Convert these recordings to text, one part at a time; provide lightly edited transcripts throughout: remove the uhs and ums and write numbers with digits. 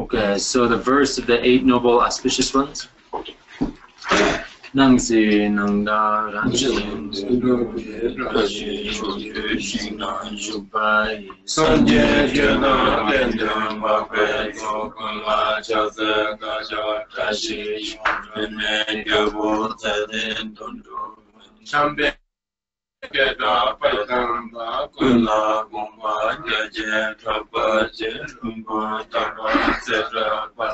Okay, so the verse of the 8 noble auspicious ones. Nang si nang da ran shin du ye ra shi chu ye shin na ju bai san ye ye na den den ma pe so kun la cha se ga ja ra shi chu ne ge bo ta den don do cham be ge da pa tam ba kun la gong ba ye je tra pa je lum ba ta ba se ra pa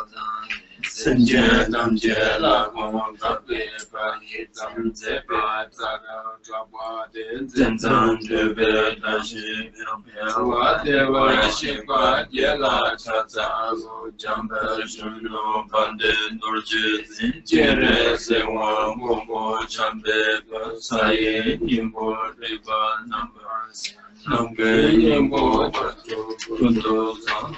Sen je nam je la gong ta pe pa ye zam ze pa za ga tra pa de zen zang je be da shi pe wa de wa shi pa ye la cha za go jam ba shun no pan de nor je zin je re se wa mo mo cham be pa sa ye nim bo re ba nam ba nam ge nim bo cha tu kun do sa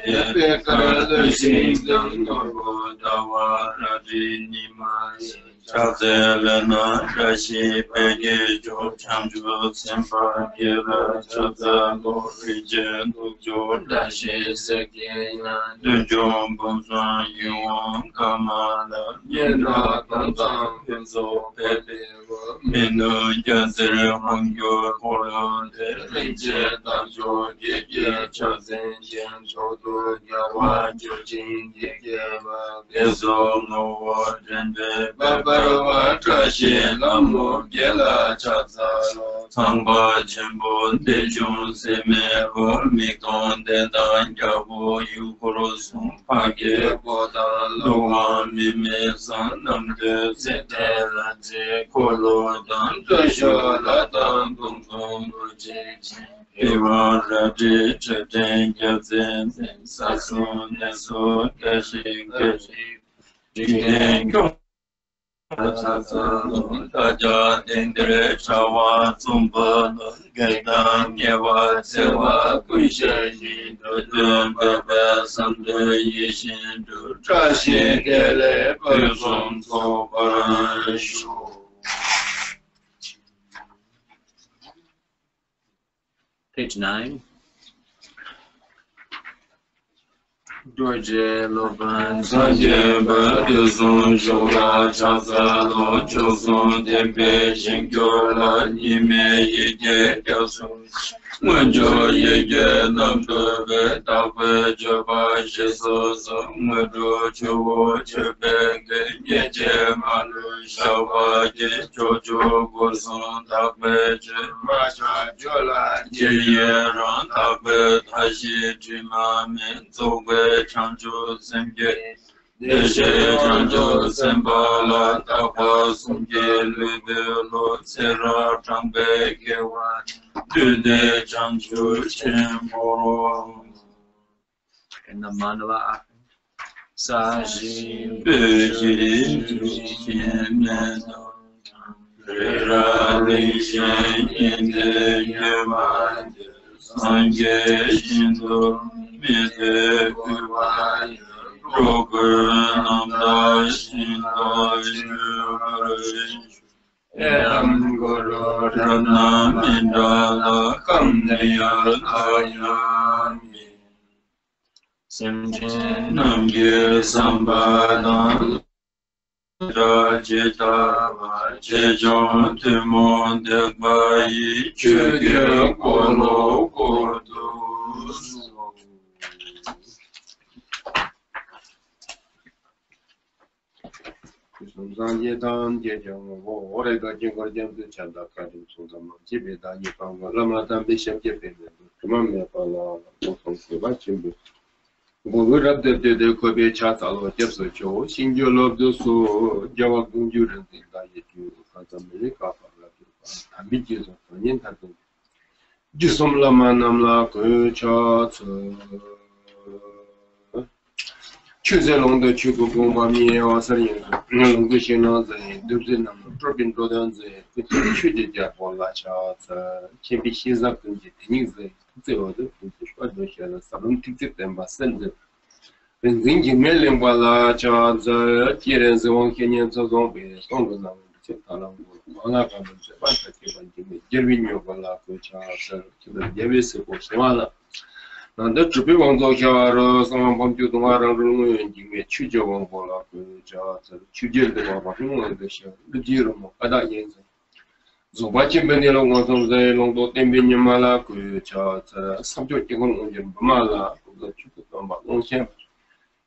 Ye ka le shi dang no bo da wa ra di ni ma cha ze le na ra shi pe ge jo chang ju sen pa ye la cha za go ri je du jo da shi se ge na du jo bo zang yu wang ka ma la ye na dang zang pen zo pe pe wo me no ya ze re hong yo ho lo de ri je dang jo ye ye cha zen jian chou du ya wa ju jing ye ye ma ge zo no wa zhen de ba ba wa tra xie la mo ye la cha za lo cang ba chen bo de zhong se me ho mi gong de dan ya wo yu hu lo song pa ge bo da lo wa mi me san nam de se de la je ko lo dan de sho la dan bong bong lo je chen Ewa raji cheten yazen sa sun ne so kashi kashi jiten kyong sa sa ta ja dendere chawa tsumba gaita nyewa tsewa kuishe ji do dun bebe samde yishin du trashi gele persong so paran shu Page 9. Dorje Loban Sanje Bade Son Shoga Chasa Lo Choson Tempe Shinkyo La Nime Yege Kyasun Mwenjo Yege Namdo Ve Tape Choba Sheso So Mwedo Chowo Chepe Yeje Manu Shawa Ye Chocho Goson Tape Che Macha Jola Ye Ran Tape Tashi Chima Men Zobe Chanjo Semge Deshe Chanjo Semba La Tapa Sumge Lube Lo Sera Changbe Kewa Dude Chanjo Chembo in the mandala Sashi Beji Chimeno Rera Lishen in the Yeman Sange Shindo Mite Kuwai Roger Namda Shindo Shimarish Eram Guru Rana Mindala Kamniya Ayami Simchin Namgir Sambadan Rajita Jejon Timon Debai Chugya Kolo Kodus Zanje Dan Jejong Orega Jingo Jam Chanda Kadim Sundama Jibeda Yipang Ramatan Bishop Jepin Kumame Pala Mosong Sivachimbu Gurab de Kobe Chatalo Jepso Cho Shinjo Love the So Java Gunju and Diet America Ambitious of Yentatu Jusum Lamanam La Kuchat Choose along the Chukuma Mi or Sarin, Nungushina, the Dubzinam, Dropping Rodans, the Chudi Japon Lachat, Chippy Shiza, the other, what the shell, some ticket and Bassend. When thinking million Balacha, the Tierens, the one Kenyan zombie, stronger than Chetalam, Malaka, Jervino Balakucha, to the Davis of Swala. 나 주비 왕조 샤로 상황범주 동화랑 그런 중에 취조 왕보라 그저 취재를 봐 보는 것이 그지로 뭐 가다 예서 조바침변이로 원성제 농도 땜빈님말라 그저 삼조 기본 온전 말라 그거 축도 막 온신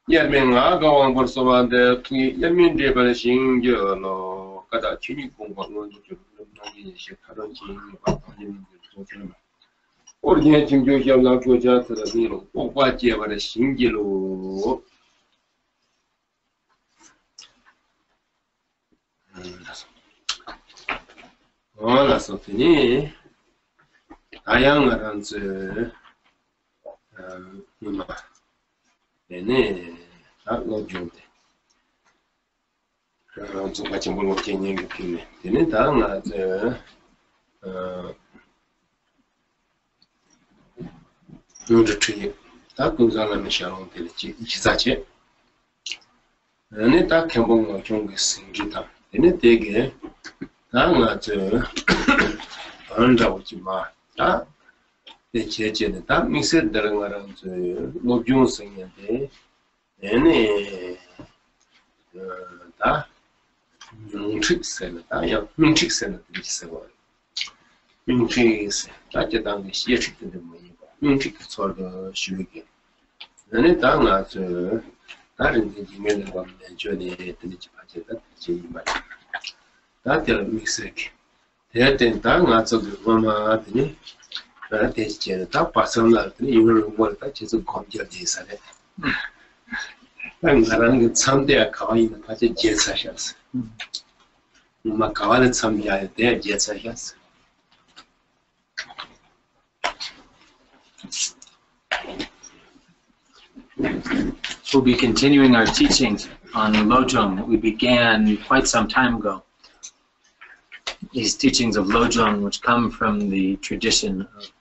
예명아 가왕 벌써한테 그 연민대 발신겨로 가다 취미 공부하는 좀 남기는 시 다른 지인이 바뀌는 좀 오리지널 증조시험나 교자들은 뽑아지어버린 신기로 올라섰더니 다양한 이마 네네 로종데 좀 같이 뭘 먹게 있는 게 필요해. 되는 다음 요르트이 다 군사라는 샤롱 되지 기사체 네 다 캔포 ngagchung 생기다 네 되게 다가 안다오지 마다 제제는 다 믹스들은 거랑 로종 생인데 네네 다 민칙세는 다야 민칙세는 있어요 민칙세 다제당 게 시에식인데 뭐 민칙 서로 쉬게 너네 당아 다른 데 지면을 보면 저네 되지 빠졌다 지만 다들 믹스게 대된 당아 저도 뭐마더니 나 대체로 다 파선날더니 이걸 뭐다 계속 검열돼 있어요 당사라는 게 참대야 가와이는 같이 제사셨어 막 가와는 참여할 때 제사셨어 We'll be continuing our teachings on Lojong that we began quite some time ago. These teachings of Lojong, which come from the tradition of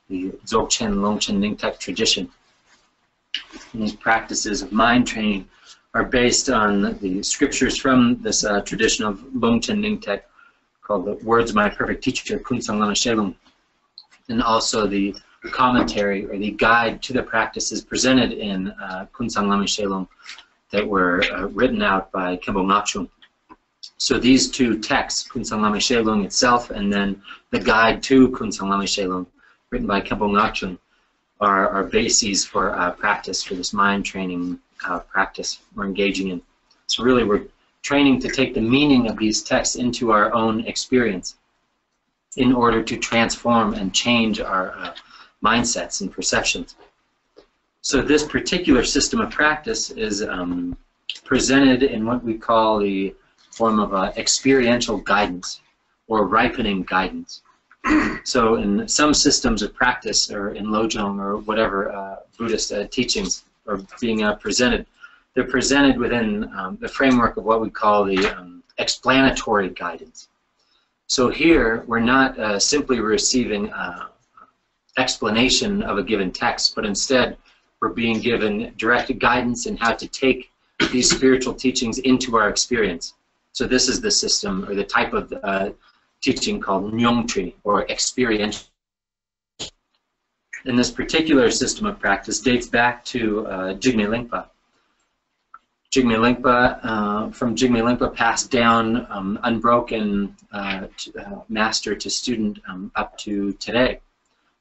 the Dzogchen, Longchen, Ningtek tradition. And these practices of mind training are based on the scriptures from this tradition of Longchen, Ningtek, called the Words of My Perfect Teacher, Kun Sang Lama Shelung, and also the commentary or the guide to the practices presented in Kun Sang Lama Shelung that were written out by Khenpo Ngagchung. So these two texts, Kun Sang Lama Shelung itself and then the guide to Kun Sang Lama Shelung, written by Khenpo Ngagchung, are bases for practice, for this mind training practice we're engaging in. So really we're training to take the meaning of these texts into our own experience in order to transform and change our mindsets and perceptions. So this particular system of practice is presented in what we call the form of experiential guidance or ripening guidance. So in some systems of practice, or in Lojong or whatever Buddhist teachings are being presented, they're presented within the framework of what we call the explanatory guidance. So here we're not simply receiving explanation of a given text, but instead we're being given direct guidance in how to take these spiritual teachings into our experience. So this is the system or the type of teaching called Nyongtri, or experiential. And this particular system of practice dates back to Jigme Lingpa. Jigme Lingpa, from Jigme Lingpa passed down unbroken master to student up to today.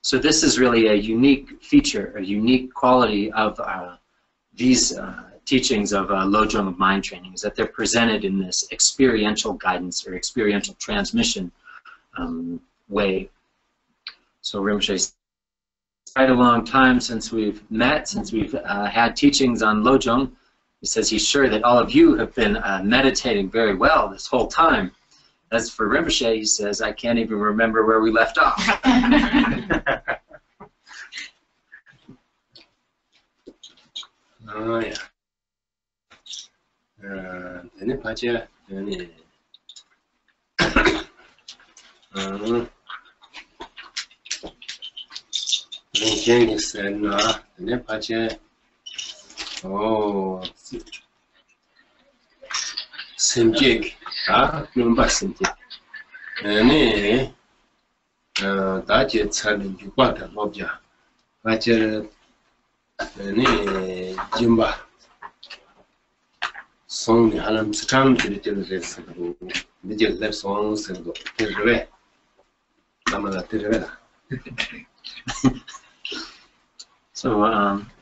So this is really a unique feature, a unique quality of these teachings of Lojong of mind training, is that they're presented in this experiential guidance or experiential transmission way. So Rinpoche, it's quite a long time since we've met, since we've had teachings on Lojong. He says he's sure that all of you have been meditating very well this whole time. As for Rinpoche, he says, I can't even remember where we left off. Oh, yeah. Ini baca ini. Ini sana. Ini baca. Oh, senjek. Ah, nampak senjek. Ini dah jadi cara juga dah lobja. Baca 네 짐바 송이 하는 스참 드리텔레스 그 이제 랩송 생도 되게 아마가 되게 So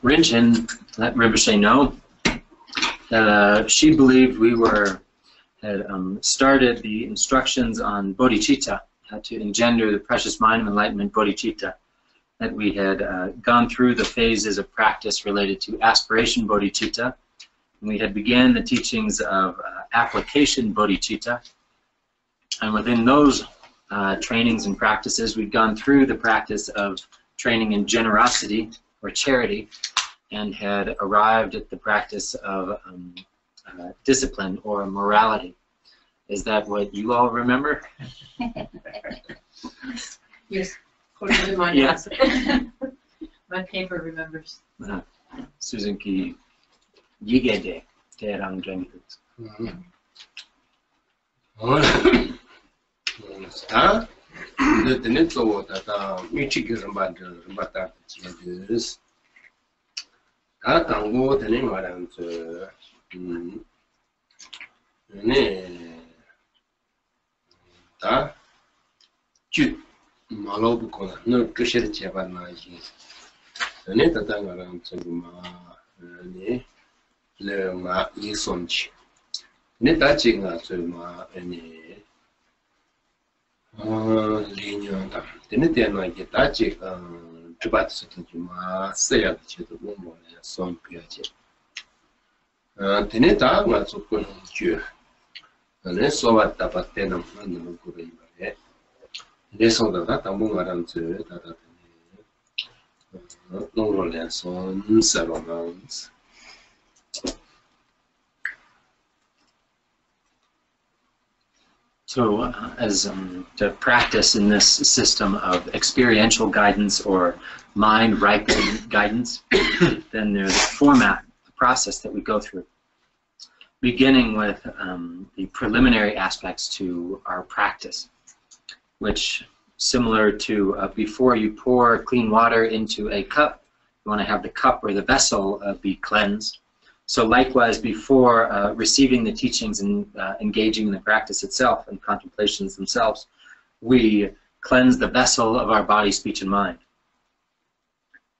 Rinchen let Rinpoche know that she believed we had started the instructions on bodhicitta, how to engender the precious mind of enlightenment bodhicitta, that we had gone through the phases of practice related to aspiration bodhicitta, and we had began the teachings of application bodhicitta, and within those trainings and practices we'd gone through the practice of training in generosity or charity, and had arrived at the practice of discipline or morality. Is that what you all remember? Yes, according to my notes. My paper remembers. Susan ki yigede terang jengkut. 다 근데 또 다다 미치기를 만들다 지금 다 당고 되는 말은 다 주 말로도 거나 너 그셔 제발나지 네 다당가랑 정말 네 레마 이손치 네 다지가 정말 네 리뉴다 되는 게 다지가 주바스 정말 써야 되도 뭐 손피하지 되는 다가 조금 주 네 소왔다 받대는 하는 거로 이말에 레송다가 당분간은 다다 농로레선 세로만스 So as to practice in this system of experiential guidance or mind ripening guidance, then there's a format, a process that we go through, beginning with the preliminary aspects to our practice, which, similar to before you pour clean water into a cup, you want to have the cup or the vessel be cleansed. So likewise, before receiving the teachings and engaging in the practice itself and contemplations themselves, we cleanse the vessel of our body, speech, and mind.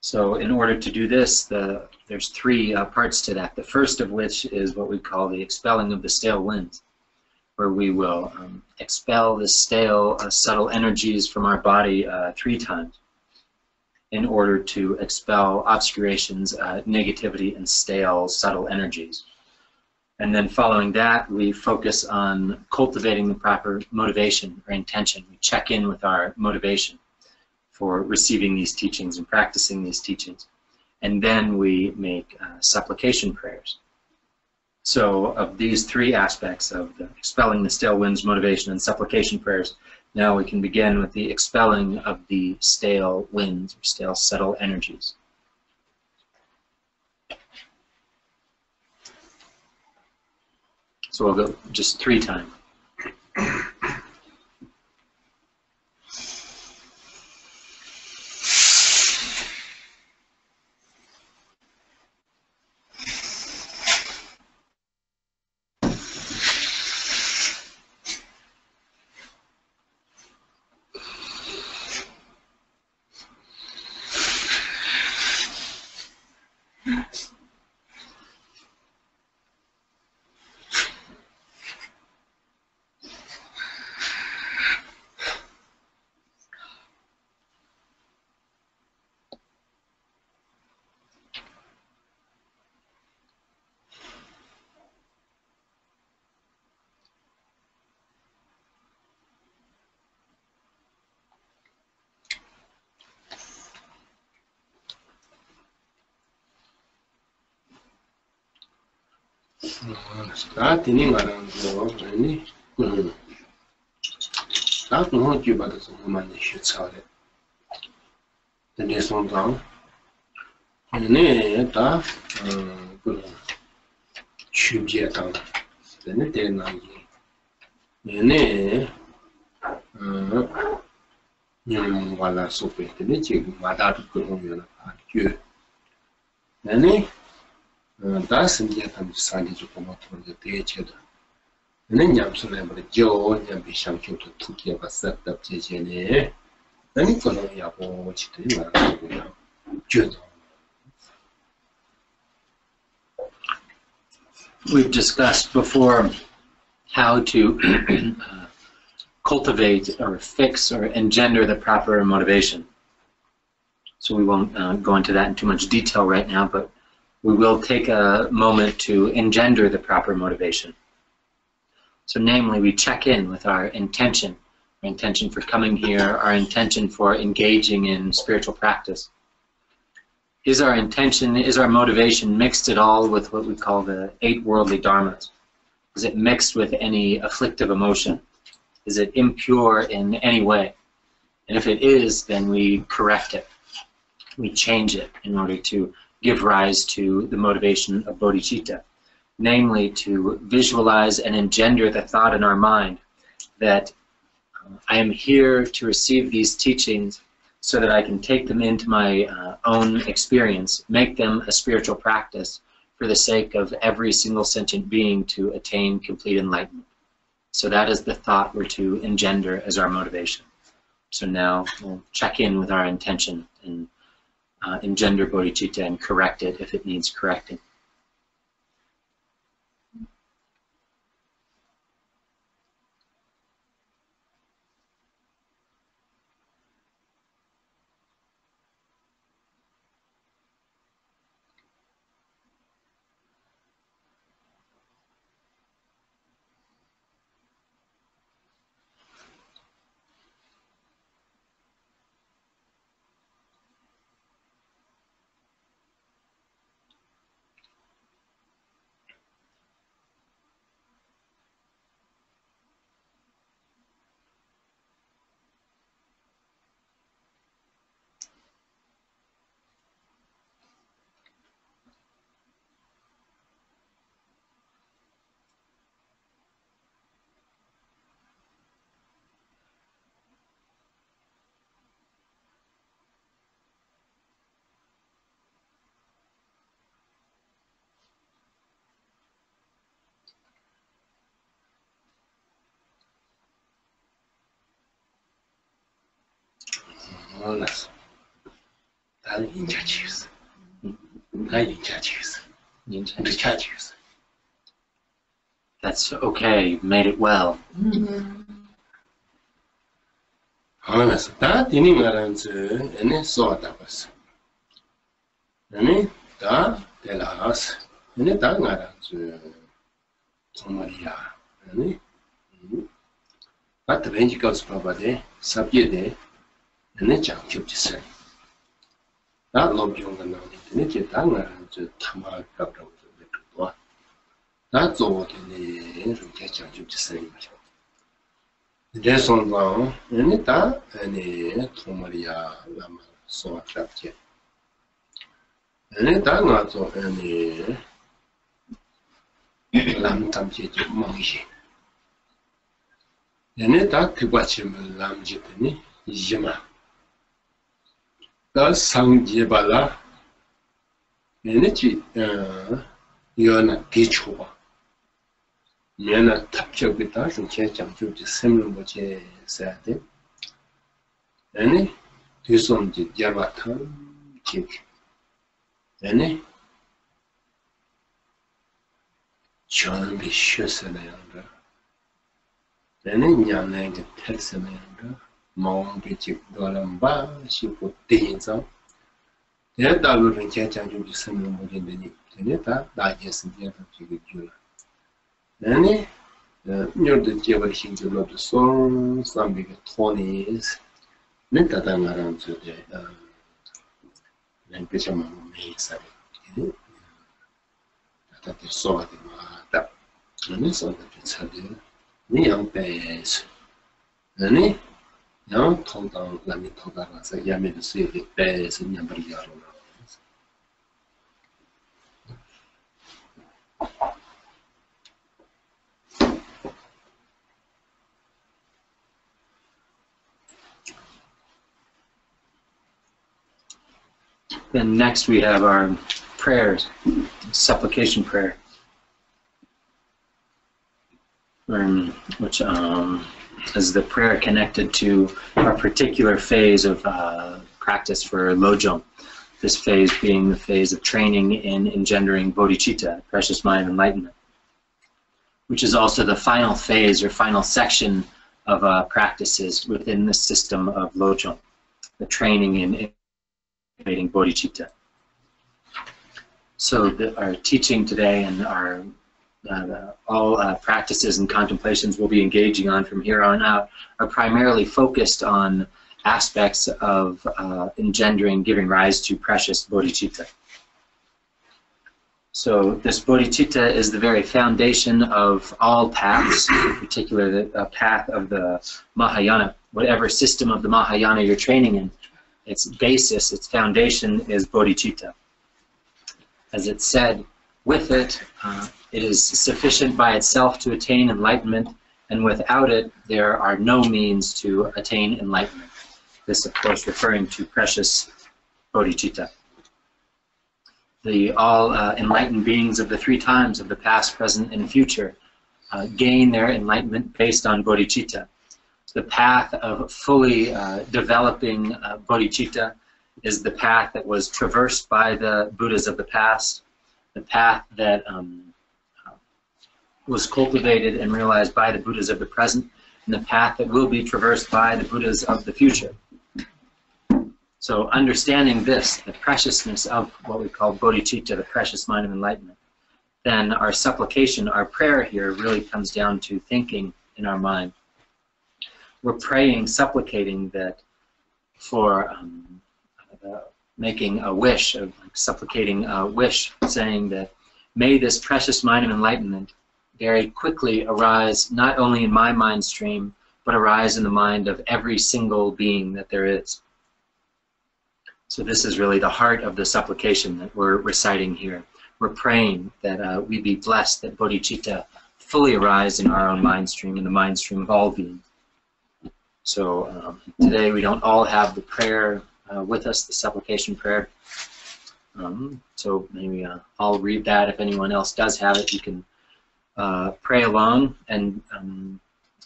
So in order to do this, there's three parts to that. The first of which is what we call the expelling of the stale winds, where we will expel the stale, subtle energies from our body 3 times in order to expel obscurations, negativity, and stale, subtle energies. And then following that, we focus on cultivating the proper motivation or intention. We check in with our motivation for receiving these teachings and practicing these teachings. And then we make supplication prayers. So of these 3 aspects of the expelling the stale winds, motivation, and supplication prayers, now we can begin with the expelling of the stale winds, or stale subtle energies. So we'll go just 3 times. 다 되는 말은 뭐 아니 다 그거 주바도 많이 쉬차래 근데 손상 네 다 그 취지에다 되는 대나기 네 님 발라 소페 되는 지금 마다도 그러면 아주 아니 다 심지어는 산지 조금 어떻게 대체도 는 냠술에 버려 저 냠비 상초도 투기가 봤었다 제제네 아니 그거는 야고 지들이 말하고요 저도 We've discussed before how to cultivate or fix or engender the proper motivation. So we won't go into that in too much detail right now, but we will take a moment to engender the proper motivation. So namely, we check in with our intention for coming here, our intention for engaging in spiritual practice. Is our intention, is our motivation mixed at all with what we call the 8 worldly dharmas? Is it mixed with any afflictive emotion? Is it impure in any way? And if it is, then we correct it. We change it in order to give rise to the motivation of bodhicitta, namely to visualize and engender the thought in our mind that I am here to receive these teachings so that I can take them into my own experience, make them a spiritual practice for the sake of every single sentient being to attain complete enlightenment. So that is the thought we're to engender as our motivation. So now we'll check in with our intention and engender bodhicitta and correct it if it needs correcting. 몰랐어. 나는 인자치였어. 나 인자치였어. 인자치였어. That's okay. You've made it well. 알았어. 다 디니 말한지 얘네 쏘았다 봤어. 얘네 다 데라스. 얘네 다 말한지 정말이야. 얘네 아트 렌지 가서 봐봐대. 삽제대. 얘네 장ချုပ်지세. 나 로비용가 나오는데 얘네 제다 말한지 타마갑라고 그랬고. 나 저거네 이렇게 장ချုပ်지세 말이야. 대선방 얘네 다 얘네 정말이야. 라마 쏘았답지. 얘네 다 나서 얘네 람탐지 좀 먹이. 얘네 다 그과침을 람지더니 이제마. 다 상제발라 얘네 지 이거는 기초봐. 얘는 탑적이다. 좀 장주지 샘는 거지 써야 돼. 얘네 뒤손지 야바탄 지. 얘네 전비 쉬었어요. 얘네 냐네 텔스네요. 마음이 직도람바 싶고 대인서 대다로는 제장주지 샘는 거지니 얘네 다 나게스디야 지금 줄. 얘네 녀들 제버신 줄로도 손 삼비게 토니스 멘타다 말한 저데 랭크셔만 메이사리 다들 소아데 마다 얘네 소아데 차데 니양 베스 얘네 양 통당 라미 통다라서 야메도 수입이 베스 냠버리야로 Then next we have our prayers, supplication prayer, which is the prayer connected to a particular phase of practice for Lojong. This phase being the phase of training in engendering bodhicitta, precious mind enlightenment, which is also the final phase or final section of practices within the system of Lojong, the training in cultivating bodhicitta. So our teaching today and our all practices and contemplations we'll be engaging on from here on out are primarily focused on aspects of engendering, giving rise to precious bodhicitta. So this bodhicitta is the very foundation of all paths, in particular the path of the Mahayana. Whatever system of the Mahayana you're training in, its basis, its foundation is bodhicitta. As it's said, with it, it is sufficient by itself to attain enlightenment, and without it, there are no means to attain enlightenment. This, of course, referring to precious bodhicitta. The all enlightened beings of the three times of the past, present, and future gain their enlightenment based on bodhicitta. The path of fully developing bodhicitta is the path that was traversed by the Buddhas of the past, the path that was cultivated and realized by the Buddhas of the present, and the path that will be traversed by the Buddhas of the future. So understanding this, the preciousness of what we call bodhicitta, the precious mind of enlightenment, then our supplication, our prayer here really comes down to thinking in our mind. We're praying, supplicating that for making a wish, supplicating a wish, saying that may this precious mind of enlightenment very quickly arise not only in my mind stream, but arise in the mind of every single being that there is. So this is really the heart of the supplication that we're reciting here. We're praying that we be blessed, that bodhicitta fully arise in our own mind stream, in the mind stream of all beings. So today we don't all have the prayer with us, the supplication prayer. So maybe I'll read that. If anyone else does have it, you can pray along. And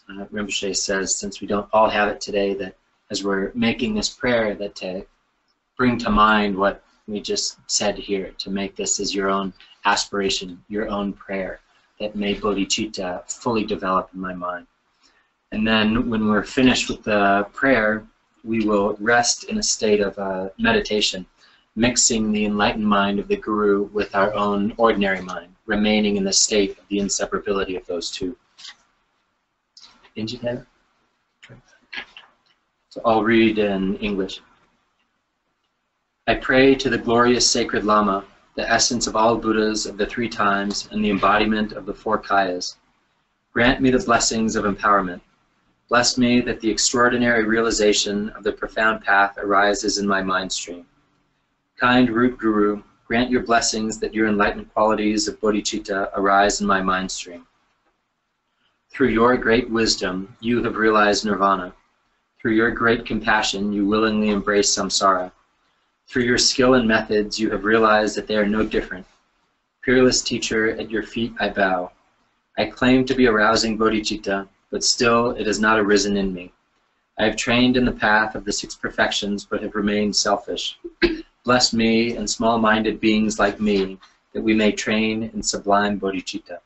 Rinpoche says, since we don't all have it today, that as we're making this prayer, that to bring to mind what we just said here, to make this as your own aspiration, your own prayer, that may bodhicitta fully develop in my mind. And then when we're finished with the prayer, we will rest in a state of meditation, mixing the enlightened mind of the Guru with our own ordinary mind, remaining in the state of the inseparability of those two. So I'll read in English. I pray to the glorious sacred Lama, the essence of all Buddhas of the three times and the embodiment of the four Kayas. Grant me the blessings of empowerment. Bless me that the extraordinary realization of the profound path arises in my mind stream. Kind root Guru, grant your blessings that your enlightened qualities of bodhicitta arise in my mind stream. Through your great wisdom, you have realized nirvana. Through your great compassion, you willingly embrace samsara. Through your skill and methods, you have realized that they are no different. Peerless teacher, at your feet I bow. I claim to be arousing bodhicitta, but still it has not arisen in me. I have trained in the path of the six perfections, but have remained selfish. Bless me and small-minded beings like me, that we may train in sublime bodhicitta.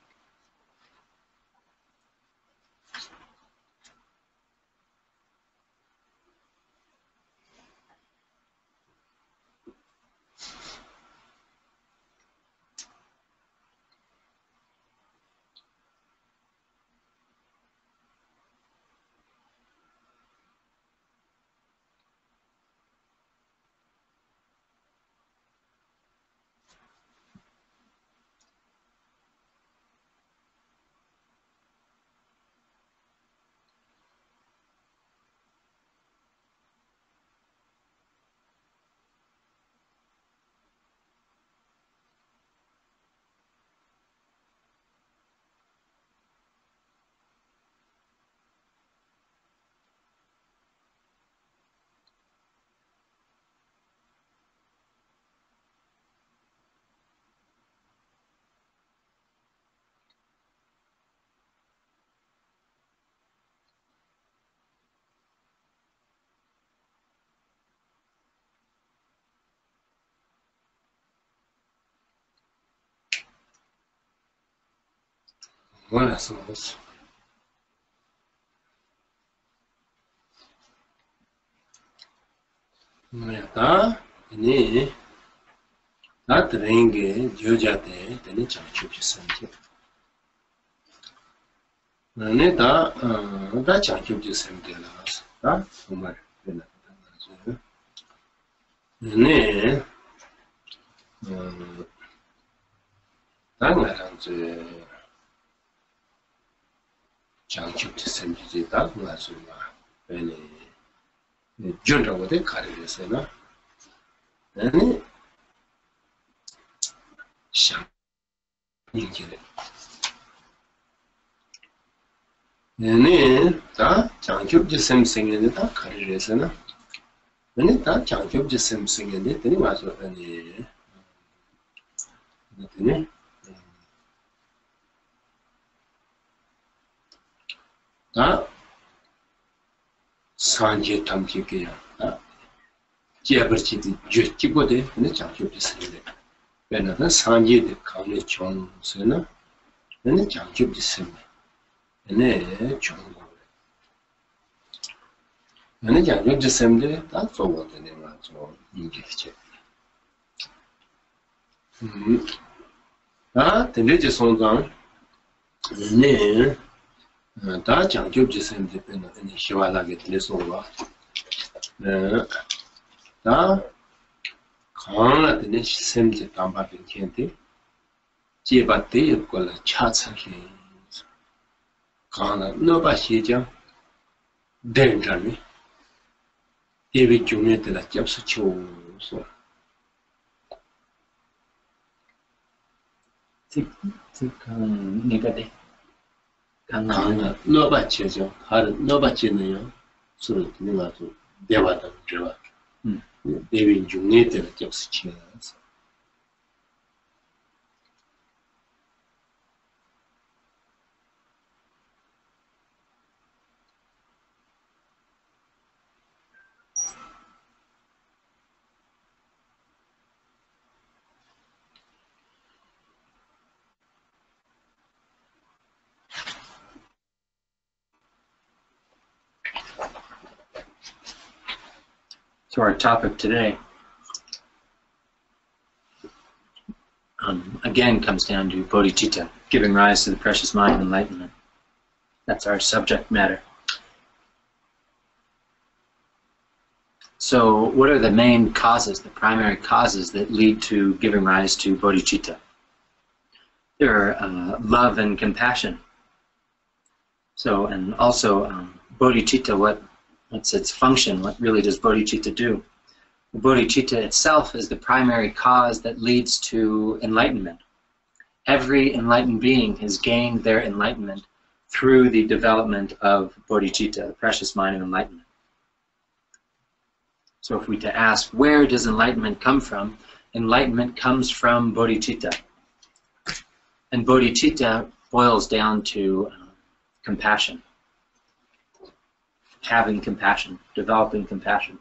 Voilà, ça va. Voilà, ini tat ringe jojate teni chanchu sanji. Nane da chanchu sanji la da umar bena. Nane da ngaranze chanchu sanji da ngasuma bene juntago de karirasena. Nane shang ingire. Nane da chanchu samsingene da karirasena. Nane da chanchu samsingene teni maso bene. Nane 다 산제 탐지게야 다 제버치디 주치고데 근데 장초지 쓰는데 왜냐면 산제데 강에 총서는 근데 장초지 쓰는 네 총고 근데 장초지 쓰는데 다 좋거든 내가 좀 인기지 근데 손장 네 다 장교지 셈데 빼는 시와라게 들려서와 다 강나데 셈데 담바빈 켄데 제바데 걸 차차히 강나 너바 시장 된자니 예비 중에들 잡수 치우서 지금 네가데 강나 너바 치죠 하루 너바 치네요 서로 내가 좀 대화다 저와 예비 중에들 잡수 치면서 So our topic today again comes down to bodhicitta, giving rise to the precious mind and enlightenment. That's our subject matter. So what are the main causes, the primary causes that lead to giving rise to bodhicitta? There are love and compassion. So, and also bodhicitta, what's its function? What really does bodhicitta do? Bodhicitta itself is the primary cause that leads to enlightenment. Every enlightened being has gained their enlightenment through the development of bodhicitta, the precious mind of enlightenment. So if we to ask, where does enlightenment come from? Enlightenment comes from bodhicitta. And bodhicitta boils down to compassion. Having compassion, developing compassion.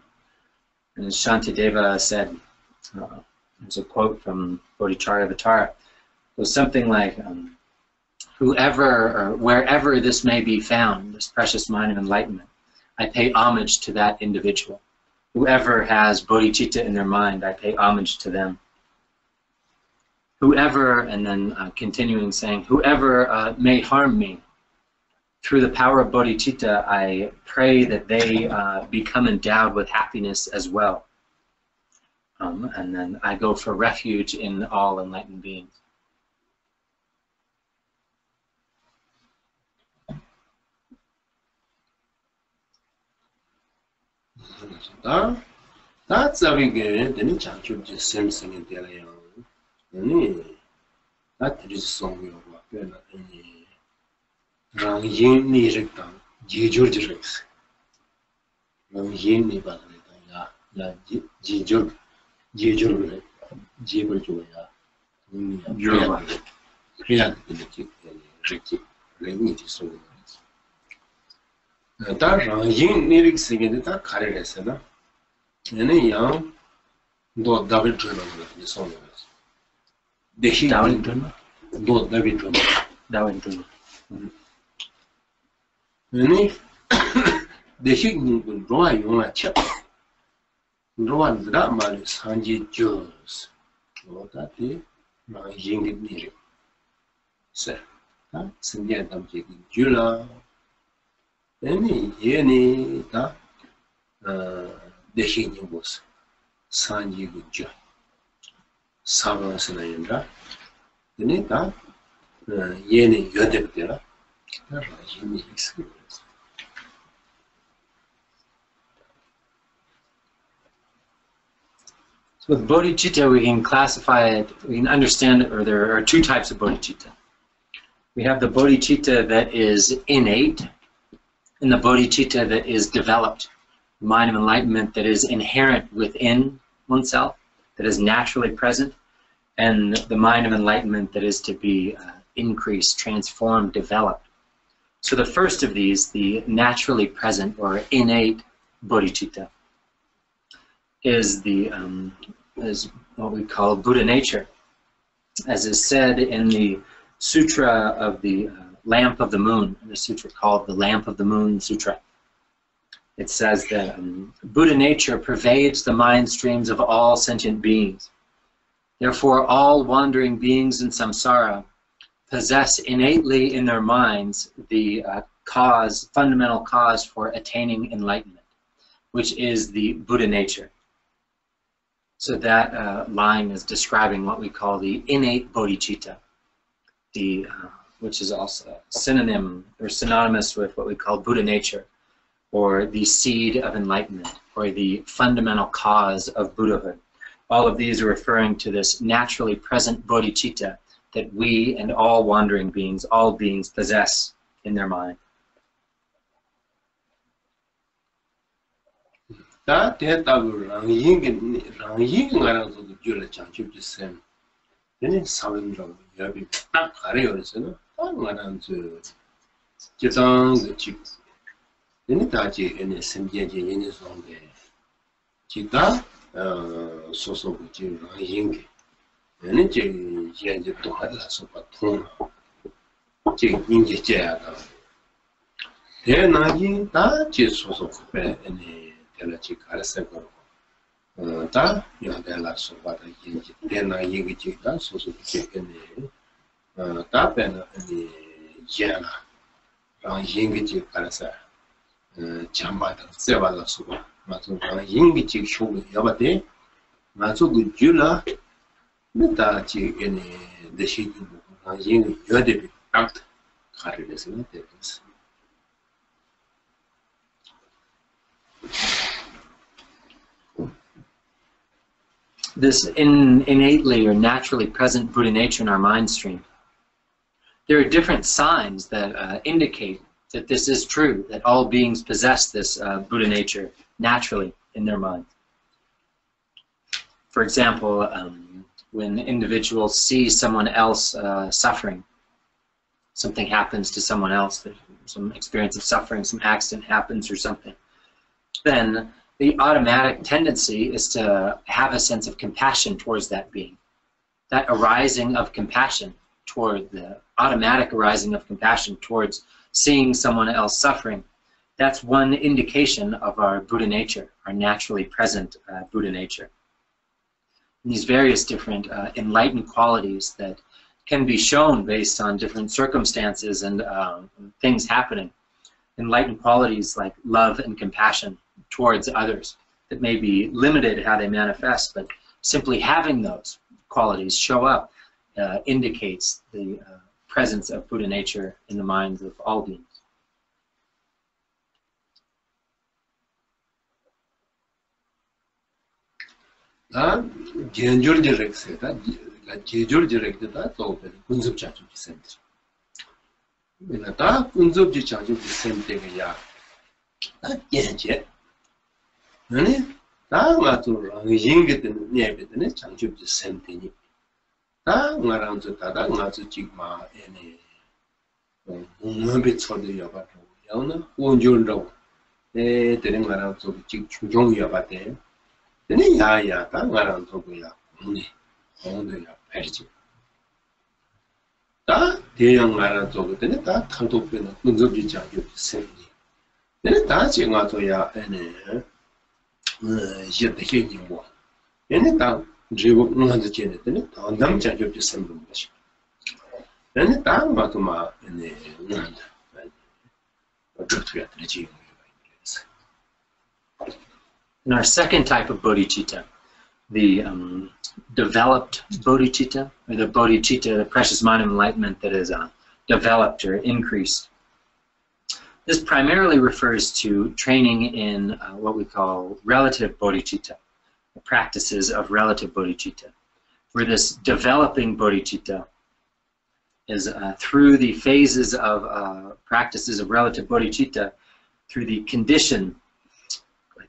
And as Shantideva said, there's a quote from Bodhicharyavatara, it was something like, whoever or wherever this may be found, this precious mind of enlightenment, I pay homage to that individual. Whoever has bodhicitta in their mind, I pay homage to them. Whoever, and then continuing saying, whoever may harm me, through the power of bodhicitta, I pray that they become endowed with happiness as well. And then I go for refuge in all enlightened beings. That's a big then chanchu sensing in the that is song you Rang yin ni rekta, jijur jireks. Rang yin ni ba rekta, ya jijur rek, jibur jo ya. Jurba. Kriya de rekti, rengi ti so. Ta rang yin ni rek sege ta khare rese na. Ene yang do double journal ni so ne. Dehi Down in Drama? do double journal. Down in Drama. 아니 대식님 로아 용아 쳐 로아들아 말 산지 주스 뭐다디 나 잉기니 세 신기한 담지 줄라 아니 얘니 다 대식님 보스 산지 주 사바스나인다 그러니까 얘는 여대부터라 힘이 있어. So with bodhicitta, we can classify it, we can understand it, or there are two types of bodhicitta. We have the bodhicitta that is innate, and the bodhicitta that is developed, the mind of enlightenment that is inherent within oneself, that is naturally present, and the mind of enlightenment that is to be increased, transformed, developed. So the first of these, the naturally present or innate bodhicitta, is what we call Buddha nature, as is said in the Sutra of the Lamp of the Moon, the sutra called the Lamp of the Moon Sutra. It says that Buddha nature pervades the mind streams of all sentient beings. Therefore, all wandering beings in samsara possess innately in their minds the fundamental cause for attaining enlightenment, which is the Buddha nature. So that line is describing what we call the innate bodhicitta, which is also synonym or synonymous with what we call Buddha nature, or the seed of enlightenment, or the fundamental cause of Buddhahood. All of these are referring to this naturally present bodhicitta that we and all wandering beings, all beings, possess in their mind. 다 대답을 랑잉가랑서도 줄을 장축했음. 얘는 사원으로 여비 딱 가려서는 딱 말한 저 제상의 집. 얘는 다지 얘는 심지어지 얘는 손데. 지가 소소고 지 랑잉게. 얘는 제 이제 또 하다서 통. 제 인제 제야가. 대나기 다지 소소고 배 얘는 지 가르세고 다 요데라 소바다 인지 데나 얘기지가 소소지겠네 다베나 이 제나 랑 얘기지 가르사 잠바다 세바다 소바 맞은 랑 얘기지 쇼고 여바데 맞은 그 줄라 메다지 에네 대시기 랑 얘기 여데 딱 가르레스는 되겠어. This innately or naturally present Buddha nature in our mind stream. There are different signs that indicate that this is true, that all beings possess this Buddha nature naturally in their mind. For example, when individuals see someone else suffering, something happens to someone else, some experience of suffering, some accident happens or something, then the automatic tendency is to have a sense of compassion towards that being. That arising of compassion toward the automatic arising of compassion towards seeing someone else suffering, that's one indication of our Buddha nature, our naturally present Buddha nature. And these various different enlightened qualities that can be shown based on different circumstances and things happening. Enlightened qualities like love and compassion towards others that may be limited how they manifest, but simply having those qualities show up indicates the presence of Buddha nature in the minds of all beings. 아니 다 가지고 잉게든 네베든 장주지 센테니 다 말한서 다다 가지고 지마 에네 몸에 쳐도 여바도 여나 온줄도 에 되는 말한서 지 중종 여바데 되는 야야 다 말한서 뭐야 오늘 오늘야 패지 다 대형 나라 쪽에 다 탈도변은 능접지 자격 생기. 내가 다 지금 와서야 에네 이제 되게 뭐 얘네 다 지금 뭔가 전에 되네 다 남자격 생긴 것이. 얘네 다 와도 막 에네 뭔가 어떻게 되지? In our second type of bodhicitta, the developed bodhicitta, or the bodhicitta, the precious mind of enlightenment that is developed or increased. This primarily refers to training in what we call relative bodhicitta, the practices of relative bodhicitta, where this developing bodhicitta is through the phases of practices of relative bodhicitta, through the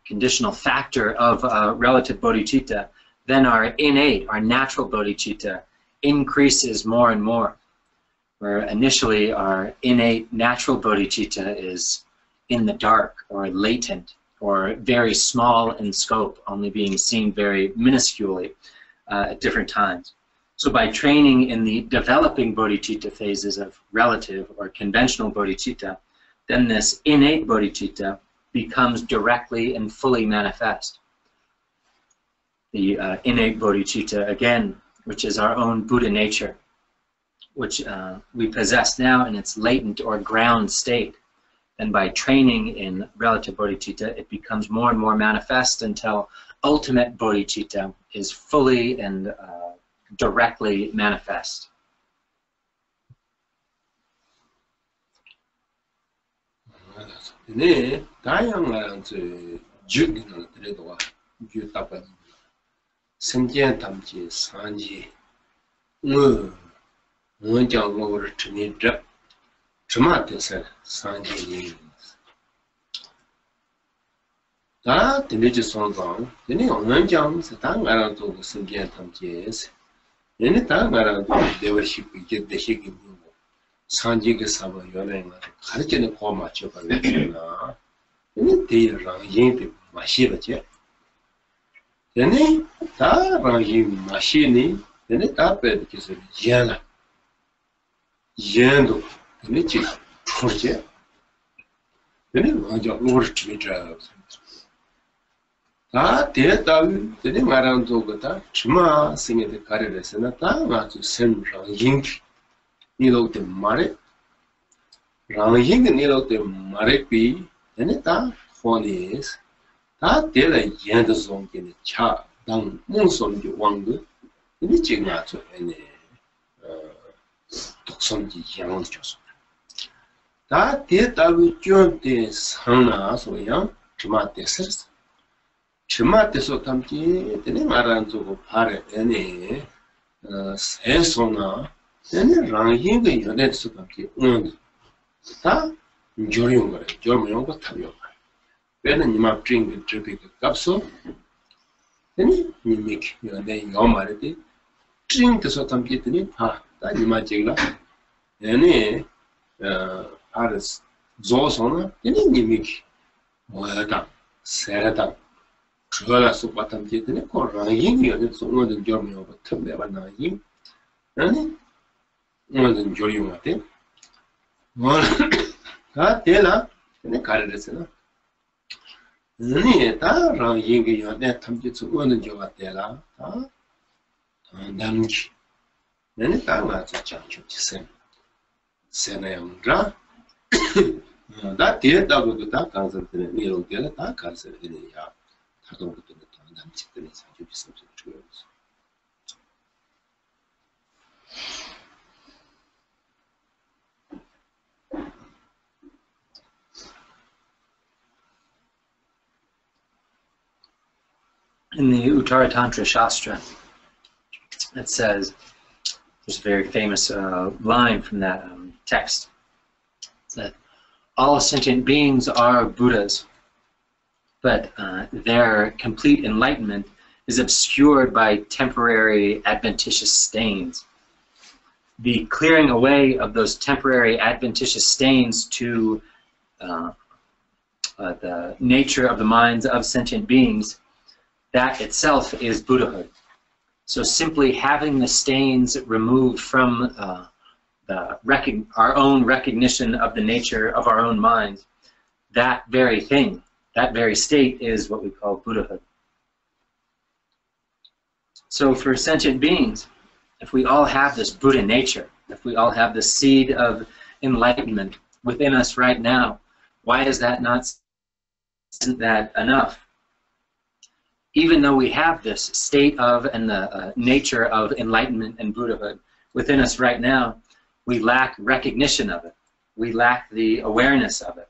conditional factor of relative bodhicitta, then our innate, our natural bodhicitta increases more and more. Where initially our innate natural bodhicitta is in the dark or latent or very small in scope, only being seen very minusculely at different times. So by training in the developing bodhicitta phases of relative or conventional bodhicitta, then this innate bodhicitta becomes directly and fully manifest. The innate bodhicitta, again, which is our own Buddha nature, which we possess now in its latent or ground state. And by training in relative bodhicitta, it becomes more and more manifest until ultimate bodhicitta is fully and directly manifest. 네, 다양한 주기는 그래도 주답은 생전 담지 산지 원장으로 트니드 주마트서 산지 다 되지 songang 되니 원장에서 당가랑 또 생전 담지에서 얘네 당가랑 대వర్식 이게 대식이 산지가 사바 연애가 가르치는 거 맞죠 가르치나 얘네 대랑 얘네 마시버지 얘네 다랑 이 마시니 얘네 다 빼듯이 얘나 얘도 얘네 지 프로제 얘네 먼저 로르트미자 다 대다위 얘네 말한 도가 주마 생에 가르래서나 다 맞죠 생랑 인기 니로테 마레 라잉게 니로테 마레피 에네타 포니스 다 데라 옌드 존게 차당 몽손게 왕도 이 지나죠 에네 독선지 양을 줘서 다 데다비 쫀데 상나 소야 주마테스 주마테서 담지 데네 말한 저거 바레 에네 세소나 얘네 랑hin가 연애서 같이 다 조용 거래. 조용 거 타요. 왜는 이마 드링 드리게 값소 얘네 니믹 연애 요 말이지 드링에서 담기더니 다 이마 찍라 얘네 아르스 조소나 얘네 니믹 뭐야다 세라다 그거라서 받담기더니 그 랑hin가 연애서 오는 조용 거 틈에 만나기 얘네 뭐든 조용하대. 다 되나? 근데 가르쳤나? 아니, 다랑 얘기야. 내 탐지서 어느 조가 되라. 다 남기. 내가 다 맞아 장초지선. 세나용라. 다 되다고도 다 간섭되는 이렇게 다 간섭되는야. 다도 그때 다 남지들이 장초지선 좀 In the Uttara Tantra Shastra, it says, there's a very famous line from that text, that all sentient beings are Buddhas, but their complete enlightenment is obscured by temporary adventitious stains. The clearing away of those temporary adventitious stains to the nature of the minds of sentient beings, that itself is Buddhahood. So simply having the stains removed from our own recognition of the nature of our own minds, that very thing, that very state is what we call Buddhahood. So for sentient beings, if we all have this Buddha nature, if we all have the seed of enlightenment within us right now, why is that not, isn't that enough? Even though we have this state of and the nature of enlightenment and Buddhahood within us right now, we lack recognition of it. We lack the awareness of it.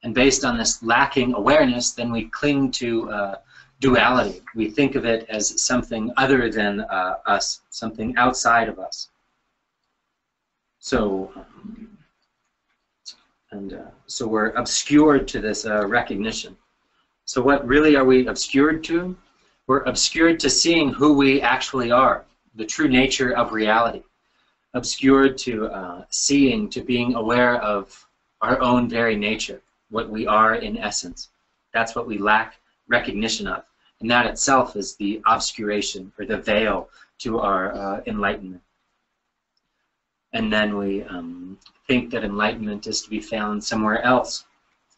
And based on this lacking awareness, then we cling to duality. We think of it as something other than us, something outside of us. So, so we're obscured to this recognition. So what really are we obscured to? We're obscured to seeing who we actually are, the true nature of reality. Obscured to seeing, to being aware of our own very nature, what we are in essence. That's what we lack recognition of. And that itself is the obscuration, or the veil, to our enlightenment. And then we think that enlightenment is to be found somewhere else.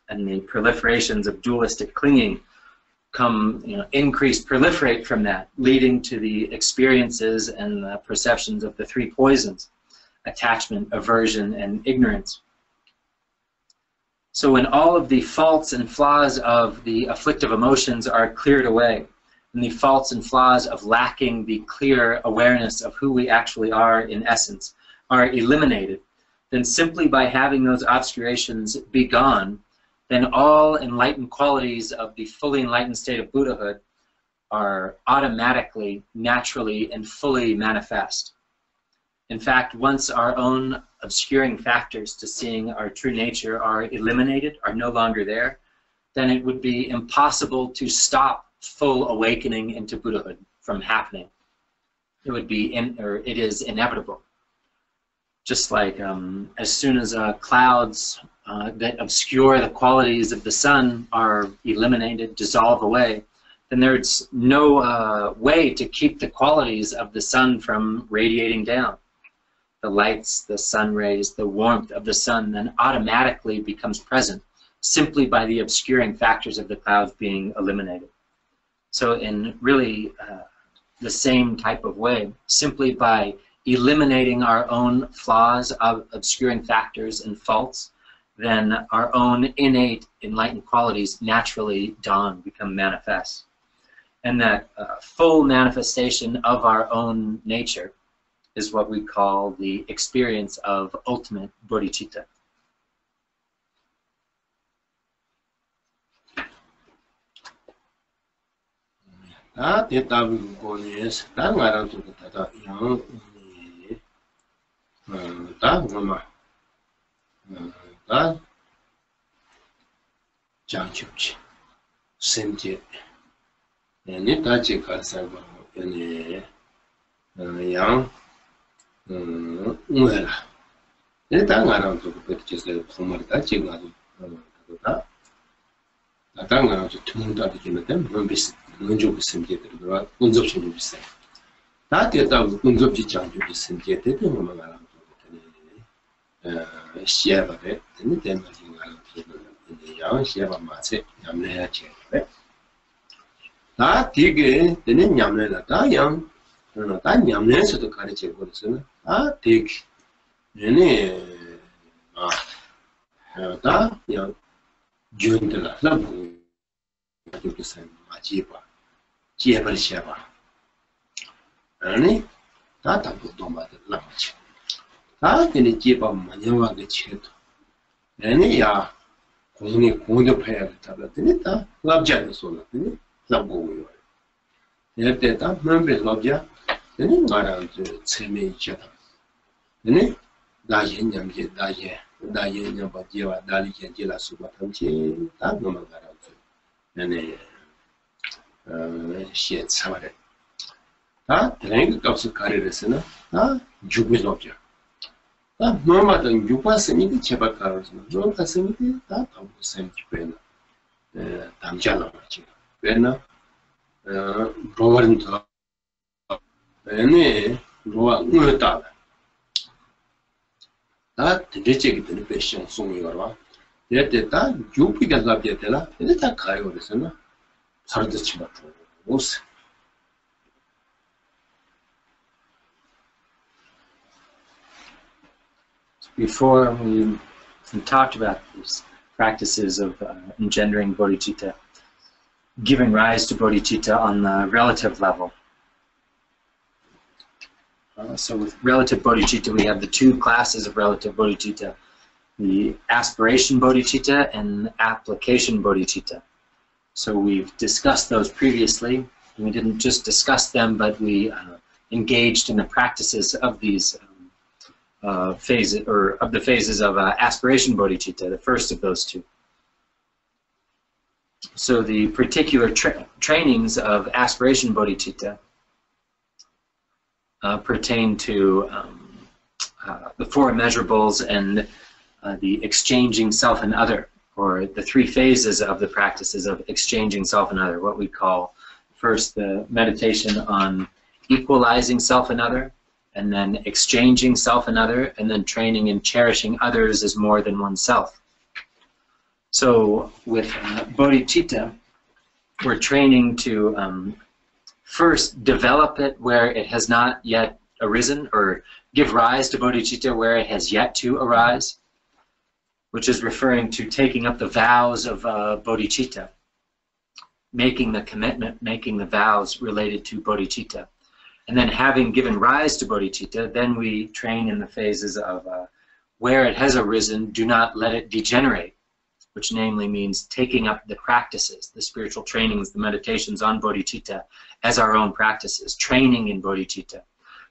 And the proliferations of dualistic clinging come, proliferate from that, leading to the experiences and the perceptions of the three poisons: attachment, aversion, and ignorance. So when all of the faults and flaws of the afflictive emotions are cleared away, and the faults and flaws of lacking the clear awareness of who we actually are in essence are eliminated, then simply by having those obscurations be gone, then all enlightened qualities of the fully enlightened state of Buddhahood are automatically, naturally, and fully manifest. In fact, once our own obscuring factors to seeing our true nature are eliminated, are no longer there, then it would be impossible to stop full awakening into Buddhahood from happening. It would be, it is inevitable. Just like as soon as clouds that obscure the qualities of the sun are eliminated, dissolve away, then there's no way to keep the qualities of the sun from radiating down. The lights, the sun rays, the warmth of the sun then automatically becomes present simply by the obscuring factors of the clouds being eliminated. So in really the same type of way, simply by eliminating our own flaws of obscuring factors and faults, then our own innate enlightened qualities naturally dawn, become manifest. And that full manifestation of our own nature is what we call the experience of ultimate bodhicitta. 다 대체기 되는 패션 송이거라. 대대다 유피가 잡게되라. 대다 가요 그래서나 살듯이 맞고 오스. Before we talked about these practices of engendering bodhicitta, giving rise to bodhicitta on the relative level. So with relative bodhicitta, we have the two classes of relative bodhicitta, the aspiration bodhicitta and application bodhicitta. So we've discussed those previously. We didn't just discuss them, but we engaged in the practices of these phases, or of the phases of aspiration bodhicitta, the first of those two. So the particular trainings of aspiration bodhicitta pertain to the four immeasurables and the exchanging self and other, or the three phases of the practices of exchanging self and other, what we call first the meditation on equalizing self and other, and then exchanging self and other, and then training in cherishing others as more than oneself. So with bodhicitta, we're training to first develop it where it has not yet arisen, or give rise to bodhicitta where it has yet to arise, which is referring to taking up the vows of bodhicitta, making the commitment, making the vows related to bodhicitta. And then having given rise to bodhicitta, then we train in the phases of where it has arisen, do not let it degenerate, which namely means taking up the practices, the spiritual trainings, the meditations on bodhicitta as our own practices, training in bodhicitta,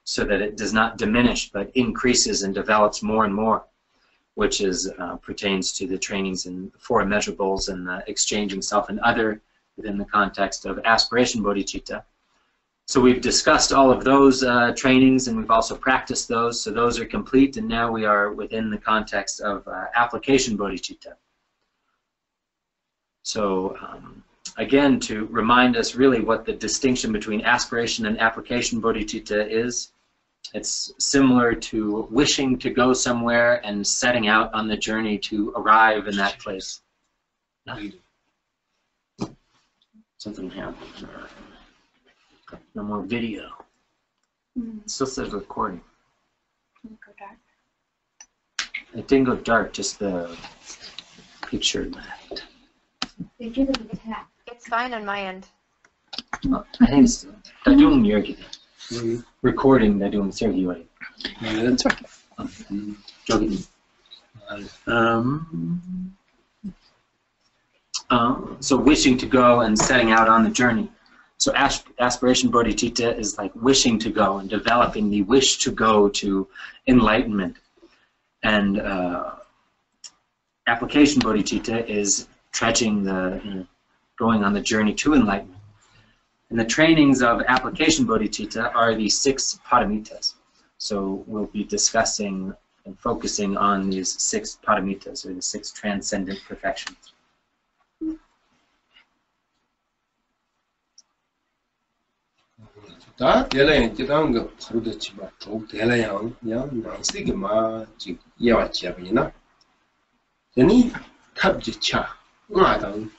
so that it does not diminish but increases and develops more and more, which is pertains to the trainings in the four immeasurables and the exchanging self and other within the context of aspiration bodhicitta. So we've discussed all of those trainings, and we've also practiced those, so those are complete, and now we are within the context of application bodhicitta. So again, to remind us really what the distinction between aspiration and application bodhicitta is, it's similar to wishing to go somewhere and setting out on the journey to arrive in that place. Something happened. No more video. It still says recording. Go dark. It didn't go dark, just the picture left. It's fine on my end. I think it's Dajung Yergi. Recording Dajung Sergi. That's right. Jogi. So wishing to go and setting out on the journey. So aspiration bodhicitta is like wishing to go and developing the wish to go to enlightenment. And application bodhicitta is trudging the, going on the journey to enlightenment. And the trainings of application bodhicitta are the 6 paramitas. So we'll be discussing and focusing on these 6 paramitas, or the 6 transcendent perfections. 다 대라양 지단 거 서로도 치마 또 대라양 양 나스게 마지 이야지야비나 아니 탑지차 나당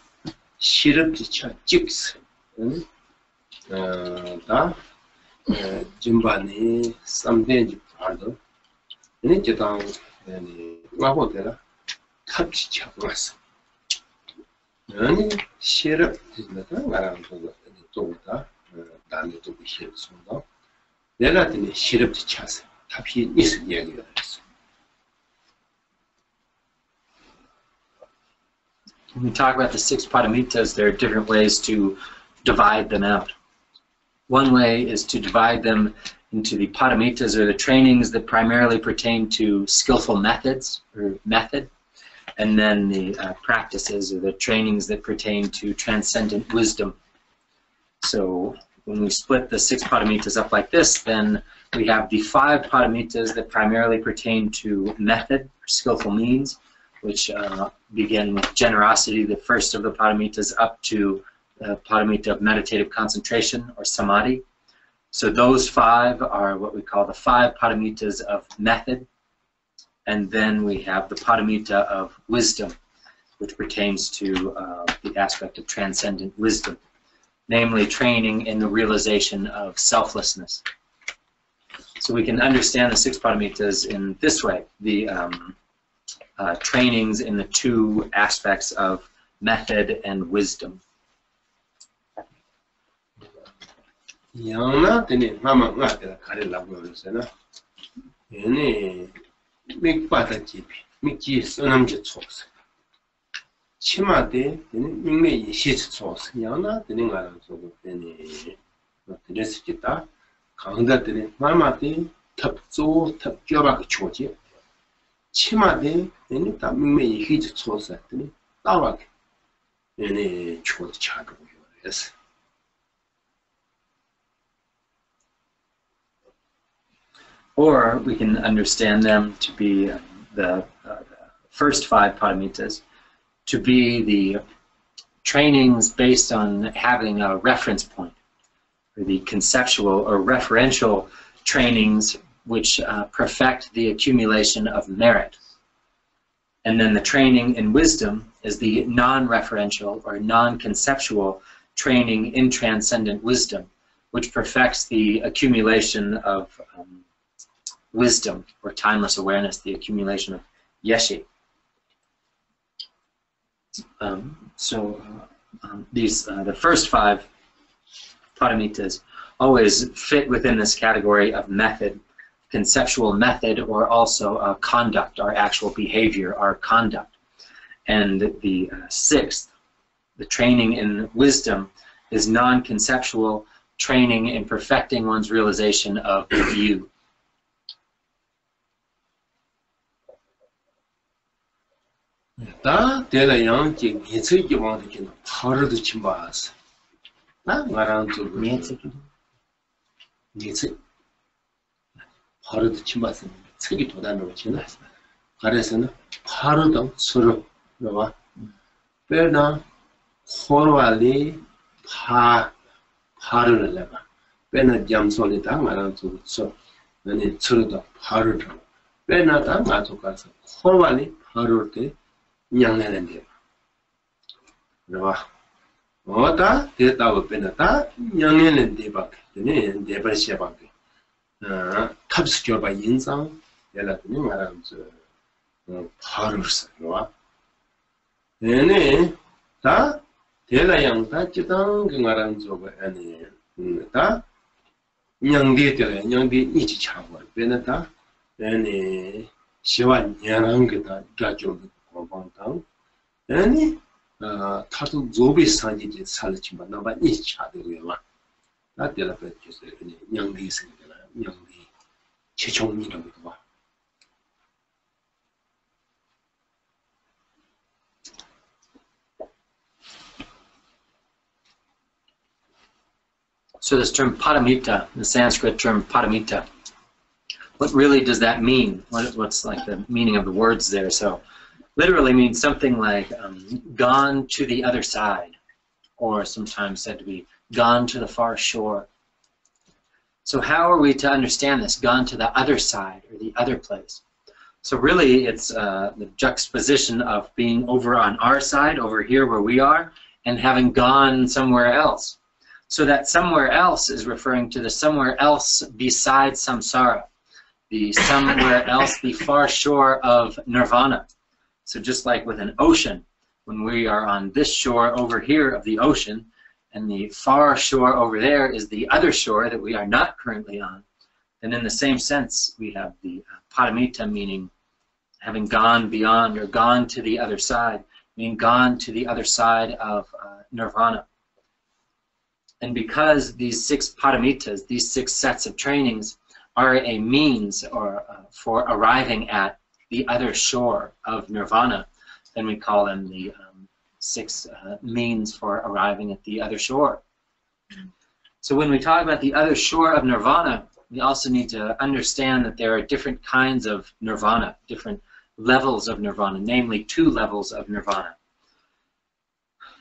시럽지차 직스 다 진반이 삼대지 발도 아니 지단 아니 와보더라 탑지차 왔어 아니 시럽지나다 말하는 거 또다 다음에 또 시럽습니다. 내가 드는 시럽지 차서 답이 있을 이야기가 됐어. When we talk about the 6 paramitas, there are different ways to divide them out. One way is to divide them into the paramitas, or the trainings that primarily pertain to skillful methods, or method, and then the practices, or the trainings that pertain to transcendent wisdom. So when we split the 6 paramitas up like this, then we have the 5 paramitas that primarily pertain to method, or skillful means, which begin with generosity, the first of the paramitas, up to the paramita of meditative concentration, or samadhi. So those 5 are what we call the 5 paramitas of method. And then we have the paramita of wisdom, which pertains to the aspect of transcendent wisdom, namely training in the realization of selflessness. So we can understand the 6 paramitas in this way, the trainings in the 2 aspects of method and wisdom. Yana tene mama ngate kare lago rusena. Ene mek pata jipi, mek ji sonam je chokse. Chima de tene mingme yishi chokse. Yana tene ngara sogo tene tene sikita. 강다 tene mama de tab zo tab joba ke choje. Chima de tene ta mingme yishi chokse tene tawa ke. Ene choje chago yes. Or we can understand them to be the first 5 paramitas, to be the trainings based on having a reference point, or the conceptual or referential trainings which perfect the accumulation of merit. And then the training in wisdom is the non-referential or non-conceptual training in transcendent wisdom, which perfects the accumulation of wisdom or timeless awareness, the accumulation of yeshi. These the first 5 paramitas always fit within this category of method, conceptual method, or also conduct, our actual behavior, our conduct. And the 6th, the training in wisdom, is non-conceptual training in perfecting one's realization of the view. 다 대라 양지 예측이 와도긴 바로도 침바스 나 말한 쪽 예측 바로도 침바스 책이 도단으로 지나 그래서는 바로도 서로 봐 빼나 호르왈리 파르를 내가 빼나 잠소리다 말한 쪽서 너네 서로도 바로도 빼나다 나도 가서 호르왈리 바로를 때 냥내는데 그러봐 어다 대다고 빼나다 냥내는데 밖에 네버시야 밖에 탑스켜 봐 인상 연락이 말하면서 바로 써요 네네 다 대다양 다 지당 그 말하는 저거 아니 다 냥대들 냥대 이치 차고 빼나다 네네 시원 냥한 게다 가지고 공방당 아니 타도 조비 산지지 살지만 나가 이 차들이야 나들아 뱉겠어요 그냥 냥디 생기잖아 냥디 최종이라고 봐 So this term paramita, the Sanskrit term paramita, what really does that mean? What's like the meaning of the words there? So literally means something like gone to the other side, or sometimes said to be gone to the far shore. So how are we to understand this, gone to the other side, or the other place? So really it's the juxtaposition of being over on our side, over here where we are, and having gone somewhere else. So that somewhere else is referring to the somewhere else besides samsara, the somewhere else, the far shore of nirvana. So just like with an ocean, when we are on this shore over here of the ocean, and the far shore over there is the other shore that we are not currently on, then in the same sense we have the paramita, meaning having gone beyond or gone to the other side, meaning gone to the other side of nirvana. And because these 6 paramitas, these 6 sets of trainings, are a means or for arriving at the other shore of nirvana, then we call them the 6 means for arriving at the other shore. So when we talk about the other shore of nirvana, we also need to understand that there are different kinds of nirvana, different levels of nirvana, namely 2 levels of nirvana,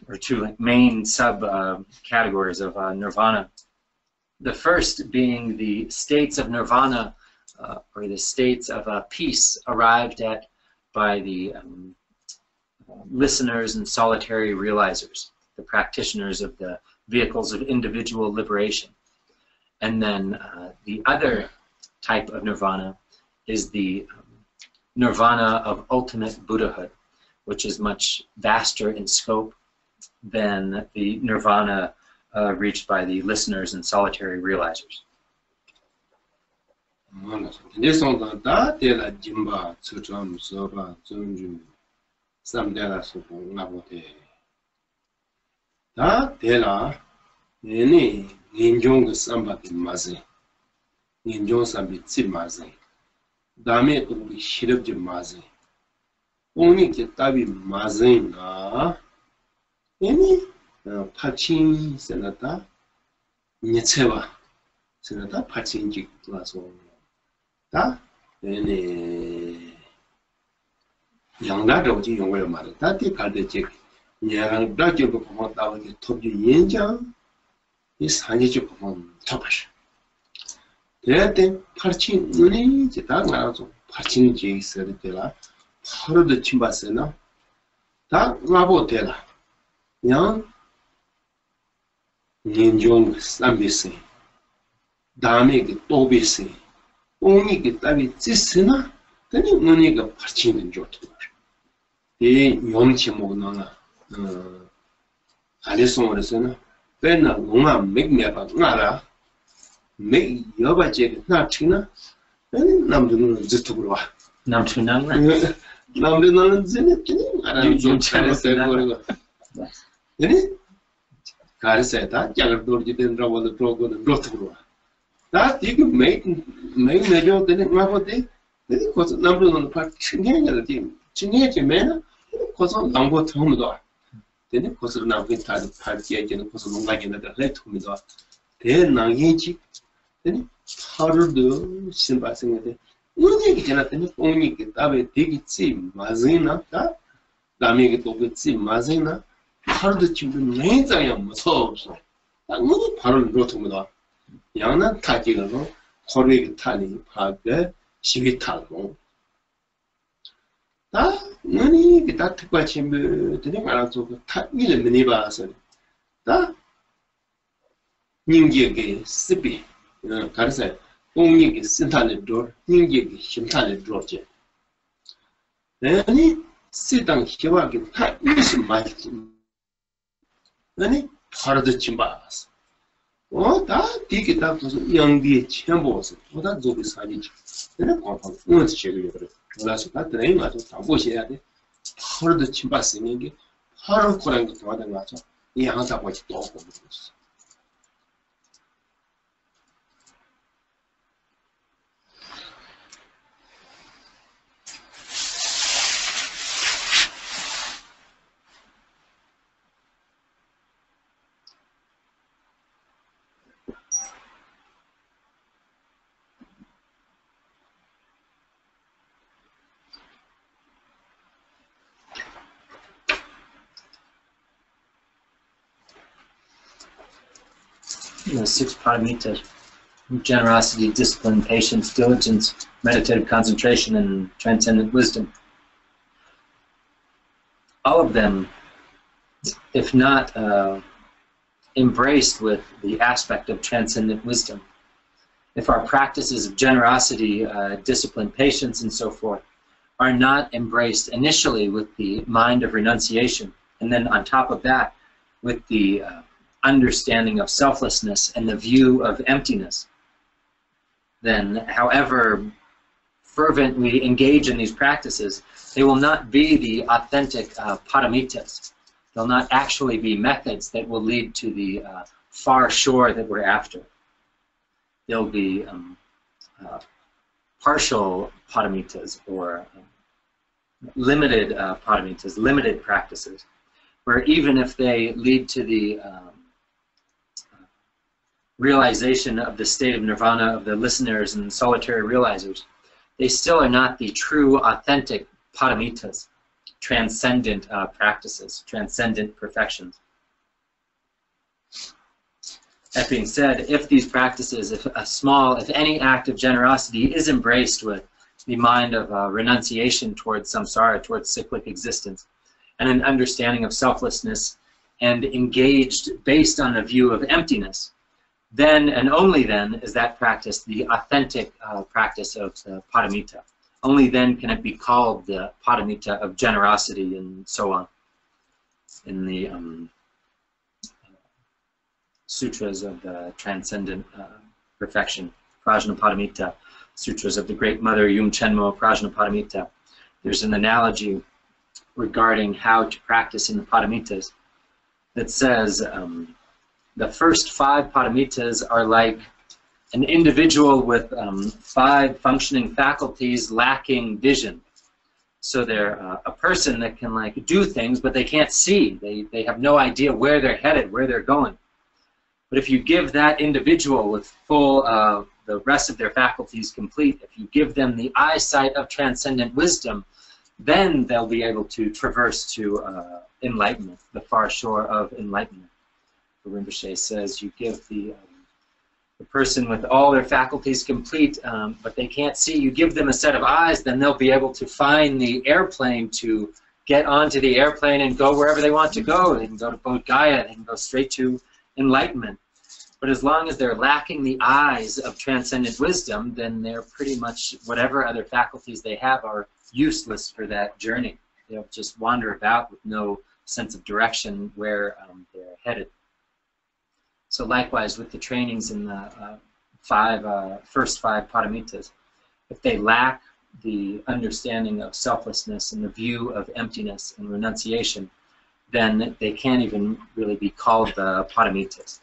or 2 main sub-categories of nirvana. The first being the states of nirvana or the states of peace arrived at by the listeners and solitary realizers, the practitioners of the vehicles of individual liberation. And then the other type of nirvana is the nirvana of ultimate Buddhahood, which is much vaster in scope than the nirvana reached by the listeners and solitary realizers. 파친 세나다 니체와 세나다 파친직 와서 다 네네 양다로지 용어를 말해 다티 갈대직 냐랑 다지고 보면 나오게 톱지 연장 이 산지지 보면 톱하시 대때 파친 눈이 이제 다 나와서 파친지 있어야 되라 하루도 침봤으나 다 나보 되라 양 Lojong Sambisi, Dame Tobisi, only get David Sissina, then you only got Parchin and Jot. The Yonchimona Alison Resena, then a woman make me about Nara, make Yoba Natina, and Namdun Zitugua. Namtunan? Namdun Zenit, and you tell us Cariseta, Jagadorji didn't draw the program and Rothbro. That you can make major than Mavode, then it was a number on the part Chinga, Chinga Mena, it was on Lambo Tomodor. Then it was a number of party agent, it was a long like another red Tomodor. Then Nangi, then how to do sympathizing with it. You cannot only get away, take it, see Mazina, that make it over, see Mazina. 하루도 지금 굉장히 무서워서 너무 바로 그렇습니다. 양난 타기가서 거리에 타니 파베 시비 타고 다 너니 다 특과 친구들이 말아서 타 이를 많이 봐서 다 닝기게 스비 가르쳐 공익이 신탄의 door 닝기게 심탄의 door지 아니 시당 희와게 타 이스 말지 아니 파르드 침바스 다 디게 다 무슨 영디에 첨보스 보다 저기 사진지 내가 과거 무엇을 제대로 그래 그래서 다 드레인 가서 다 보셔야 돼 파르드 침바스 있는 게 파르 코랑 거 좋아하는 거 같죠 이 항상 같이 또 보고 있어 The 6 paramitas: generosity, discipline, patience, diligence, meditative concentration, and transcendent wisdom. All of them, if not embraced with the aspect of transcendent wisdom, if our practices of generosity, discipline, patience, and so forth are not embraced initially with the mind of renunciation, and then on top of that, with the understanding of selflessness and the view of emptiness, then however fervent we engage in these practices, they will not be the authentic paramitas. They'll not actually be methods that will lead to the far shore that we're after. They'll be partial paramitas or limited paramitas, limited practices, where even if they lead to the realization of the state of nirvana of the listeners and solitary realizers, they still are not the true, authentic paramitas, transcendent practices, transcendent perfections. That being said, if these practices, if any act of generosity is embraced with the mind of renunciation towards samsara, towards cyclic existence, and an understanding of selflessness, and engaged based on a view of emptiness, then and only then is that practice the authentic practice of the paramita. Only then can it be called the paramita of generosity and so on. In the sutras of the transcendent perfection, Prajnaparamita, sutras of the great mother Yung Chenmo Prajnaparamita, there's an analogy regarding how to practice in the paramitas that says the first 5 paramitas are like an individual with 5 functioning faculties lacking vision. So they're a person that can like do things, but they can't see. They have no idea where they're headed, where they're going. But if you give that individual with full, the rest of their faculties complete, if you give them the eyesight of transcendent wisdom, then they'll be able to traverse to enlightenment, the far shore of enlightenment. Rinpoche says you give the person with all their faculties complete, but they can't see, you give them a set of eyes, then they'll be able to find the airplane to get onto the airplane and go wherever they want to go. They can go to Bodh Gaya, they can go straight to enlightenment. But as long as they're lacking the eyes of transcendent wisdom, then they're pretty much, whatever other faculties they have are useless for that journey. They'll just wander about with no sense of direction where they're headed. So likewise with the trainings in the first 5 paramitas, if they lack the understanding of selflessness and the view of emptiness and renunciation, then they can't even really be called the paramitas.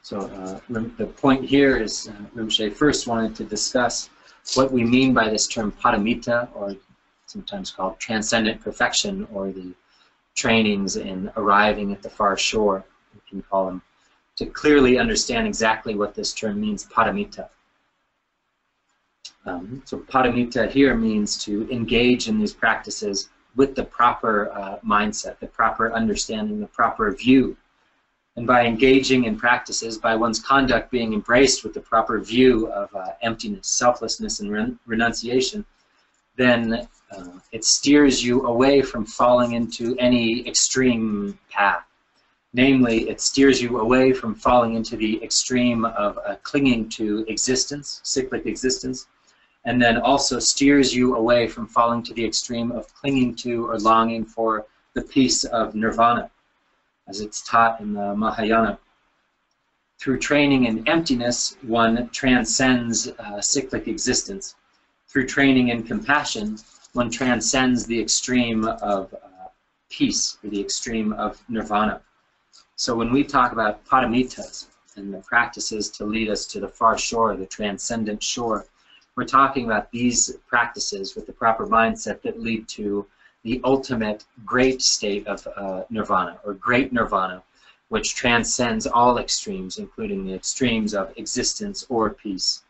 The point here is Rinpoche first wanted to discuss what we mean by this term paramita, or sometimes called transcendent perfection, or the trainings in arriving at the far shore, we can call them, to clearly understand exactly what this term means, paramita. So paramita here means to engage in these practices with the proper mindset, the proper understanding, the proper view. And by engaging in practices, by one's conduct being embraced with the proper view of emptiness, selflessness, and renunciation, then it steers you away from falling into any extreme path. Namely, it steers you away from falling into the extreme of clinging to existence, cyclic existence, and then also steers you away from falling to the extreme of clinging to or longing for the peace of nirvana, as it's taught in the Mahayana. Through training in emptiness, one transcends cyclic existence. Through training in compassion, one transcends the extreme of peace, or the extreme of nirvana. So when we talk about paramitas and the practices to lead us to the far shore, the transcendent shore, we're talking about these practices with the proper mindset that lead to the ultimate great state of nirvana, or great nirvana, which transcends all extremes, including the extremes of existence or peace.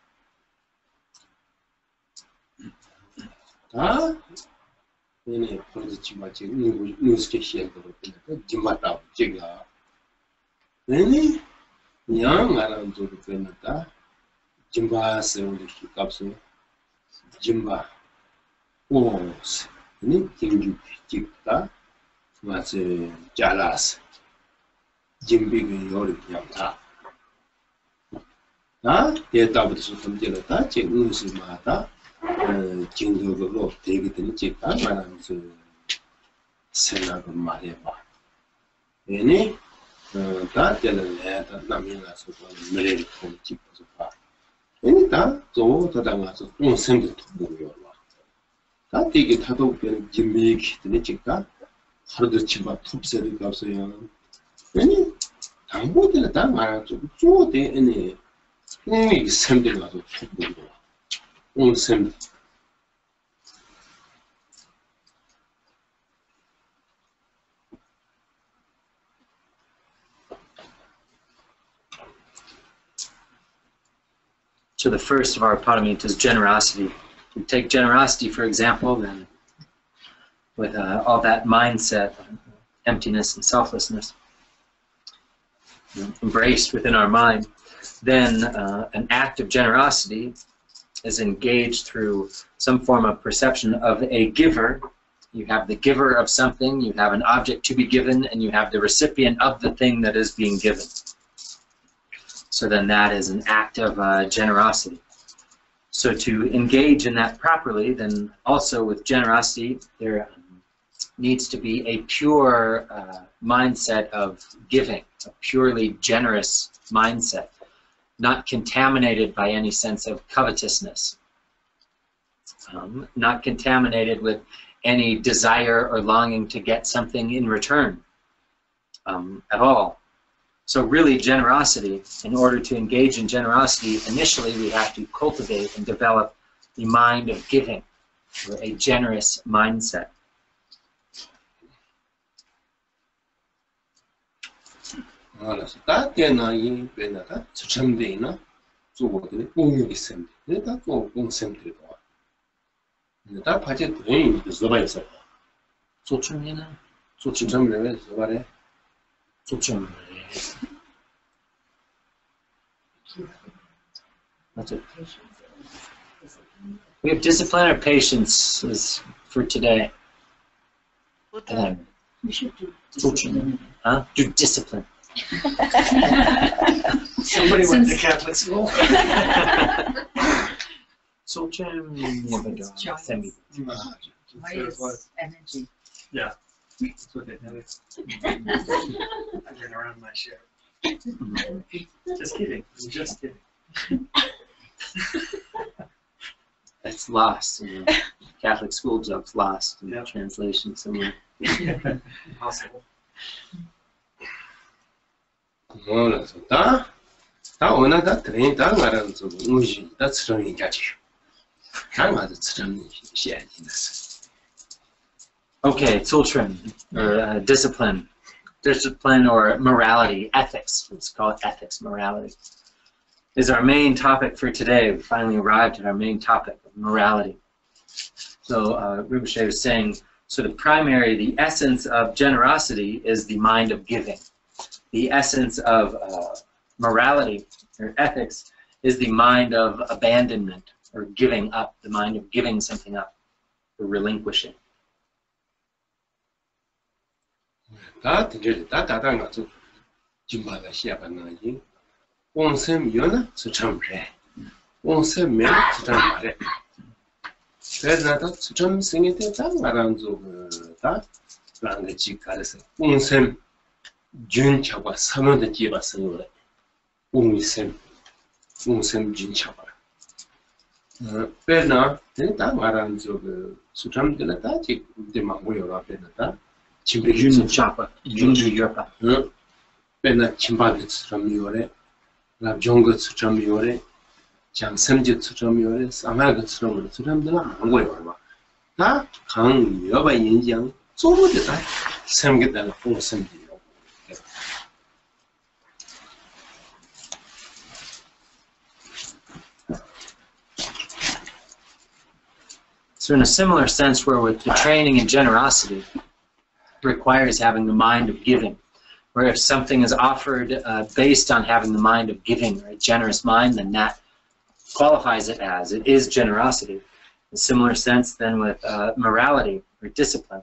So the first of our paramitas is generosity. We take generosity, for example, then with all that mindset, emptiness and selflessness embraced within our mind, then an act of generosity is engaged through some form of perception of a giver. You have the giver of something, you have an object to be given, and you have the recipient of the thing that is being given. So then that is an act of generosity. So to engage in that properly, then also with generosity, there needs to be a pure mindset of giving, a purely generous mindset, not contaminated by any sense of covetousness, not contaminated with any desire or longing to get something in return at all. So really generosity, in order to engage in generosity, initially we have to cultivate and develop the mind of giving, or a generous mindset. We have discipline or patience for today. We should do discipline. Huh? Do discipline. Somebody went to Catholic school. Energy. Yeah. That's what they do. I've been around my share. Just kidding. I'm just kidding. It's lost. You know. Catholic school joke's lost in the translation somewhere. Possible. Okay, Tultrim, or discipline. Discipline or morality, ethics. Let's call it ethics, morality, is our main topic for today. We finally arrived at our main topic of morality. So Rinpoche was saying, so the essence of generosity is the mind of giving. The essence of morality or ethics is the mind of abandonment or giving up, the mind of giving something up or relinquishing. So in a similar sense, where with the training in generosity requires having the mind of giving, where if something is offered based on having the mind of giving or a generous mind, then that qualifies it as, it is generosity. In a similar sense then with morality or discipline,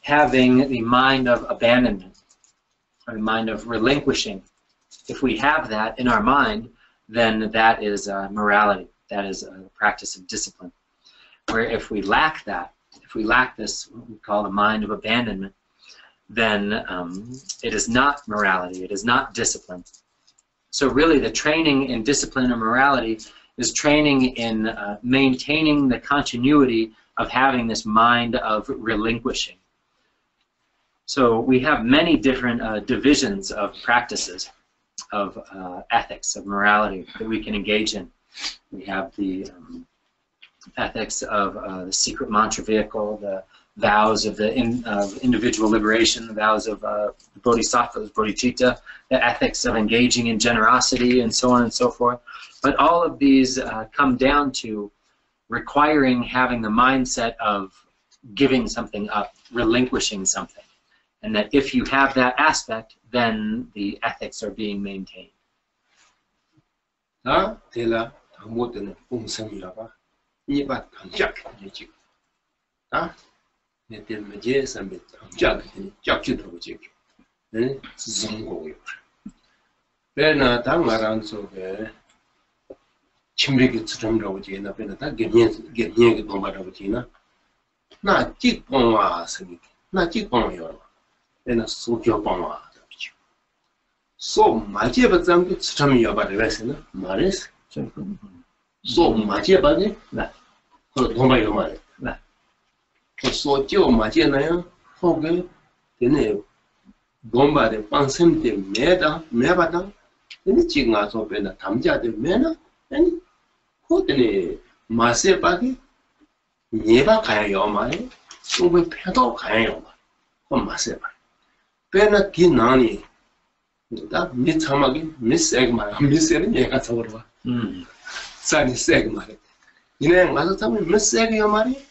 having the mind of abandonment or the mind of relinquishing. If we have that in our mind, then that is morality. That is a practice of discipline. Where if we lack that, if we lack this, what we call the mind of abandonment, then it is not morality, it is not discipline. So really the training in discipline or morality is training in maintaining the continuity of having this mind of relinquishing. So we have many different divisions of practices of ethics, of morality that we can engage in. We have the ethics of the secret mantra vehicle, the vows of the individual liberation, the vows of bodhisattvas, bodhicitta, the ethics of engaging in generosity, and so on and so forth. But all of these come down to requiring having the mindset of giving something up, relinquishing something. And that if you have that aspect, then the ethics are being maintained. 아, 대라 모든 공성이라봐. 이바 당작 되지. 아, 내 때문에 제삼배 당작 되니 짝지도 지고. 네, 성공이요. 배나 당마란 속에 침례기 처럼라고 지나 배나 다 개념이 도마라고 지나. 나 찍봉와 생기. 나 찍봉이요. 배나 소교봉와 So maje bazam ki cham yaba de wese mares so maje bage na ko gomba yo mare na so jo maje na ya ho ge dene gomba de pansem de meba da dene jinga so be na damja de mena ani ko dene mase bage nyeba kaya yo mare so be pedo kaya yo mare ko mase ba be na ki nani 다 미참하게 미세그마 미세는 얘가 저거로 봐. 산이 세그마. 이내 가서 참면 미세그요 말이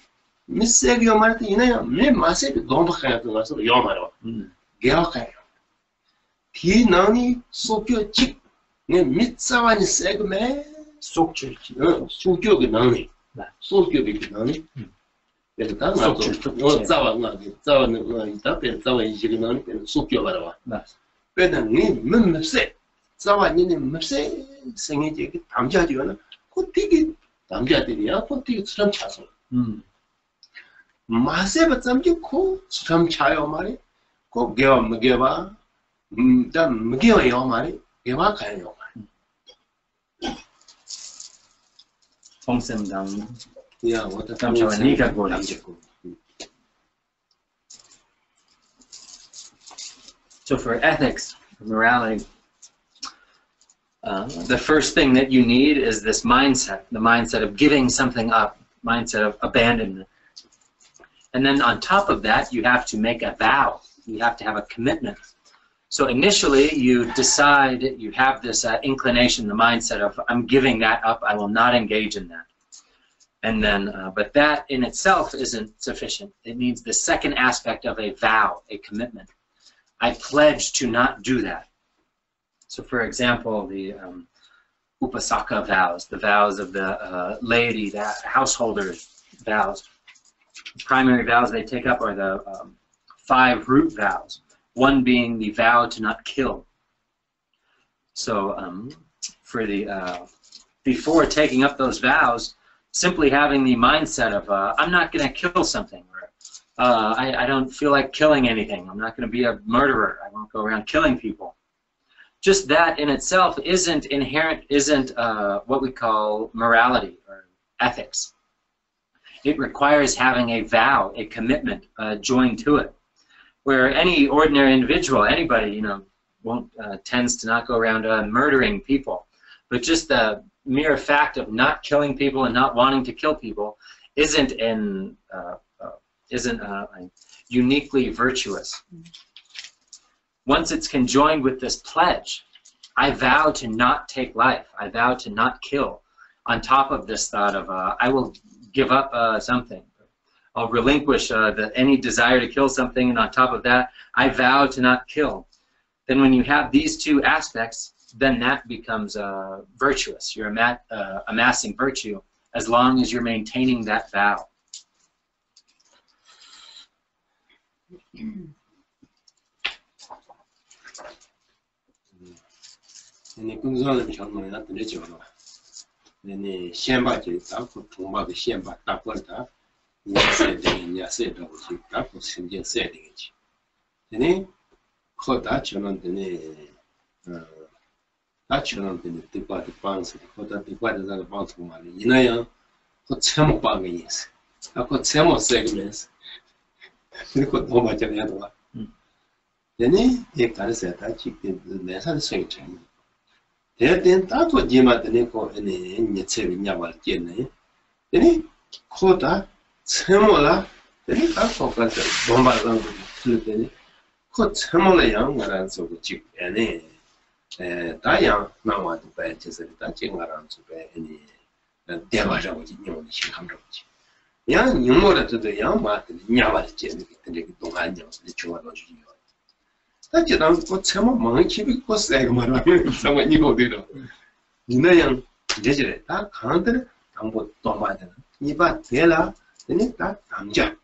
미세그요 말때 이내 미 마세 동박하야 들어서 요 말어. 개혁해요. 기 나니 속교 직. 네 미차와니 세그메 속줄. 속교가 나니. 속교가 나니. 그래서 다 나도 자와는 거 있다. 자와 이지가 나니 속교 말아 봐. 배당이 멈세 자와니는 멈세 생이지 담자지요나 코티기 담자들이야 코티기 수람 차서 마세바 잠지 코 수람 차요 말이 코 개와 먹여봐 다 먹여요 말이 개와 가요 말이 홍sem당 야 왔다 담자니가 고리고. So for ethics, for morality, the first thing that you need is this mindset, the mindset of giving something up, mindset of abandonment. And then on top of that, you have to make a vow. You have to have a commitment. So initially, you decide, you have this inclination, the mindset of, I'm giving that up, I will not engage in that. And then, but that in itself isn't sufficient. It needs the second aspect of a vow, a commitment. I pledge to not do that. So for example, the upasaka vows, the vows of the laity, the householders' vows. The primary vows they take up are the 5 root vows, one being the vow to not kill. So for the before taking up those vows, simply having the mindset of I'm not going to kill something, or I don't feel like killing anything. I'm not going to be a murderer. I won't go around killing people. Just that in itself isn't inherent, isn't what we call morality or ethics. It requires having a vow, a commitment joined to it. Where any ordinary individual, anybody, won't tends to not go around murdering people. But just the mere fact of not killing people and not wanting to kill people isn't uniquely virtuous. Once it's conjoined with this pledge, I vow to not take life, I vow to not kill, on top of this thought of I will give up something, I'll relinquish any desire to kill something, and on top of that, I vow to not kill. Then when you have these two aspects, then that becomes virtuous. You're amassing virtue as long as you're maintaining that vow. 네 공부하는 경우는 어떤 데죠? 네 시험받기 딱고 통과의 시험받 딱 걸다. 이세대냐 세다고 싶다고 생긴 세대겠지. 네 거다 저는 되네. 다 저는 되네. 뜻과 방식 거다 뜻과 자가 방식 말이 이나야 그 제목 방에 있어. 아그 제목 세그면서 그리고 더 맞잖아요, 또. 얘네 이 가르쳐야 다 지금 내산 수행 참. 대된 다도 제마드네 거네 니체비냐 말겠네. 얘네 코다 세모라 얘네 다 똑같아. bombardan 그랬더니 그 세모라 양가란 소고 집 얘네 다양 나와도 배치서 다 찍어라는 소배 얘네 대화라고 진용이 심감적이지. 양 영어를 듣도 양 맞는 냐발 제는 근데 그 동안 양 좋아로 주요. 다지랑 뭐 처음 망 키비 코스에 말하면 상관 이거 어디로. 니나양 제제래 다 강들 당보 또 맞는. 이바 대라 근데 다 당자.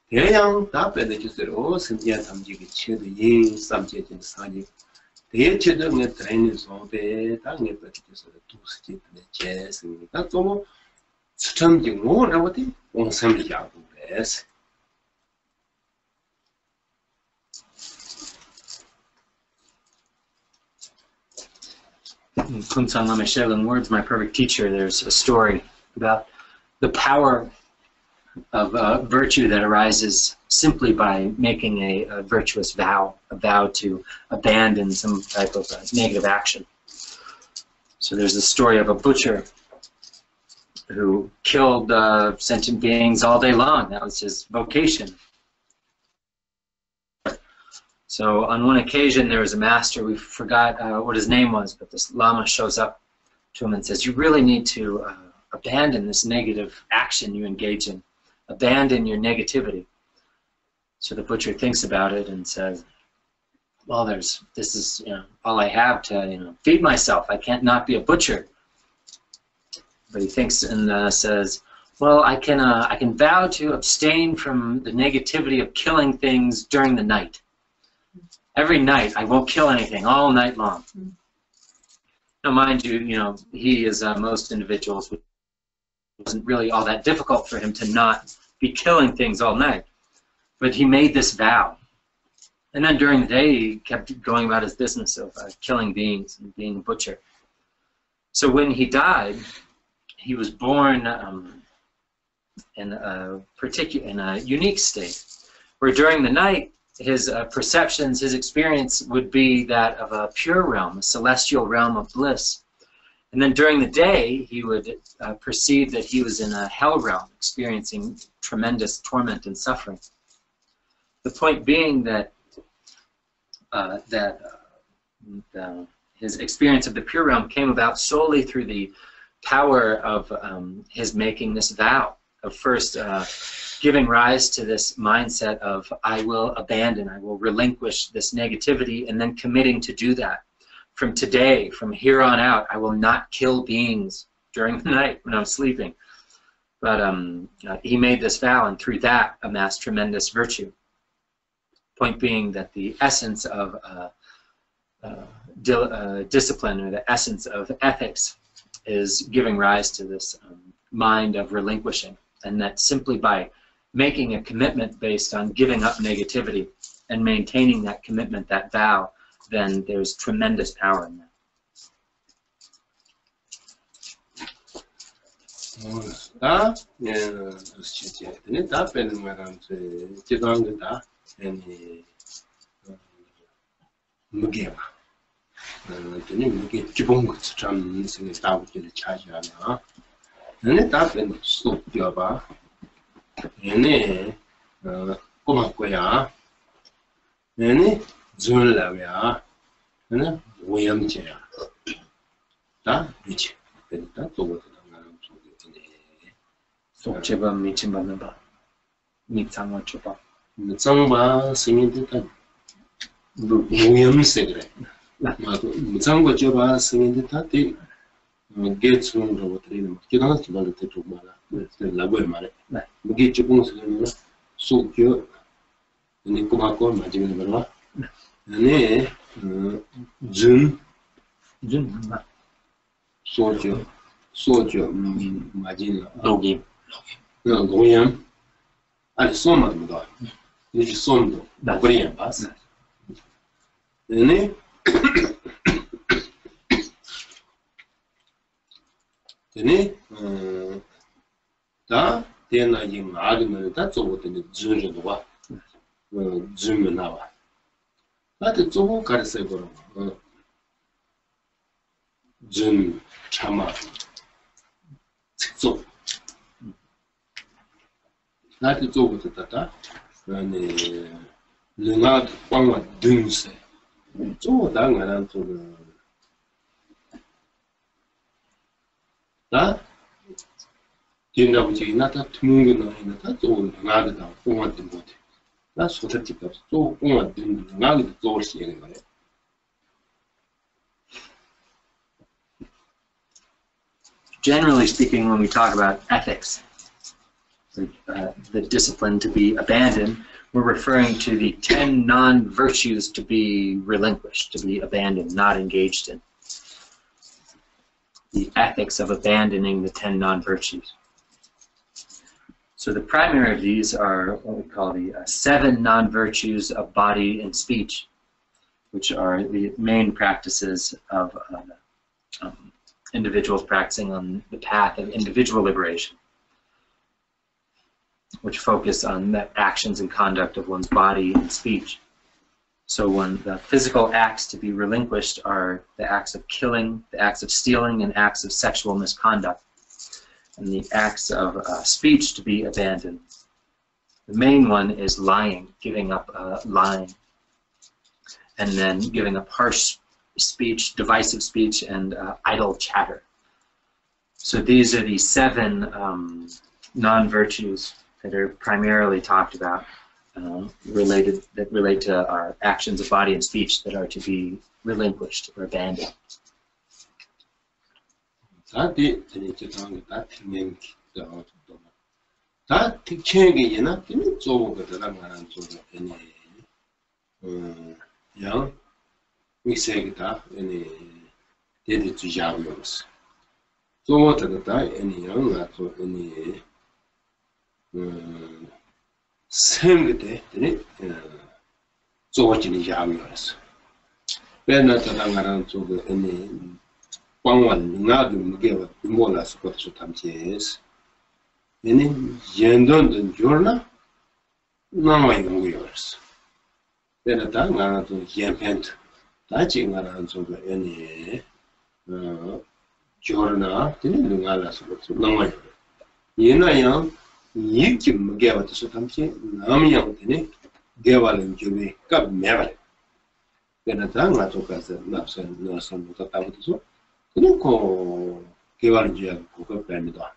대양 다 빼내 주세요. 선지야 담지기 체도 yin 삼제진 사지. 대체도 내 트레이닝 소대 당에 빼내 주세요. 두스지 제스니까 또 수천지 뭐라고지? 온섬이 야구에서. Tulku Sang-ngag Rinpoche, words, my perfect teacher, there's a story about the power of virtue that arises simply by making a virtuous vow, a vow to abandon some type of negative action. So there's the story of a butcher who killed sentient beings all day long. That was his vocation. So on one occasion there was a master, we forgot what his name was, but this lama shows up to him and says, you really need to abandon this negative action you engage in. Abandon your negativity. So the butcher thinks about it and says, well, this is all I have to feed myself. I can't not be a butcher. But he thinks and says, well, I can vow to abstain from the negativity of killing things during the night. Every night I won't kill anything all night long. Now, mind you, he, as most individuals, it wasn't really all that difficult for him to not be killing things all night. But he made this vow. And then during the day, he kept going about his business of killing beings and being a butcher. So when he died, he was born in a unique state, where during the night, his perceptions, his experience would be that of a pure realm, a celestial realm of bliss. And then during the day, he would perceive that he was in a hell realm, experiencing tremendous torment and suffering. The point being that his experience of the pure realm came about solely through the power of his making this vow, of first giving rise to this mindset of I will abandon, I will relinquish this negativity, and then committing to do that. From today, from here on out, I will not kill beings during the night when I'm sleeping. But he made this vow, and through that amassed tremendous virtue. Point being that the essence of discipline, or the essence of ethics, is giving rise to this mind of relinquishing, and that simply by making a commitment based on giving up negativity and maintaining that commitment, that vow, then there's tremendous power in that. 속죄바 미침받는 바 밉상어 줘봐 무상바 승인들 무염세 그래 맞아 무상거 줘봐 승인들 다들 게츠롱으로 드리는 기가가 기발을 대고 말아 라고에 말해 무게 조금 쓰면 속교 근데 꼬마꼬 맞으면 말아 네 준 소주 맞으면 독이 노염 아니 솜만다 이제 솜도 나버리야 봤어 네 다 대나지 마르면 다 저거는 준주도 봐 준면 나와 나도 저거 가르쳐 거로 준 참아 직접 나도 저거도 다다 아니 내가 광와 등세 저거 당연한 저거 다 된다고 지나 다 투문은 다 좋은 나가다 공원도 못해. 나 소설집도 또 공원도 나가도 좋을 수 있는 거예요. Generally speaking, when we talk about ethics, the discipline to be abandoned, we're referring to the 10 non-virtues to be relinquished, to be abandoned, not engaged in. The ethics of abandoning the 10 non-virtues. So the primary of these are what we call the 7 non-virtues of body and speech, which are the main practices of individuals practicing on the path of individual liberation, which focus on the actions and conduct of one's body and speech. So when the physical acts to be relinquished are the acts of killing, the acts of stealing, and acts of sexual misconduct, and the acts of speech to be abandoned. The main one is lying, giving up lying, and then giving up harsh speech, divisive speech, and idle chatter. So these are the 7 non-virtues that are primarily talked about, that relate to our actions of body and speech that are to be relinquished or abandoned. 미세기다 아니 데디 주자고요스 소모다다 아니 영나도 아니 생게데 아니 조어지는 자고요스 베나다랑가랑 조그 아니 광원 나도 무게와 몰라서 것도 담지스 아니 연돈든 jorna 나와이 거요스 베나다 나도 연펜트 다지가는 저거 아니 jorna 되는 능알아서 그렇죠. 너무 얘나요 이게 무게와서 담지 남이요 되네 개발은 좀에 값 매발 그러다 나도 가서 납선 넣어서 따부터 그리고 개발은 줘야 그거 빼니다.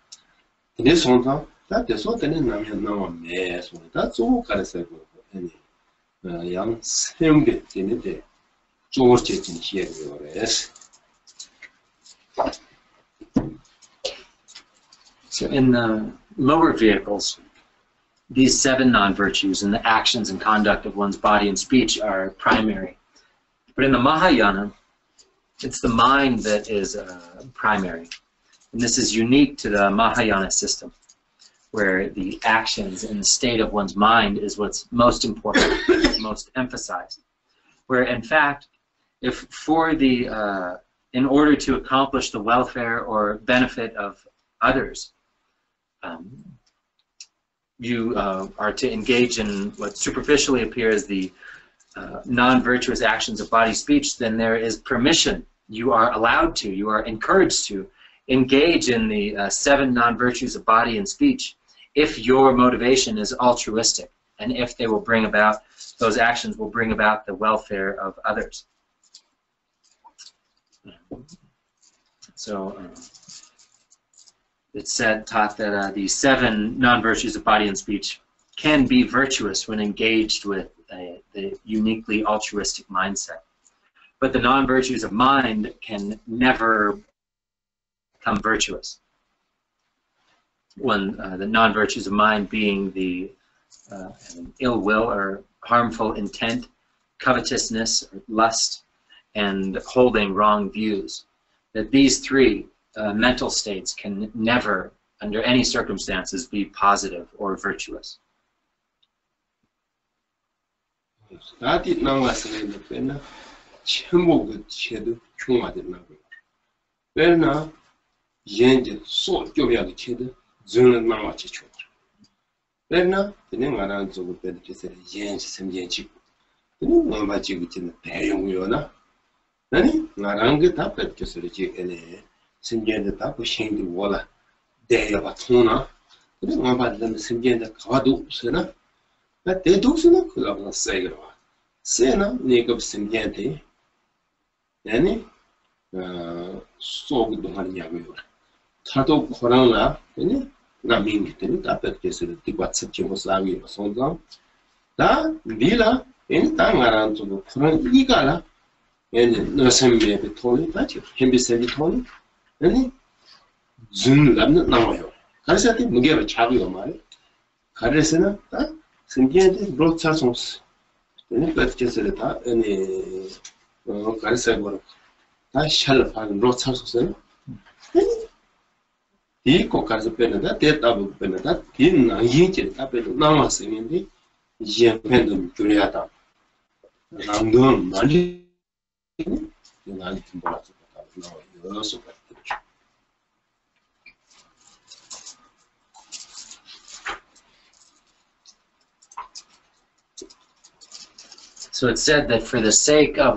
근데 손상 다 돼서 되는 남이 나와 매서 다 좀 가르쳐 고 아니 양 세움게 되는데 So in the lower vehicles, these 7 non-virtues and the actions and conduct of one's body and speech are primary. But in the Mahayana, it's the mind that is primary. And this is unique to the Mahayana system, where the actions and the state of one's mind is what's most important, most emphasized. Where in fact, if for the, in order to accomplish the welfare or benefit of others, you are to engage in what superficially appears the non-virtuous actions of body speech, then there is permission. You are allowed to, you are encouraged to engage in the 7 non-virtues of body and speech if your motivation is altruistic and if they will bring about, those actions will bring about the welfare of others. So it's taught that the 7 non-virtues of body and speech can be virtuous when engaged with the uniquely altruistic mindset. But the non-virtues of mind can never become virtuous. When the non-virtues of mind being the ill will or harmful intent, covetousness, or lust, and holding wrong views. That these 3 mental states can never, under any circumstances, be positive or virtuous. 아니 나랑 그 답변 교수들이 에네 신경도 다 보신디 몰라 대여가 통나 그래 뭐 받는 신경도 가도 없으나 나 대도스나 그러고 세기로 세나 네가 신경데 아니 속도 하냐고요 타도 코로나 아니 남인 때는 답변 계속 뒤과 습지고 싸기 손도 다 밀라 이 땅아란 좀 그런 이가라 얘는 너선미에 돈이 빠져 햄비세기 돈이 아니 준 남는 나와요 그래서 때 무게가 작은 말이야 그래서는 다 승계한테 로차송스 얘는 빠져서 다 아니 그래서 뭐 다 샬파는 로차송스 이 kokkaarsa penada te tabu penada tin na yinche ta pe na se ni yen pendum juliata nangdum mali ni timbola ta no so So it's said that for the sake of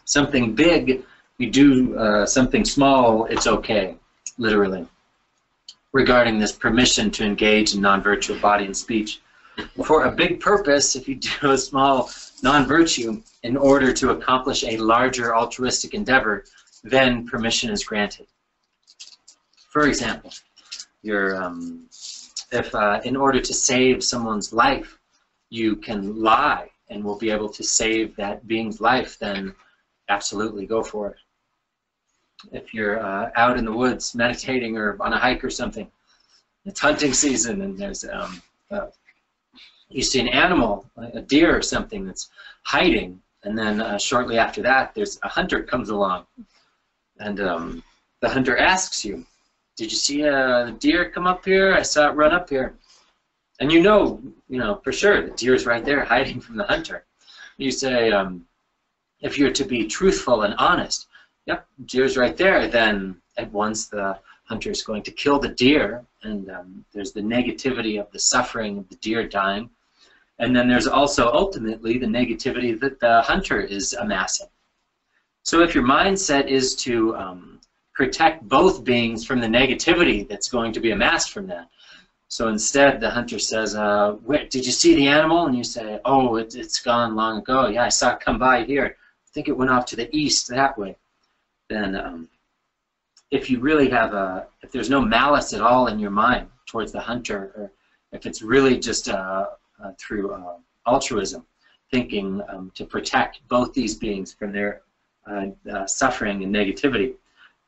something big, we do something small, it's okay, literally. Regarding this permission to engage in non-virtual body and speech. For a big purpose, if you do a small non-virtue in order to accomplish a larger altruistic endeavor, then permission is granted. For example, if in order to save someone's life, you can lie and will be able to save that being's life, then absolutely go for it. If you're out in the woods meditating or on a hike or something, it's hunting season and there's you see an animal, a deer or something that's hiding, and then shortly after that there's a hunter comes along and the hunter asks you, did you see a deer come up here? I saw it run up here. And you know for sure the deer's right there hiding from the hunter. You say, if you're to be truthful and honest, yep, deer's right there, then at once the hunter is going to kill the deer, and there's the negativity of the suffering of the deer dying, and then there's also ultimately the negativity that the hunter is amassing. So if your mindset is to protect both beings from the negativity that's going to be amassed from that, so instead the hunter says, where, did you see the animal? And you say, oh, it's gone long ago. Yeah, I saw it come by here. I think it went off to the east that way. Then if you really have if there's no malice at all in your mind towards the hunter, or if it's really just through altruism, thinking to protect both these beings from their suffering and negativity,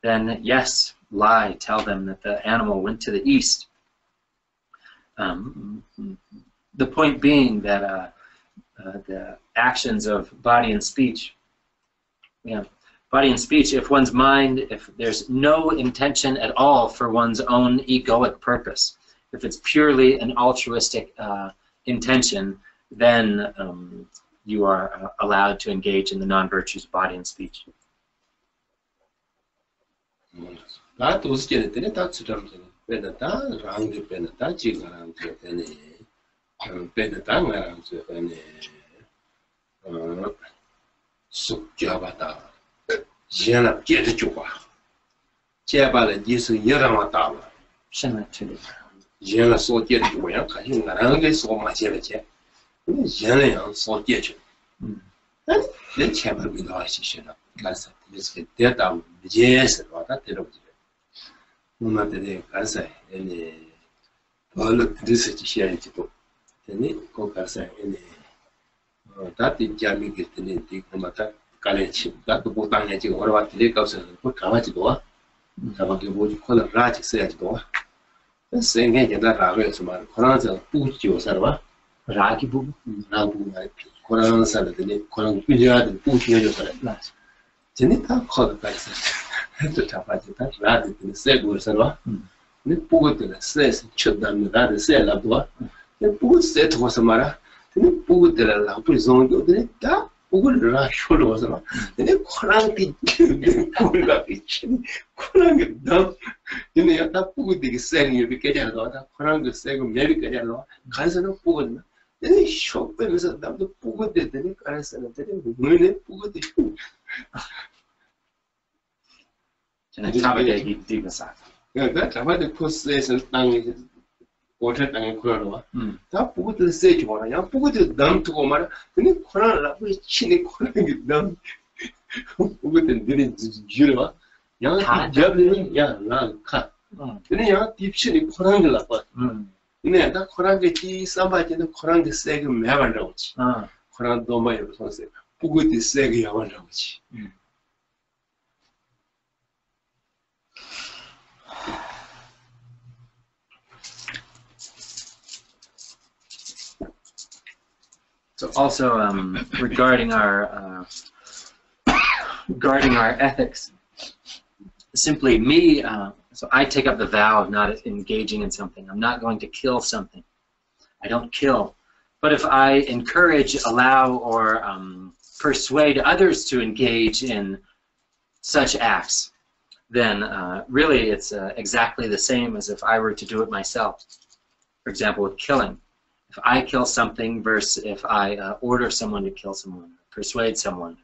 then yes, lie, tell them that the animal went to the east. The point being that the actions of body and speech, body and speech, if one's mind, if there's no intention at all for one's own egoic purpose, if it's purely an altruistic intention, then you are allowed to engage in the non-virtues of body and speech. water and Kurano. That put the sage one, I put it down to Omar, then it Kurana, which chinny calling it down with the village Jura. Young Javelin, young cut. 근데 야 딥신이 코랑을 나빠. 근데 나 코랑게 티 삼바지는 코랑게 세게 매발라고 지. 코랑 도마에 손세. 부고티 세게 야발라고 지. So also regarding our ethics, simply me. So I take up the vow of not engaging in something. I'm not going to kill something. I don't kill. But if I encourage, allow, or persuade others to engage in such acts, then really it's exactly the same as if I were to do it myself. For example, with killing. If I kill something versus if I order someone to kill someone, persuade someone,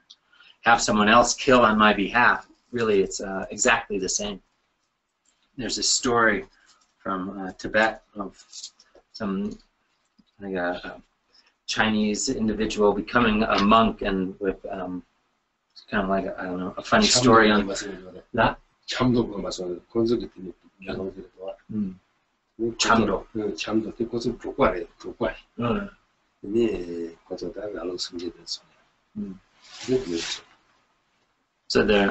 have someone else kill on my behalf, really it's exactly the same. There's a story from Tibet of some like a Chinese individual becoming a monk, and with kind of like I don't know, a funny story on that. 참도 참도 그것은 조과래 조과. 네, 그것도 나로 숨지는 소리. So the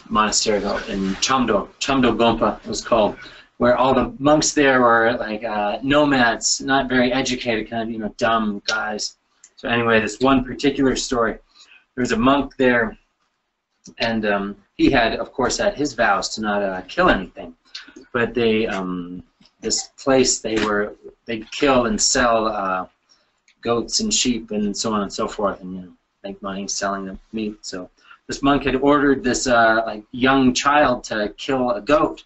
monastery in Chamdo Gompa was called, where all the monks there were like nomads, not very educated, kind of dumb guys. So anyway, this one particular story, there was a monk there, and he had, of course, had his vows to not kill anything, but they this place they'd kill and sell goats and sheep and so on and so forth, and make money selling the meat. So this monk had ordered this like young child to kill a goat.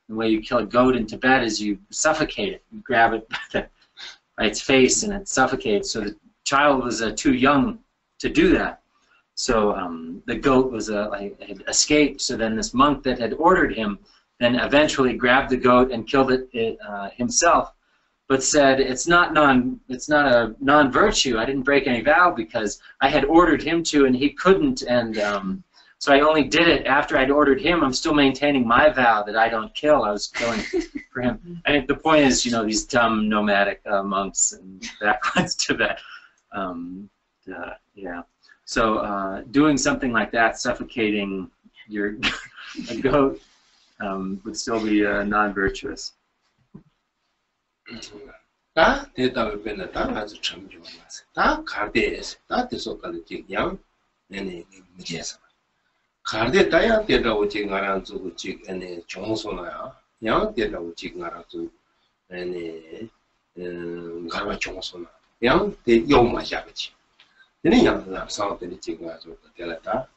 The way you kill a goat in Tibet is you suffocate it. You grab it by its face and it suffocates. So the child was too young to do that. So the goat was had escaped. So then this monk that had ordered him then eventually grabbed the goat and killed it himself, but said it's not a non-virtue. I didn't break any vow because I had ordered him to and he couldn't, and so I only did it after I'd ordered him. I'm still maintaining my vow that I don't kill. I was killing for him. And the point is, these dumb nomadic monks in backwards Tibet. Yeah. So doing something like that, suffocating a goat, would still be non-virtuous. 다 대답을 빼는 다 아주 참 좋은 맛. 다 가대에서 다 대속까지 지금 내내 무지해서. 가대 다야 대답을 지금 알아서 지금 정소나야. 양 대답을 지금 알아서 가봐 정소나. 양 대용 마셔야지. 내는 양들 상황들이 지금 아주 대라다.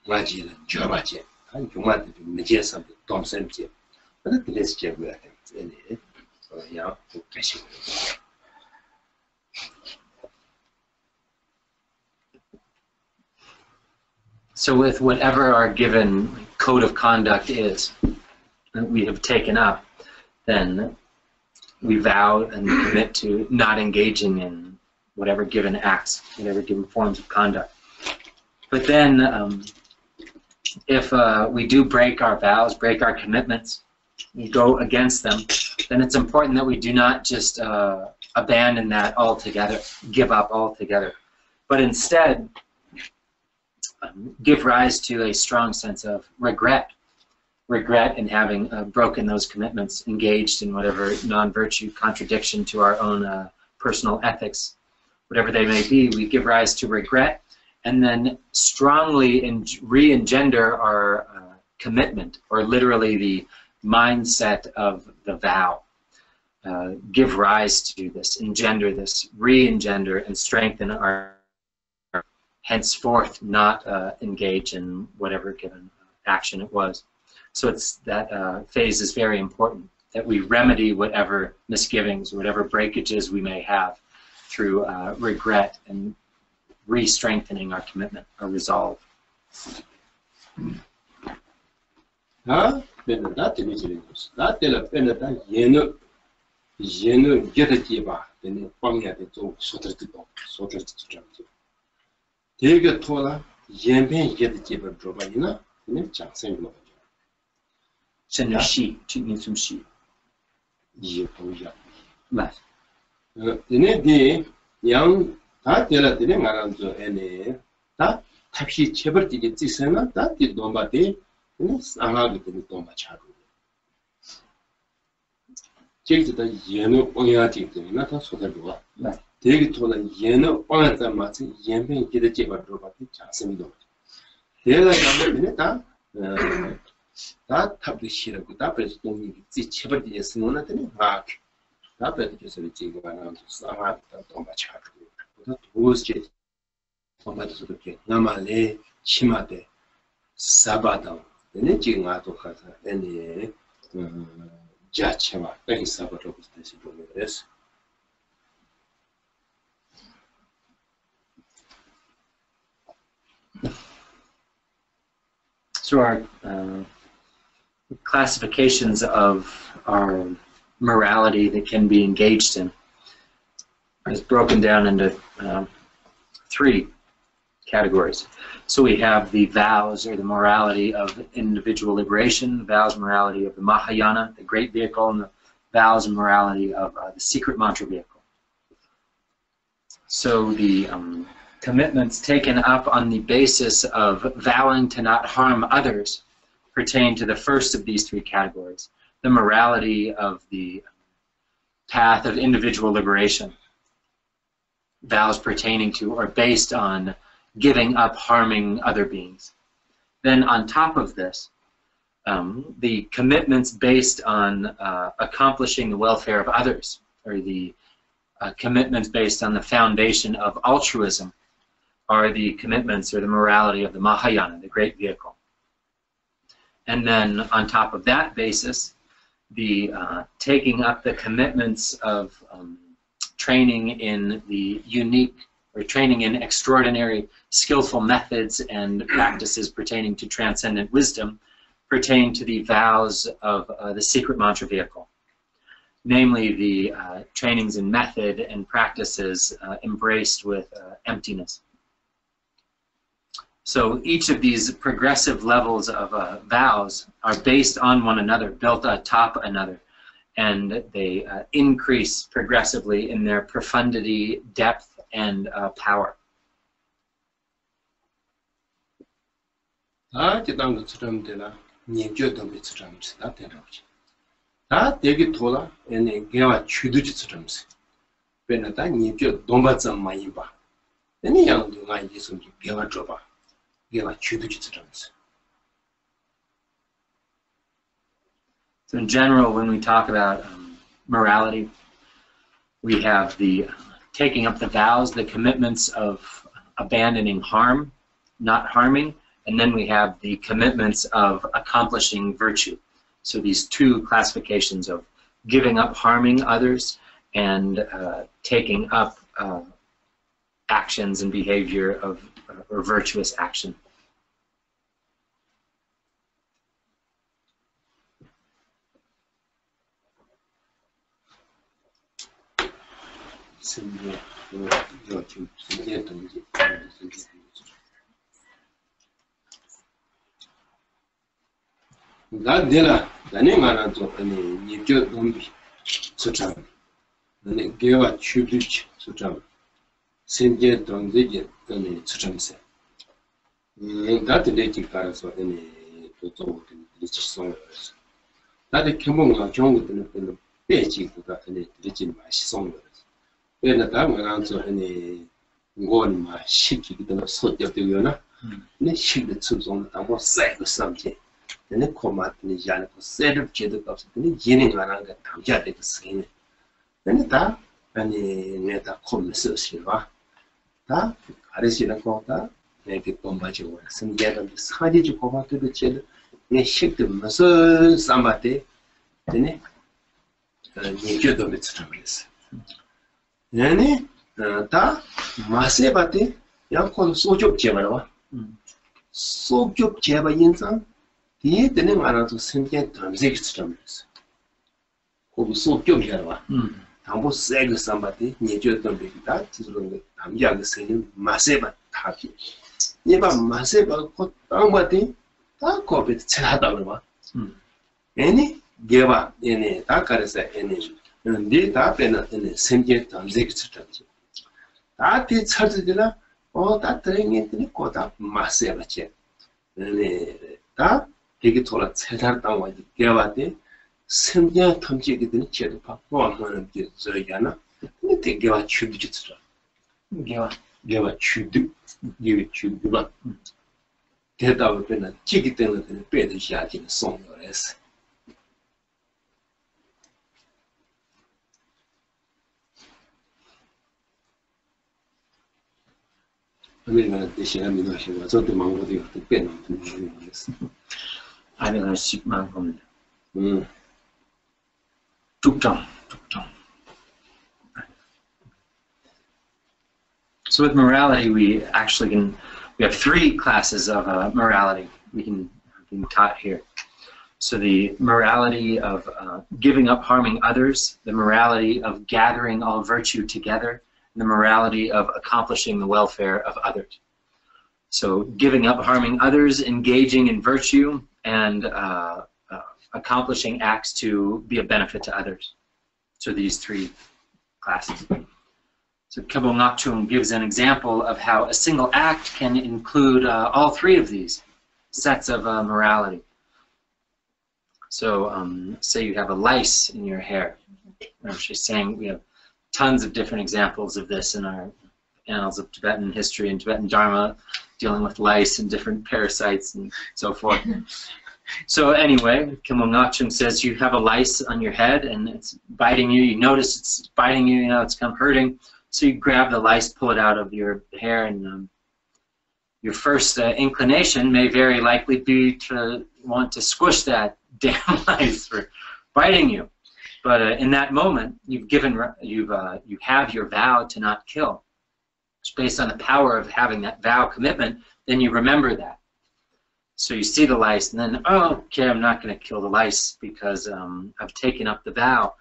맞이는 줘봐지. 한 중간에 좀 무지해서 domsem지. 근데 그래서 제가 So with whatever our given code of conduct is that we have taken up, then we vow and commit to not engaging in whatever given acts, whatever given forms of conduct. But then if we do break our vows, break our commitments, we go against them, then it's important that we do not just abandon that altogether, give up altogether, but instead give rise to a strong sense of regret in having broken those commitments, engaged in whatever non-virtue, contradiction to our own personal ethics, whatever they may be. We give rise to regret and then strongly re-engender our commitment, or literally the mindset of the vow. Give rise to this, engender this, re-engender and strengthen our henceforth not engage in whatever given action it was. So it's that phase is very important, that we remedy whatever misgivings, whatever breakages we may have through regret and re-strengthening our commitment, our resolve. 나 때문에 나 때려 빼내다 얘는 게다지바 되는 방야에 좀 소들도 좀 되게 토라 얘는 게다지바 줘봐이나 그냥 장생이 먹어 甚至시, means 시. 이해 보이죠. 맞. 얘네들이 양 다 되라들이 말한 저 애네 다 탑시 체벌되게 찌서나 다 뒤dom바데 상하게 되는 dom바 차로. 제기다 얘는 엉야지 때문에 다 소달로와. 되게 토다 얘는 엉야자 맞지 얘는 기대 제벌로 받기 자세미도. 내가 잡으면 다 탑도 싫고 다 그래서 동이 찌 체벌되게 쓰는 애들이 막 다 그래서 지금 말하는 상하게 dom바 차로. 도스제 엄마도 그렇게 나만의 심하대 사바다 근데 지금 와도 가서 애니 자체와 뺑 사바라고 다시 보면 그래서 So our classifications of our morality that can be engaged in is broken down into 3 categories. So we have the vows, or the morality of individual liberation, the vows and morality of the Mahayana, the great vehicle, and the vows and morality of the secret mantra vehicle. So the commitments taken up on the basis of vowing to not harm others pertain to the first of these 3 categories, the morality of the path of individual liberation. Vows pertaining to or based on giving up harming other beings. Then on top of this, the commitments based on accomplishing the welfare of others, or the commitments based on the foundation of altruism, are the commitments or the morality of the Mahayana, the great vehicle. And then on top of that basis, the taking up the commitments of training in the unique, or training in extraordinary skillful methods and practices pertaining to transcendent wisdom pertain to the vows of the secret mantra vehicle. Namely, the trainings in method and practices embraced with emptiness. So each of these progressive levels of vows are based on one another, built atop another. And they increase progressively in their profundity, depth, and power. 다 지난 것처럼 되나 니교도 것처럼 다 되나 보지. 다 되게 돌아 얘네 개와 취두지처럼 변하다 니교 동바점 많이 봐. 얘네 양도가 있으면 개와 줘봐. 개와 취두지처럼. So in general, when we talk about morality, we have the taking up the vows, the commitments of abandoning harm, not harming, and then we have the commitments of accomplishing virtue. So these 2 classifications of giving up harming others and taking up actions and behavior of or virtuous action. 나데라 나네 말아도 아니 니교 dombi 수장 나네 개와 취두지 수장 생계 동제게 아니 수장세 나한테 지가서 아니 또 리치송 나한테 경봉과 경우들은 별로 빼지고가 아니 리치 마시송 왜냐 다음에서 아니 이거는 막 시키기도 소적되거나 네 시도 추종 당고 세고 삼지 근데 코마트니 자는 세르 제도 없으니 얘는 말하는 거 담자 되고 쓰네 근데 다 아니 내가 콤스 싫어 다 가르치는 거다 내게 bomba지고 승계도 사지지 고마트도 제도 내 식도 무슨 삼바데 되네 얘기도 미치라면서 얘네 다 마세바데 양콘 소적 제발와 소적 제발 인상 뒤에 되는 말아도 생계 던지기 쓰라면서 거기 소적이야 봐 당보 세그 삼바데 얘기했던 데다 지도는 거 담자가 생긴 마세바 타기 얘가 마세바 곧 땅바데 다 거기 찾아다 그러봐 Any give up any Takarasa any. And did happen in a sentient transaction. That is Hardina, or that ring in the quota massive check. That take it all at Sedan with the Gavati, sentient Tomjig in the chair, one of the Zoyana, they give a tube. Give a tube, give it tube. Get out in a chicken and a bed shot in a song or less. So with morality, we have 3 classes of morality being taught here. So the morality of giving up harming others, the morality of gathering all virtue together, the morality of accomplishing the welfare of others. So giving up harming others, engaging in virtue, and accomplishing acts to be a benefit to others. So these 3 classes. So Khenpo Ngagchung gives an example of how a single act can include all 3 of these sets of morality. So say you have a lice in your hair. She's saying we have tons of different examples of this in our annals of Tibetan history and Tibetan Dharma, dealing with lice and different parasites and so forth. So anyway, Khenpo Ngagchung says you have a lice on your head and it's biting you. You notice it's biting you, it's kind of hurting. So you grab the lice, pull it out of your hair, and your first inclination may very likely be to want to squish that damn lice for biting you. But in that moment, you have your vow to not kill. It's based on the power of having that vow commitment. Then you remember that. So you see the lice, and then, oh, okay, I'm not going to kill the lice because I've taken up the vow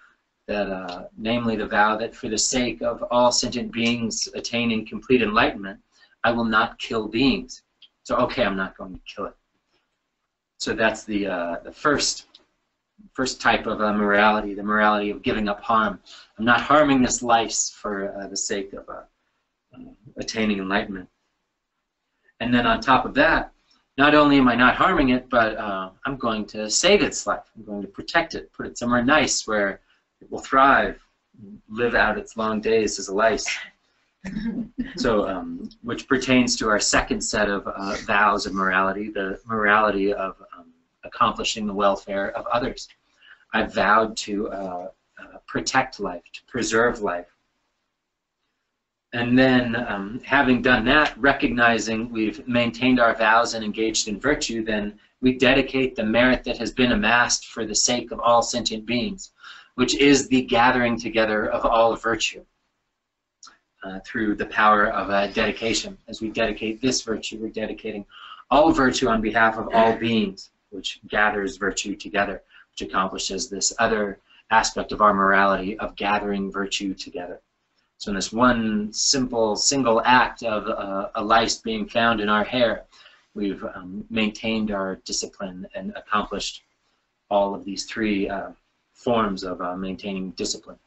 that, namely the vow that for the sake of all sentient beings attaining complete enlightenment, I will not kill beings. So okay, I'm not going to kill it. So that's the first type of morality, the morality of giving up harm. I'm not harming this lice for the sake of attaining enlightenment. And then on top of that, not only am I not harming it, but I'm going to save its life. I'm going to protect it, put it somewhere nice where it will thrive, live out its long days as a lice. So, which pertains to our second set of vows of morality, the morality of accomplishing the welfare of others. I've vowed to protect life, to preserve life. And then, having done that, recognizing we've maintained our vows and engaged in virtue, then we dedicate the merit that has been amassed for the sake of all sentient beings, which is the gathering together of all virtue through the power of dedication. As we dedicate this virtue, we're dedicating all virtue on behalf of all beings, which gathers virtue together, which accomplishes this other aspect of our morality of gathering virtue together. So in this one simple, single act of a lice being found in our hair, we've maintained our discipline and accomplished all of these 3 forms of maintaining discipline.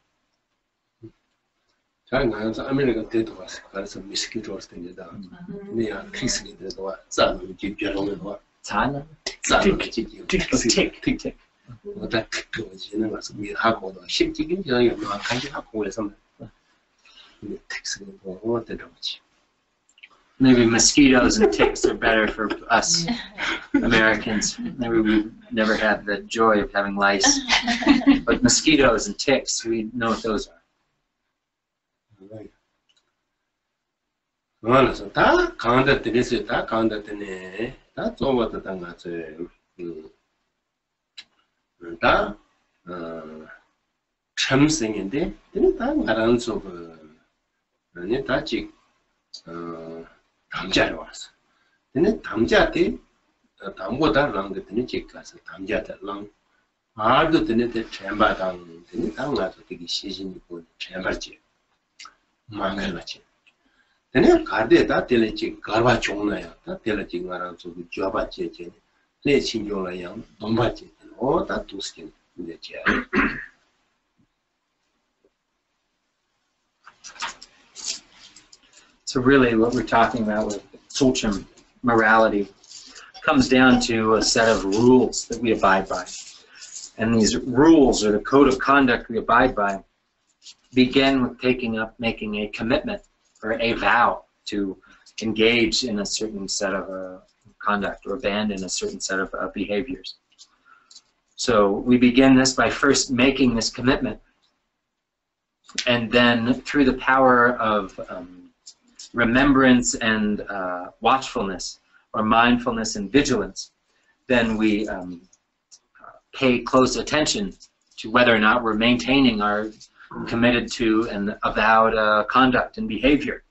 Maybe mosquitoes and ticks are better for us Americans. Maybe we've never had the joy of having lice. But mosquitoes and ticks, we know what those are. 남자로 왔어. 근데 남자한테 남보다 랑거든요. 제가서 남자한테 랑 아도 되는데 쳔바당 되는 당나서 되게 시신이고 쳔바지. 망갈라지. 근데 가데다 teleci garba chong나요. 다 teleci 가라서 그 줘바지 제. 내 친구라요. 동바지. 오다 두스킨 이제. So really what we're talking about with Tsulchim morality comes down to a set of rules that we abide by. And these rules, or the code of conduct we abide by, begin with making a commitment or a vow to engage in a certain set of conduct or abandon a certain set of behaviors. So we begin this by first making this commitment, and then through the power of remembrance and watchfulness, or mindfulness and vigilance, then we pay close attention to whether or not we're maintaining our committed to and avowed conduct and behavior,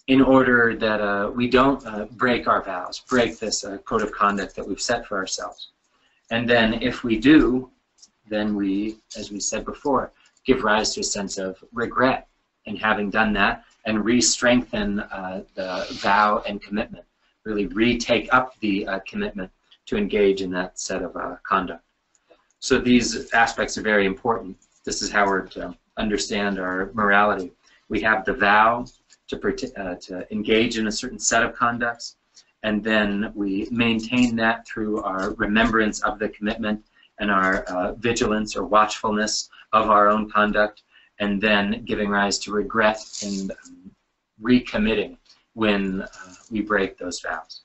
in order that we don't break our vows, break this code of conduct that we've set for ourselves. And then if we do, then we, as we said before, give rise to a sense of regret in having done that, and re-strengthen the vow and commitment, really retake up the commitment to engage in that set of conduct. So these aspects are very important. This is how we're to understand our morality. We have the vow to engage in a certain set of conducts, and then we maintain that through our remembrance of the commitment and our vigilance or watchfulness of our own conduct, and then giving rise to regret and recommitting when we break those vows.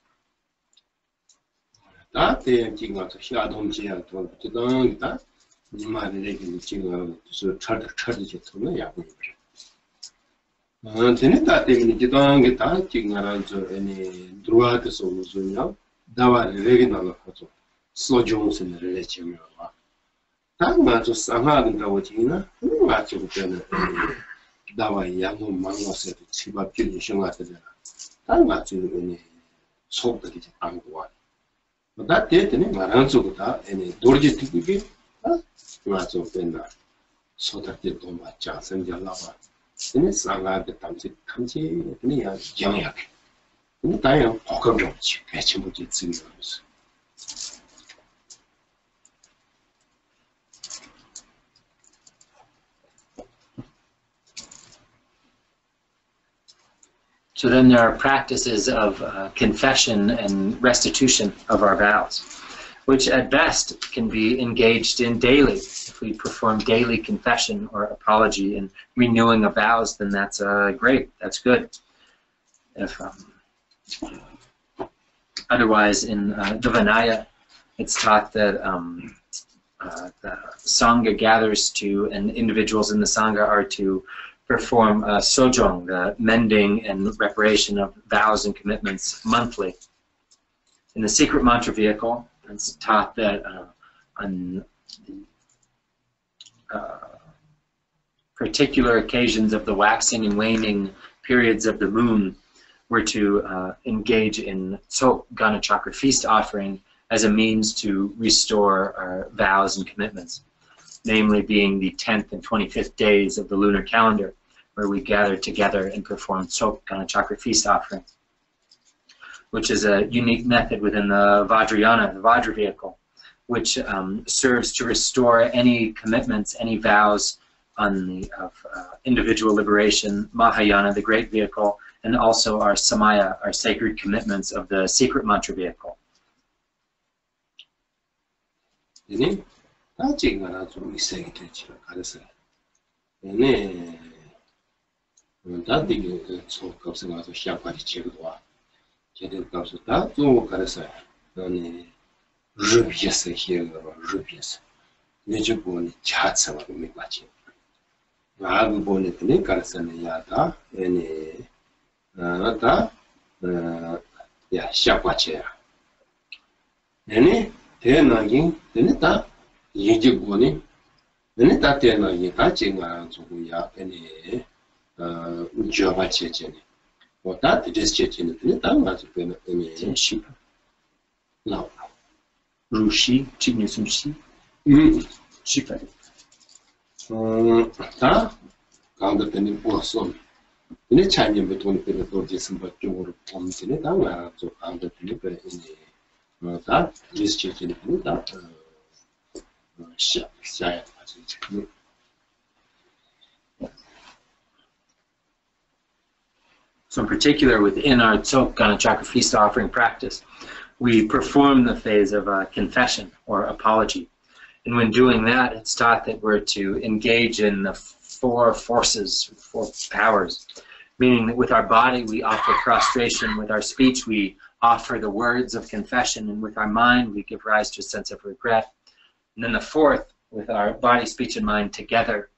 So then there are practices of confession and restitution of our vows, which at best can be engaged in daily. If we perform daily confession or apology and renewing of vows, then that's great, that's good. If otherwise, in the Vinaya, it's taught that the Sangha gathers to, and individuals in the Sangha are to perform Lojong, the mending and reparation of vows and commitments, monthly. In the secret mantra vehicle, it's taught that on particular occasions of the waxing and waning periods of the moon, we're to engage in Tsok Gana Chakra feast offering as a means to restore our vows and commitments, namely being the 10th and 25th days of the lunar calendar, where we gather together and perform Tsok Gana Chakra feast offering, which is a unique method within the Vajrayana, the Vajra vehicle, which serves to restore any commitments, any vows on the individual liberation, Mahayana, the great vehicle, and also our Samaya, our sacred commitments of the secret mantra vehicle. Rushi, Chignusushi, Shifa. 강도들이 보았어. 근데 차이는 between the doors but you were 다 리스트를 다下So in particular, within our Tulku Chakra Feast offering practice, we perform the phase of confession or apology. And when doing that, it's taught that we're to engage in the four forces, four powers, meaning that with our body we offer prostration, with our speech we offer the words of confession, and with our mind we give rise to a sense of regret. And then the fourth, with our body, speech, and mind together,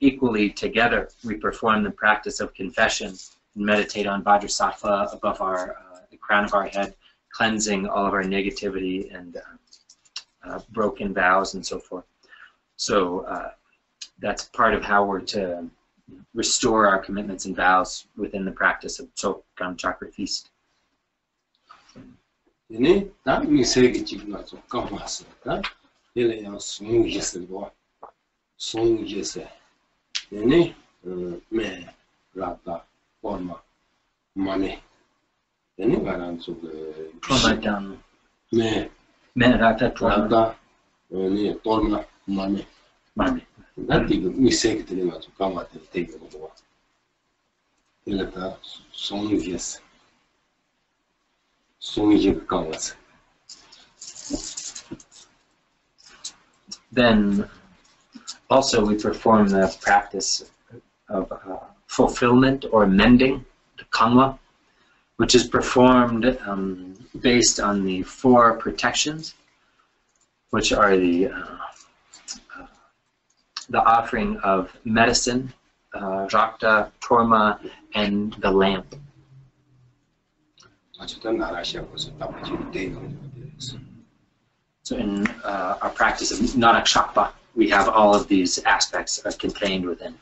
equally together, we perform the practice of confession and meditate on Vajrasattva above the crown of our head, cleansing all of our negativity and broken vows and so forth. So that's part of how we're to restore our commitments and vows within the practice of Tulku Chakra Feast. Then also we perform the practice of fulfillment or mending, the Kangwa, which is performed based on the four protections, which are the offering of medicine, rakta, torma, and the lamp. So in our practice of Nanak Shakpa, we have all of these aspects contained within.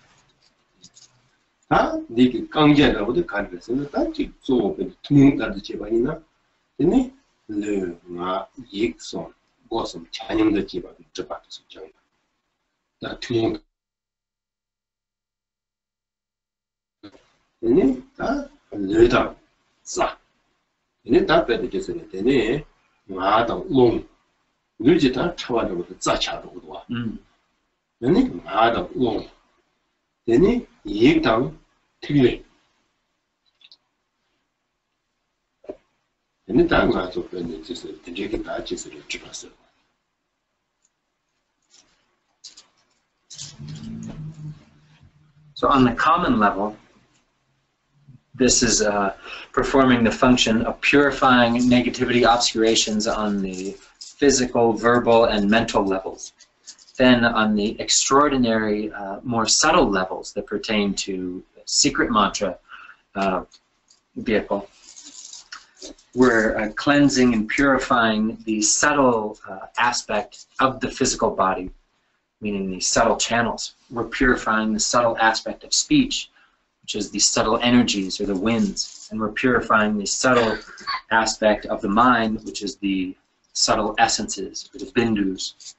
So on the common level, this is performing the function of purifying negativity obscurations on the physical, verbal, and mental levels. Then on the extraordinary, more subtle levels that pertain to secret mantra vehicle, we're cleansing and purifying the subtle aspect of the physical body, meaning the subtle channels. We're purifying the subtle aspect of speech, which is the subtle energies or the winds, and we're purifying the subtle aspect of the mind, which is the subtle essences or the bindus.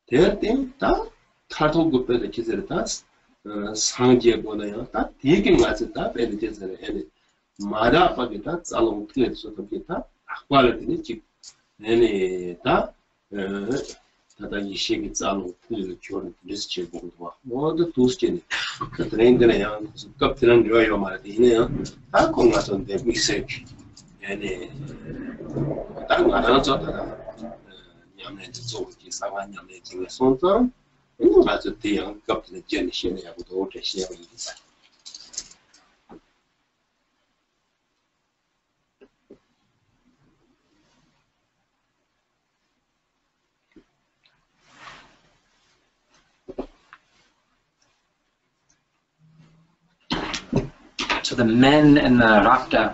대때 다 타도급 배를 기세를 다 상제 보내요. 다 되게 맞아 다 배를 기세를 해. 마다 빠기다 잘로 틀에서 그렇게다 악발을 되니 지 내내 다 다다 이 시기 잘로 틀을 교를 리스트 보고 모두 도스케니 그 트렌드네요. 급들은 요요 말이네요. 다 공부하던데 미세 얘네 딱 알아서 줬다. 냠내 좀 사관 냠내 지금 손자 이거 맞아 대양 급들은 전에 시내하고도 대시하고 있어. So the men and the Rakta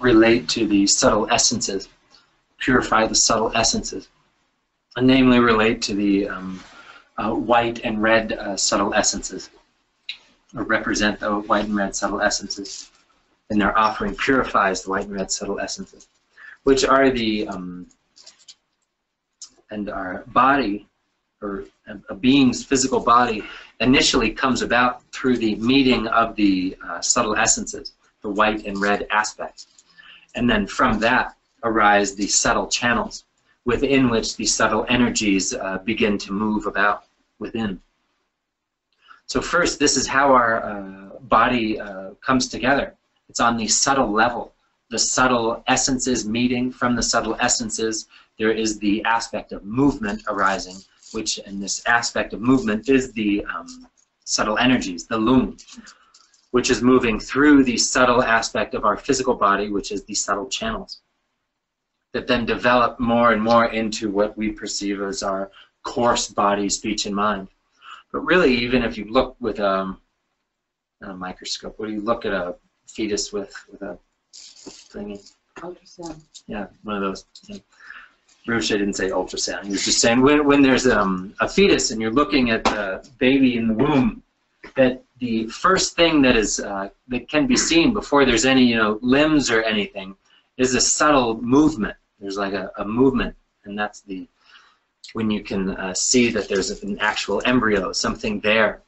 relate to the subtle essences, purify the subtle essences, and namely relate to the white and red subtle essences, or represent the white and red subtle essences. And their offering purifies the white and red subtle essences, which are the, and our body, or a being's physical body, initially comes about through the meeting of the subtle essences, the white and red aspects. And then from that arise the subtle channels within which the subtle energies begin to move about within. So first, this is how our body comes together. It's on the subtle level. The subtle essences meeting. From the subtle essences, there is the aspect of movement arising, which in this aspect of movement is the subtle energies, the lung, which is moving through the subtle aspect of our physical body, which is the subtle channels, that then develop more and more into what we perceive as our coarse body, speech, and mind. But really, even if you look with a microscope, what do you look at a fetus with a thingy? Ultrasound. Yeah, one of those. Yeah. Rinpoche didn't say ultrasound. He was just saying when there's a fetus and you're looking at the baby in the womb, that the first thing that is that can be seen before there's any limbs or anything is a subtle movement. There's like a movement, and that's when you can see that there's an actual embryo, something there,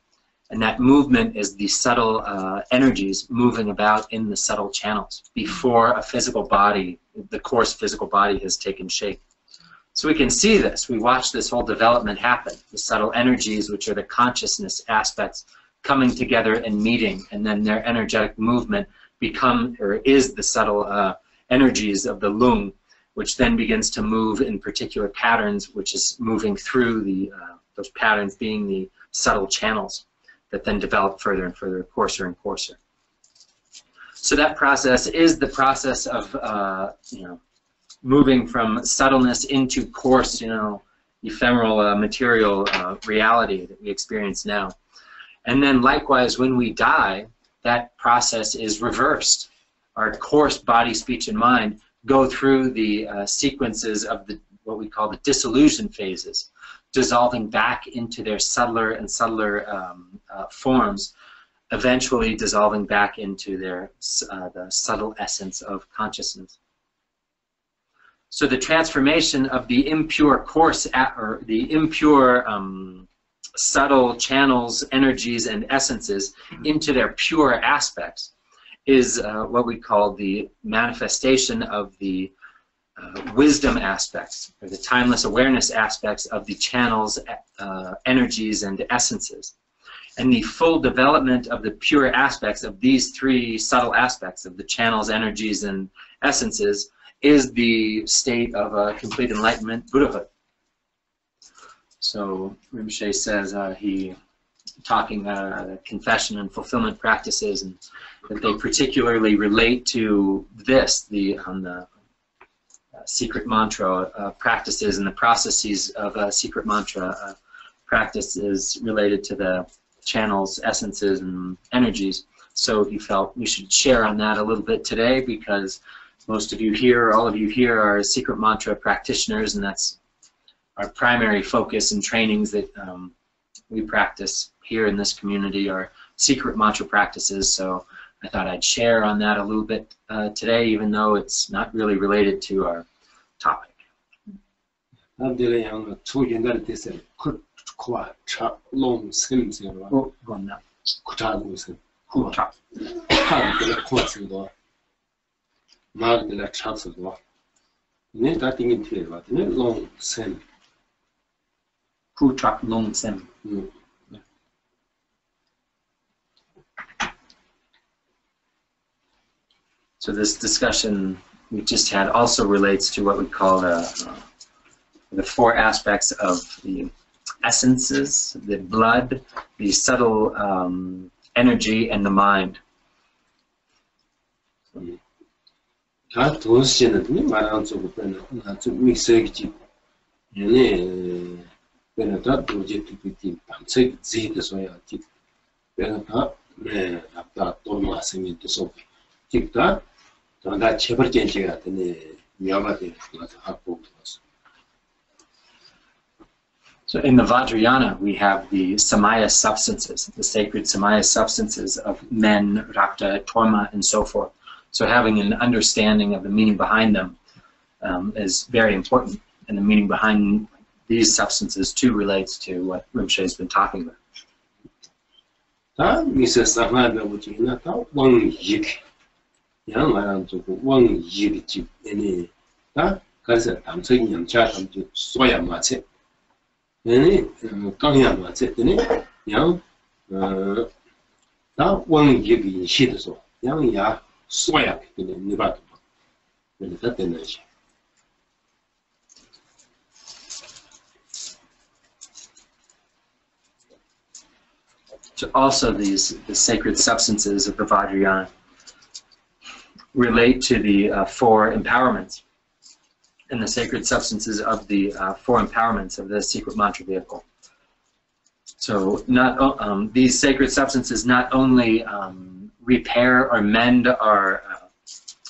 and that movement is the subtle energies moving about in the subtle channels before a physical body, the coarse physical body, has taken shape. So we can see this. We watch this whole development happen. The subtle energies, which are the consciousness aspects, coming together and meeting, and then their energetic movement is the subtle energies of the lung, which then begins to move in particular patterns, which is moving through those patterns being the subtle channels that then develop further and further, coarser and coarser. So that process is the process of moving from subtleness into coarse, ephemeral material reality that we experience now. And then likewise, when we die, that process is reversed. Our coarse body, speech, and mind go through the sequences of what we call the dissolution phases, dissolving back into their subtler and subtler forms, eventually dissolving back into the subtle essence of consciousness. So the transformation of the impure coarse, or the impure subtle channels, energies, and essences into their pure aspects is what we call the manifestation of the wisdom aspects, or the timeless awareness aspects of the channels, energies, and essences. And the full development of the pure aspects of these three subtle aspects of the channels, energies, and essences is the state of complete enlightenment, Buddhahood. So Rinpoche says talking confession and fulfillment practices, and that they particularly relate to this, the secret mantra practices, and the processes of secret mantra practices related to the channels, essences, and energies. So he felt we should share on that a little bit today, because most of you here, all of you here, are secret mantra practitioners, and that's our primary focus and trainings that we practice here in this community are secret mantra practices. So I thought I'd share on that a little bit today, even though it's not really related to our topic. 남들의 양은 초 옛날에 됐어요. 코와 차 롱샘세로. 뭐나? 구차고서. 후차. 하는 코스도. 말들 차서도. 네, 다 띵이 틀려 봤더니 롱샘. 후차 롱샘. So this discussion we just had also relates to what we call the four aspects of the essences, the blood, the subtle energy, and the mind. 다 도시는 말한 쪽으로 빼는 좀 미세기 얘네 빼는다 도지 티티 밤새 지도서야 티 빼는다 네 앞다 또 마스미 도서 틱다 다 제벌 gen지가 되네 위험하게 가서 하고 있어. So in the Vajrayana, we have the Samaya substances, the sacred Samaya substances of men, Rakta, Torma, and so forth. So having an understanding of the meaning behind them is very important, and the meaning behind these substances too relates to what Rinpoche has been talking about. 다 미세사하다 보지나 다 왕익 양아랑 저거 왕익이 얘네 다 그래서 담석이 염차 담지 소야 마체 얘네 강야 마체더니 다 왕익이 시도서 양야 소야 그네 니바도 그래서 다 되는 시 So also the sacred substances of the Vajrayana relate to the four empowerments, and the sacred substances of the four empowerments of the secret mantra vehicle. So these sacred substances not only repair or mend our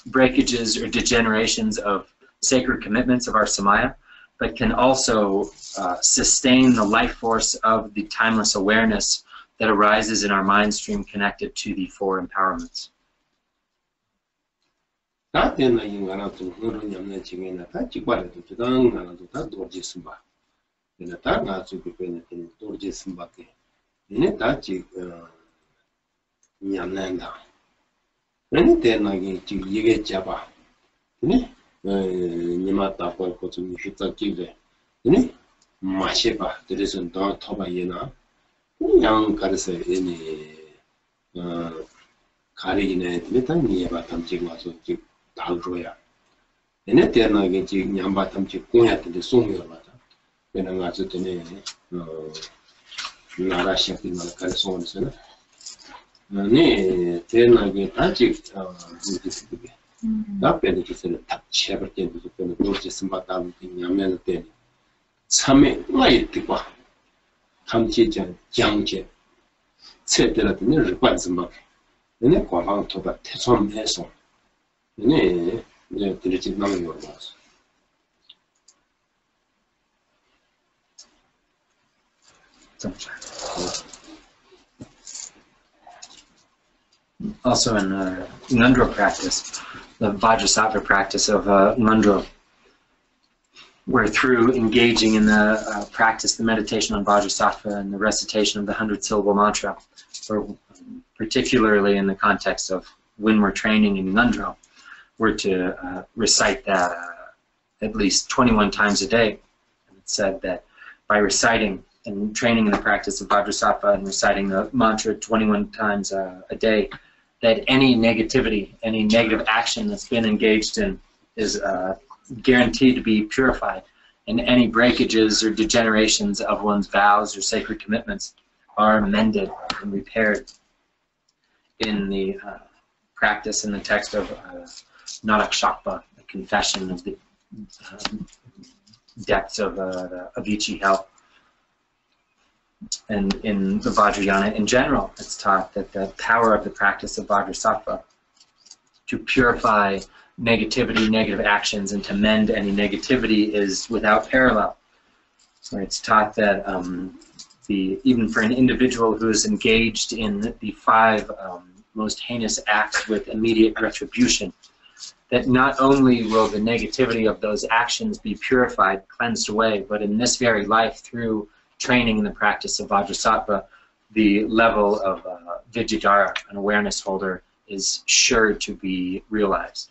breakages or degenerations of sacred commitments of our samaya, but can also sustain the life force of the timeless awareness that arises in our mind stream connected to the four empowerments. 다 되는 인간은 좀 그런 염려 중에는 다 직관해도 저당 가는도 다 도지스 봐. 얘네 다 가지고 있는 도지스 밖에. 얘네 다 지금 염려한다. 얘네 되는 지금 이게 잡아. 네? 니마다 보고 좀 휴가 끼래. 네? 마셔 봐. 그래서 더 터봐이나. 양 가르서 얘네 가리기네 일단 니에바 탐지 와서 지 다루어야 얘네 때나게 지 냠바 탐지 공야한테 송여 맞아 그냥 가서 때네 나라시한테 가르쳐 오면서 네 때나게 아직 이게 나빼는 기세를 딱 채버 때도 그는 도지 심바다 냠면 때 참에 많이 듣고 탐지장 장제 세대라든 일관 좀 얘네 과방 토가 태솜해서 얘네 이제 들리지 않는 거 봐서 Also in Ngundro practice, the Vajrasattva practice of Ngundro, where through engaging in the practice, the meditation on Vajrasattva and the recitation of the 100-syllable mantra, or particularly in the context of when we're training in Ngundro, we're to recite that at least 21 times a day. And it said that by reciting and training in the practice of Vajrasattva and reciting the mantra 21 times a day, that any negativity, any negative action that's been engaged in is guaranteed to be purified, and any breakages or degenerations of one's vows or sacred commitments are mended and repaired in the practice in the text of Narakshakpa, the confession of the depths of Avicii hell. And in the Vajrayana in general, it's taught that the power of the practice of Vajrasattva to purify negativity, negative actions, and to mend any negativity is without parallel. So it's taught that even for an individual who is engaged in the 5 most heinous acts with immediate retribution, that not only will the negativity of those actions be purified, cleansed away, but in this very life, through training in the practice of Vajrasattva, the level of Vidyadhara, an awareness holder, is sure to be realized.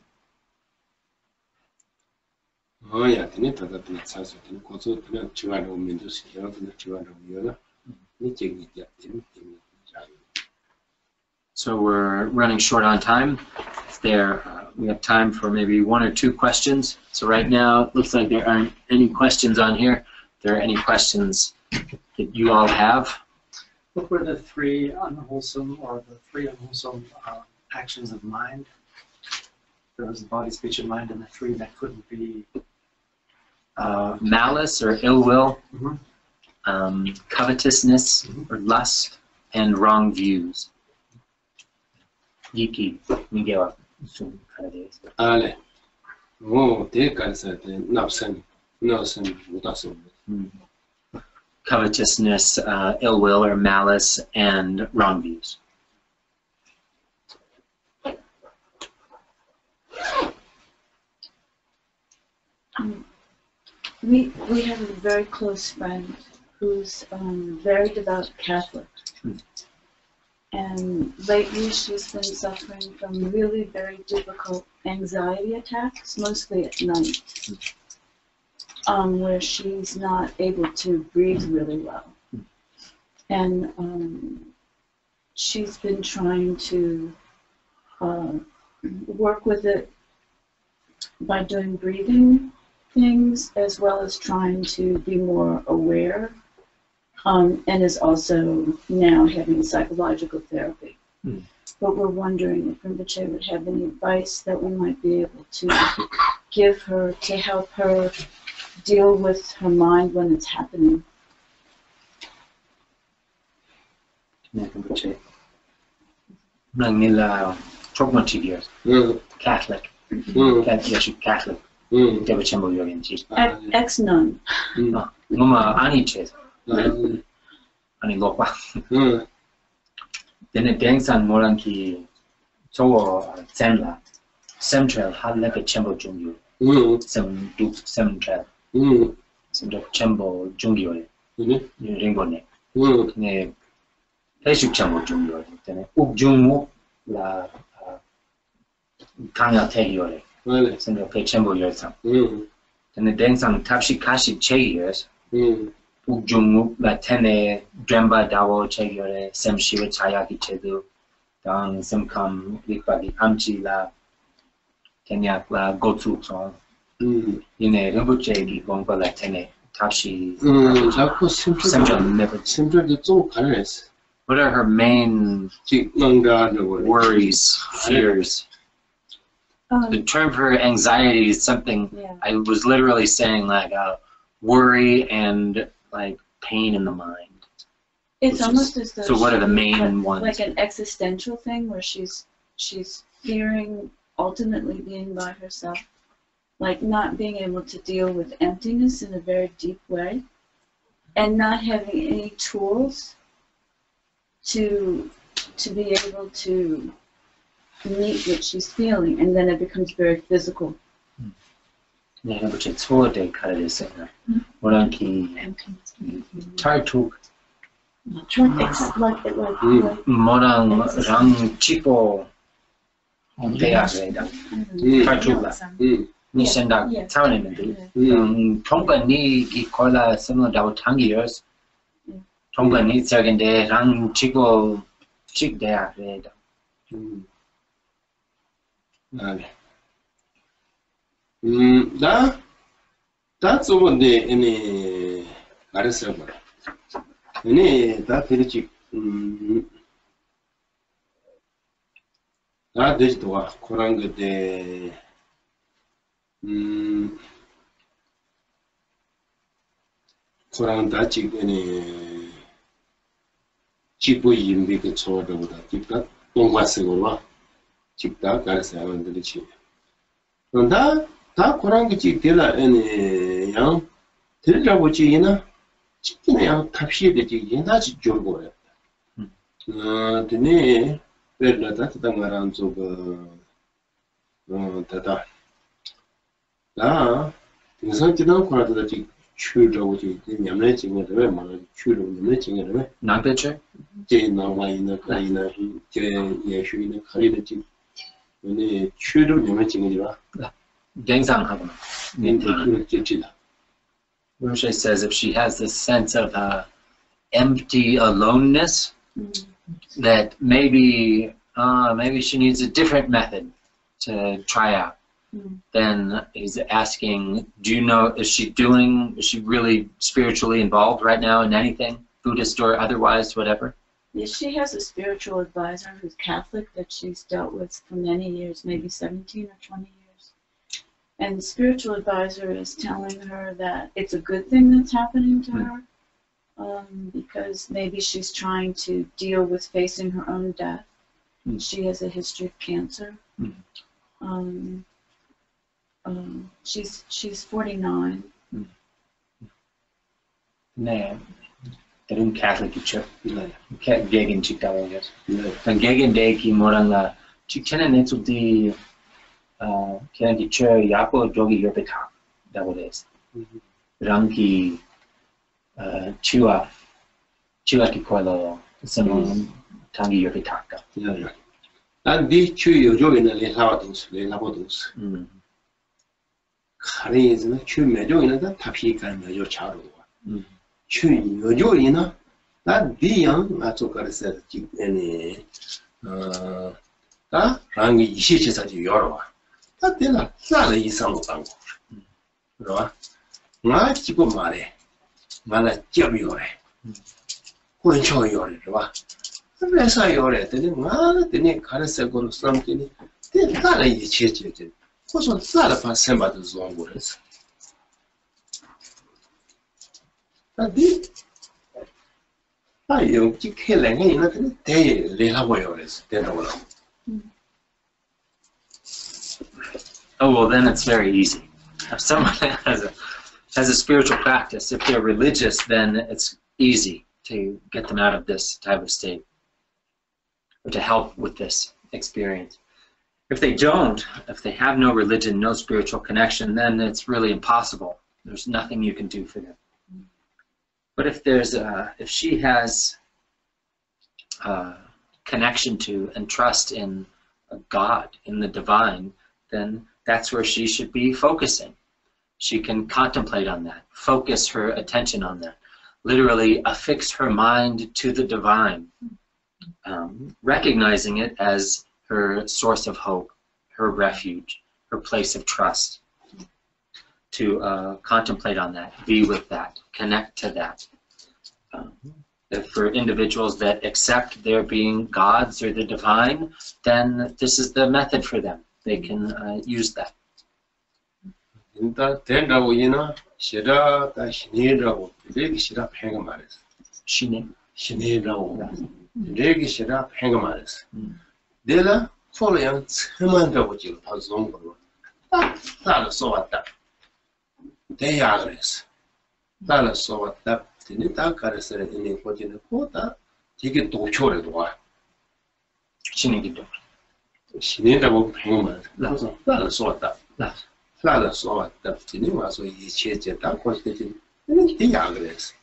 So we're running short on time. We have time for maybe 1 or 2 questions. So right now, it looks like there aren't any questions on here. If there are any questions that you all have. What were the 3 unwholesome or the 3 unwholesome actions of mind? There was the body, speech, and mind, and the 3 that couldn't be. Malice or ill will, covetousness or lust, and wrong views. Yiki, Miguel. Covetousness, ill will or malice, and wrong views. We have a very close friend who's very devout Catholic. And lately she's been suffering from really very difficult anxiety attacks, mostly at night, where she's not able to breathe really well. And she's been trying to work with it by doing breathing things, as well as trying to be more aware, and is also now having psychological therapy. But we're wondering if Rinpoche would have any advice that we might be able to give her to help her deal with her mind when it's happening. Rinpoche. Catholic. Catholic. Ex-nun. Ani lokwa. Then Dengsan Moranki Towo Zenla Central had like a Chembo Jungyo. Some Duke Central. Some Chembo Jungyo. Ringone. Ne Peshu Chembo Jungyo. Then Uk La Kanga Tegure. Some of Chembo Yorsam. Then the Dengsan Tapshi Kashi Che years. Uk La Tene Dremba Dawo Chegure, Sem Shiva Chayaki Chedu, Dang Semkam Likbagi Amchi La Kenyak La Gotu song. Yine Rinpoche Gongba La Tene Tapshi. What are her main worries, fears? The term for anxiety is something I was literally saying like worry and like pain in the mind. It's almost as though. So what are the main ones? Like an existential thing where she's fearing ultimately being by herself, like not being able to deal with emptiness in a very deep way, and not having any tools to be able to meet what she's feeling, and then it becomes very physical. Rinpoche 초대 가르쳤어요. 뭐랑기 탈툭. 뭐랑 랑 치고 대야래다. 탈툭라. 니 생각 차원인데. 통관이 기콜라 semua 당기여스. 통관이 저긴데 랑 치고 식대야래다. That's over the any Arisaba. Any that very that is to a Korang de Korang Dachi any Chipu Yimbi sword over the Chipta, Ongwasegova, Chipta, Garasa and the Chip. And that Korangi Tilla and young Tillabuchina, chicken out Tapshi the Jin, that's Jogo. The name, Red Latatan around of 다다. 나 등산 지난 거라도 지 추려고 지 냠내 지는 왜 말아 추려 냠내 지는 왜 Ngagchung? 제 나와이나 가이나 제 예수이나 가리는 지 근데 추려 냠내 지는 봐. Gangsang 찌찌다. Rinpoche says if she has this sense of empty aloneness, that maybe she needs a different method to try out. Then he's asking, do you know, is she really spiritually involved right now in anything, Buddhist or otherwise, whatever? Yes, she has a spiritual advisor who's Catholic that she's dealt with for many years, maybe 17 or 20 years. And the spiritual advisor is telling her that it's a good thing that's happening to her, because maybe she's trying to deal with facing her own death. She has a history of cancer. She's 49. 네, 다른 Catholic 있죠. 개긴 직다고 해서. 개긴 대기 뭐란가 직전에 내쪽디 그냥 기초 야포 저기 옆에 다고 해서. 랑기 치와키 콜로 스몬 당기 옆에 다가. 난네 추 요조에는 레라보동스. 가리즈는 추 매조에는 다 피간 매조 차로. 추 요조이나 난 디양 아쪽가르서 지에네 다 랑이 이시치사지 여러 다 되나 싸는 이상도 당고 그러나 나 지고 말해 만나 접이오래 혼초 요래 그러나 그래서 요래 되는 나 되네 가르서 거로 삼기니 되나 이치치지 고소 싸라 파셈바도 좀 그랬어 아디 아유 지켜내게 이나들 대 레라고요 그랬어 대도로 Oh, well, then it's very easy. If someone has a spiritual practice, if they're religious, then it's easy to get them out of this type of state, or to help with this experience. If they don't, if they have no religion, no spiritual connection, then it's really impossible. There's nothing you can do for them. But if she has connection to and trust in God, in the divine, then that's where she should be focusing. She can contemplate on that, focus her attention on that, literally affix her mind to the divine, recognizing it as her source of hope, her refuge, her place of trust, to contemplate on that, be with that, connect to that. For individuals that accept there being gods or the divine, then this is the method for them. They can use that. 일단 된다고 이나 싫어다 신이라고 되게 싫어 팽가 말했어. 신이라고 되게 싫어 팽가 말했어. 내가 콜양 처만다고 지금 방송 거로 딱 써왔다. 대야 그랬어. 나를 써왔다. 근데 딱 가르쳐야 되는 거지는 보다 되게 도초래도 와. 신이기도. 신이라고 팽가 말했어. 나를 써왔다. 나를 써왔다. 근데 와서 이切다 거기서 대야 그랬어.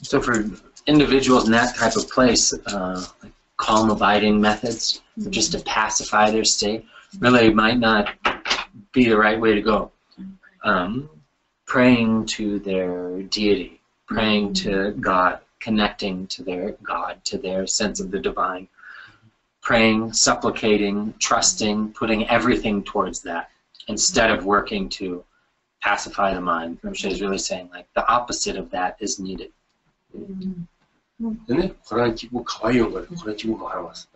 So for individuals in that type of place, like calm abiding methods, just to pacify their state, really might not be the right way to go. Praying to their deity, praying to God, connecting to their God, to their sense of the divine, praying, supplicating, trusting, putting everything towards that, instead of working to pacify the mind. Rinpoche is really saying, like, the opposite of that is needed. 근데 코란 지구 가와요 거래. 코란 지구 가러 왔어.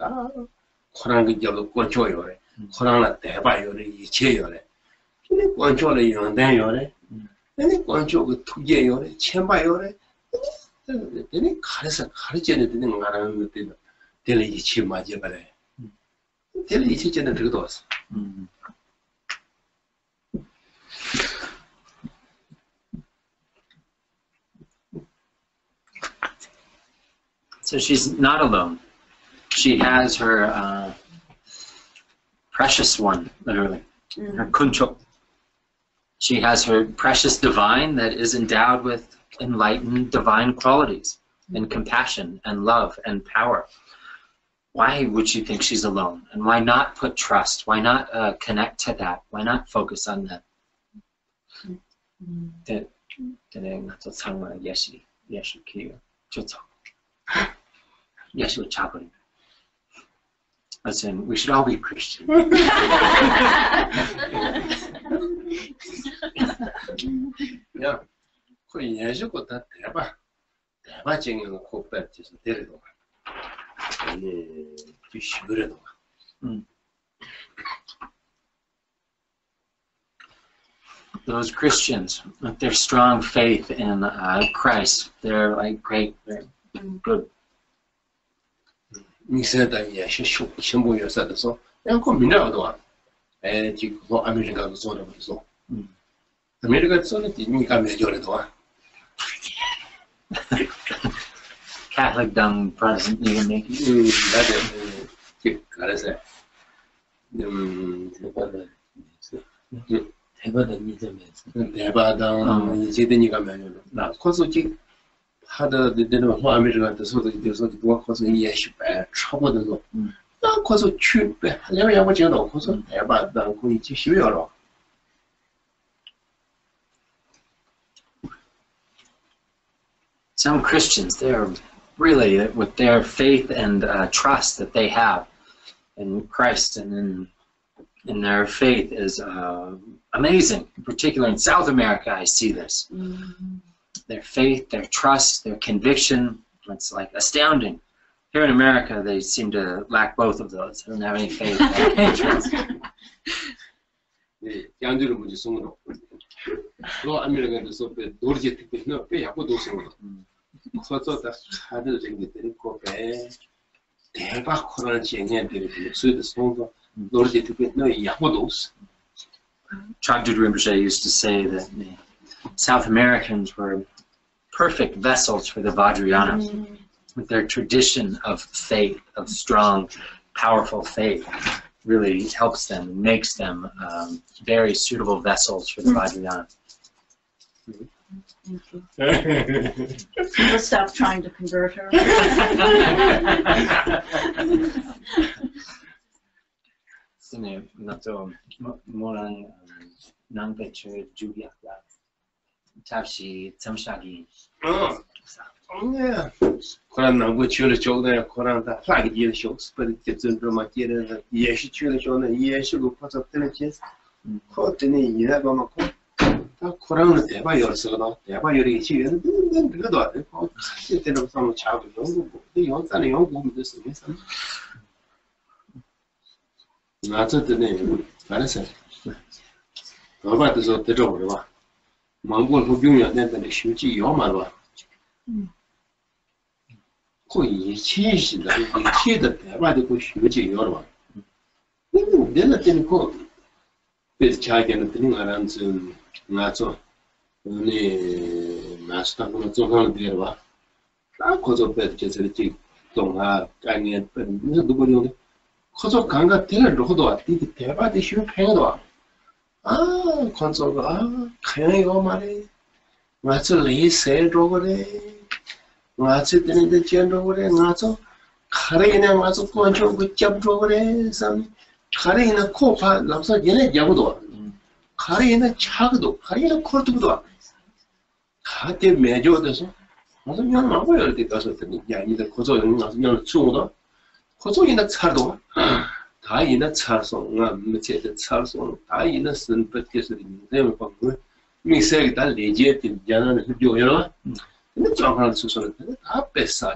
코란 그 저도 꼰초요래. 코란나 대바요래 이체요래. 근데 꼰초래 연대요래. 근데 꼰초 그 투제요래. 쳔바요래. 근데 가르쳐야 되는 거라는 것들 될 이치 맞아 그래. 될 이치 전에 들어도 왔어. So she's not alone. She has her precious one, literally, her kunchok. She has her precious divine that is endowed with enlightened divine qualities and compassion and love and power. Why would she think she's alone? And why not put trust? Why not connect to that? Why not focus on that? Listen, we should all be Christian. 야, 그 예수고 다 대바쟁이는 코빼트에서 데리고 가. 아니, 시그래도 가. Those Christians, with their strong faith in Christ, they're like great, they're good. 미세다 예수 신부여서서 그냥 그 민나도 와. 지금 아메리카도 소리 벌써. 아메리카 소리 니가 매절에도 와. Catholic dumb Protestant you can make. 나도 그래서 대바당 믿음에서 대바당 제대니까 매절. 나 코소지 하다 되는 거 아메리카도 소리 돼서 누가 코소 예수 배 쳐보는 나 코소 취배 하려면 뭐 제가 코소 대바당 그 이치 쉬어요. Some Christians, they're really, with their faith and trust that they have in Christ and in their faith is amazing. In particular, in South America, I see this. Their faith, their trust, their conviction, it's like astounding. Here in America, they seem to lack both of those. They don't have any faith or trust. 양들은 문제 성으로 너 아메리카에서 배 노르제 특별히 배 약고도 성으로 커서 다 하들 생겼더니 그배 대박 코로나 지행해들이 수도 성도 노르제 특별히 너 약고도 없어. Patrul Rinpoche used to say that the South Americans were perfect vessels for the Vajrayana, with their tradition of faith, of strong, powerful faith. Really helps them, makes them very suitable vessels for the Vajrayana. We'll stop trying to convert her. Yeah. Koran nangu chule chogda Koran da flag ye shows but it's in Roma kire yeshi chule chogda yeshi go put up the chest ko tene yira ba ma ko ta Koran ne ba yorso da ba yori chi yen den de do de ko se te no samo chago no de yon sa ne yon go de se ne sa na ta de ne para sa ba ba de so de zhou de ba mongol hu byong ya ne de shu ji yo ma ba 过一切是的，一切的台湾的过学解药了吧？那个别的地方，别的家庭的地方人是哪种？那哪是他们做上的别的吧？那可做别的就是这东啊概念本，你是如果用的，可做刚刚听了之后的话，这个台湾的学偏的话，啊，看做个啊，看药嘛嘞，我是类似这个嘞。 ngache tene de chendo gore ngacho khare ina ngacho koncho go chapdo gore sam khare ina khopa lapsa yene jagudo khare ina chagdo khare ina khortudo khate mejo deso ngacho 냥 마고 열 때 가서 tene ya ida khozo ngacho 냥 chudo khozo ina chardo 다 ina charso nga meche de charso 다 ina sun petkeso de me pa mi se da leje tin jana ne dio yo 근데 정확한 수술을 다 뺐어.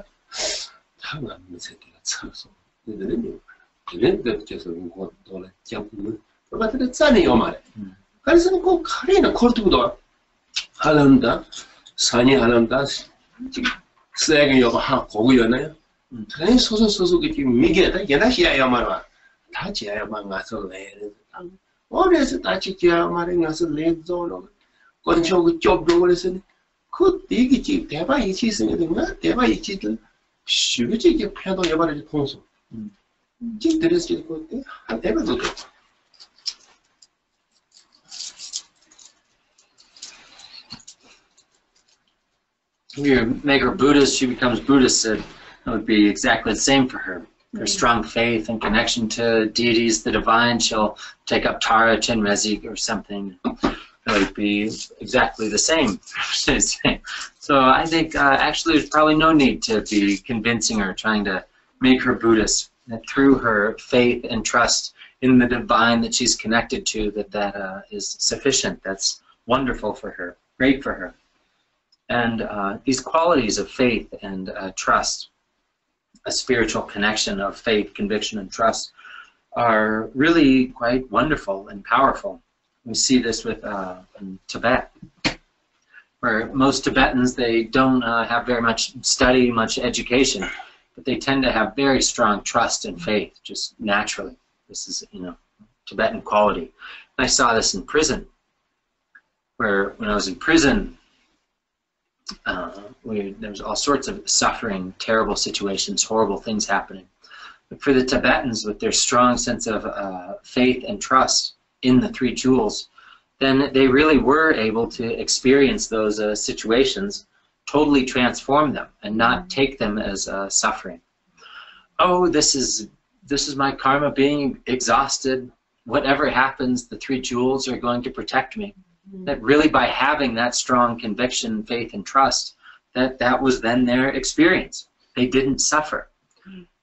다만 새끼가 차서. 얘들은 얘네들 계속 이거 돌아 잡으면 그것들 짠이요 말이야. 그래서 그 카리나 코르트도 하는다. 산이 하는다. 지금 세게 요거 하 고고였나요? 그래 소소소소게 지금 미게다. 얘나시야 말이야. 다 지야만 가서 내. 어디서 다 지야 말이야. 가서 내줘로. 건초고 좁도 그래서 그 얘기 집 대박 이치 있으니까 대박 이치들 쉬우지 이게 패도 여발이 통수 지금 들었을 때 한 해봐도 돼. If you make her Buddhist, she becomes Buddhist. It would be exactly the same for her. Her strong faith and connection to deities, the divine, she'll take up Tara, Chenrezig, or something. It would be exactly the same. So I think actually there's probably no need to be convincing her, trying to make her Buddhist. That through her faith and trust in the divine that she's connected to, that is sufficient. That's wonderful for her, great for her. And these qualities of faith and trust, a spiritual connection of faith, conviction, and trust, are really quite wonderful and powerful. We see this with in Tibet, where most Tibetans, they don't have very much study, much education, but they tend to have very strong trust and faith, just naturally. This is, Tibetan quality. And I saw this in prison, where when I was in prison, there was all sorts of suffering, terrible situations, horrible things happening. But for the Tibetans, with their strong sense of faith and trust in the three jewels, then they really were able to experience those situations, totally transform them, and not take them as suffering. Oh, this is my karma being exhausted. Whatever happens, the three jewels are going to protect me. That really, by having that strong conviction, faith, and trust, that was then their experience. They didn't suffer.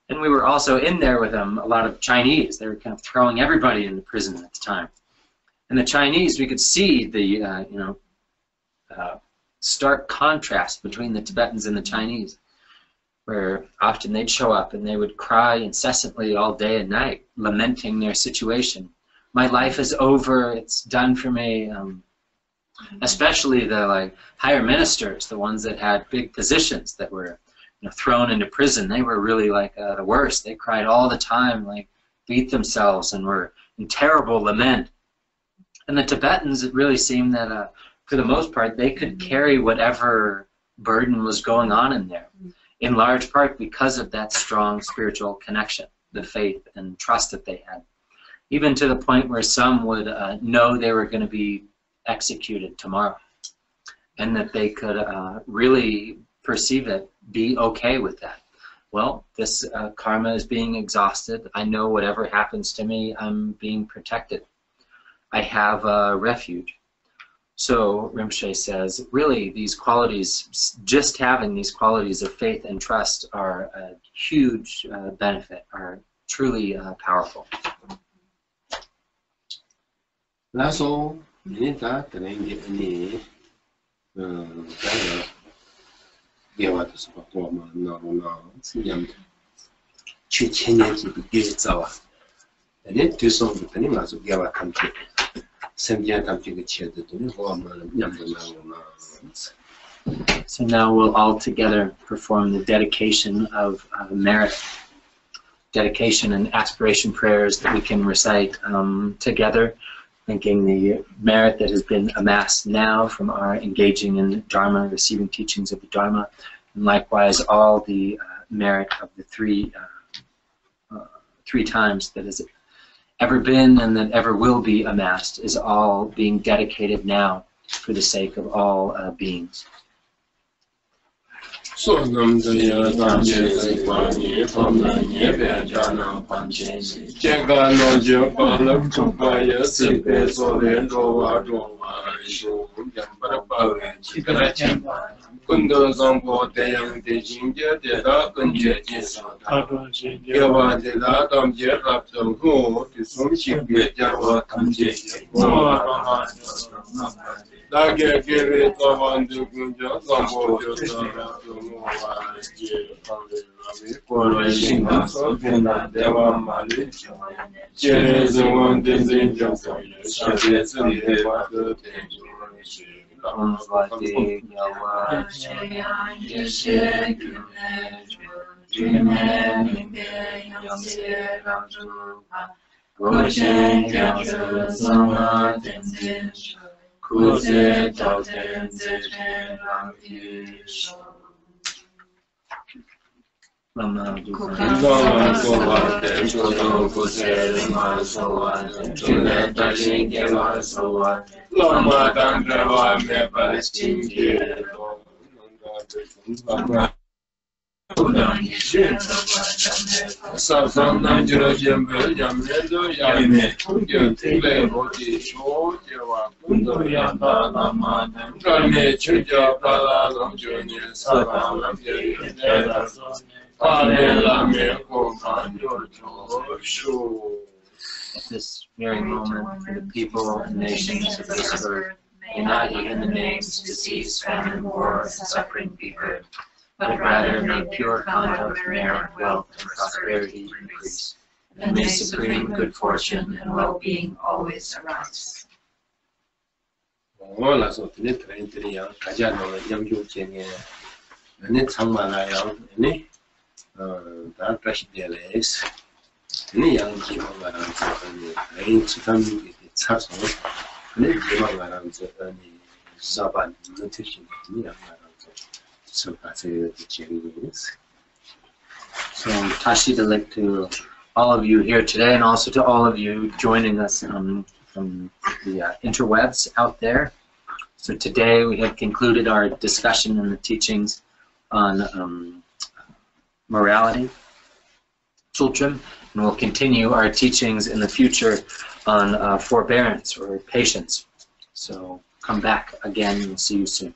And we were also in there with them, a lot of Chinese. They were kind of throwing everybody into prison at the time. And the Chinese, we could see the stark contrast between the Tibetans and the Chinese, where often they'd show up and they would cry incessantly all day and night, lamenting their situation. My life is over. It's done for me. Especially the higher ministers, the ones that had big positions that were thrown into prison. They were really the worst. They cried all the time, beat themselves, and were in terrible lament. And the Tibetans, it really seemed that for the most part they could carry whatever burden was going on in there, in large part because of that strong spiritual connection, the faith and trust that they had. Even to the point where some would know they were going to be executed tomorrow, and that they could really perceive it, be okay with that. Well, this karma is being exhausted. I know whatever happens to me, I'm being protected. I have a refuge. So Rinpoche says, really, these qualities, just having these qualities of faith and trust are a huge benefit, are truly powerful. That's all. Nita tenenge ni kaya gewa to so ko ma na sinyam chi chenye ji ge zawa ne tu so tani ma so gewa kamche semja kamche ge che de to ko ma nyam de na. So now we'll all together perform the dedication of merit, dedication and aspiration prayers that we can recite together, thanking the merit that has been amassed now from our engaging in Dharma, receiving teachings of the Dharma, and likewise all the merit of the three times that has ever been and that ever will be amassed is all being dedicated now for the sake of all beings. So nam daya tamje se kwani from na nyebe jana panje jega no je palam chupaya se pe so le ro wa shu yam para pa chikara chamba kundo zambo de yang de jinje de da kunje je sa da ye wa de da tamje rap so ho ti som chi be ja wa tamje wa da ge re to wan du kunja zambo de da Polo Shinga Sopina Deva Mali Cheres one Dizin Johnson, Shades and Deva the Vati Yawa Lama At this very moment, for the people and nations of this earth, may not even the names disease, famine, war, and suffering be heard, but rather may pure conduct, merit, wealth, and prosperity increase, and may supreme good fortune and well-being always arise. 올라서 드네트레인들이야 가자노 영주쟁에 네 참만아요 네 다다시데레스 네 양지마가랑 저니 레인 치담이 차서 네 지마가랑 저니 사반 노티션 양가랑 저 서가세 지리스. So Tashi Delik to all of you here today, and also to all of you joining us from the interwebs out there. So today we have concluded our discussion and the teachings on morality, Tsultrim, and we'll continue our teachings in the future on forbearance or patience. So come back again and see you soon.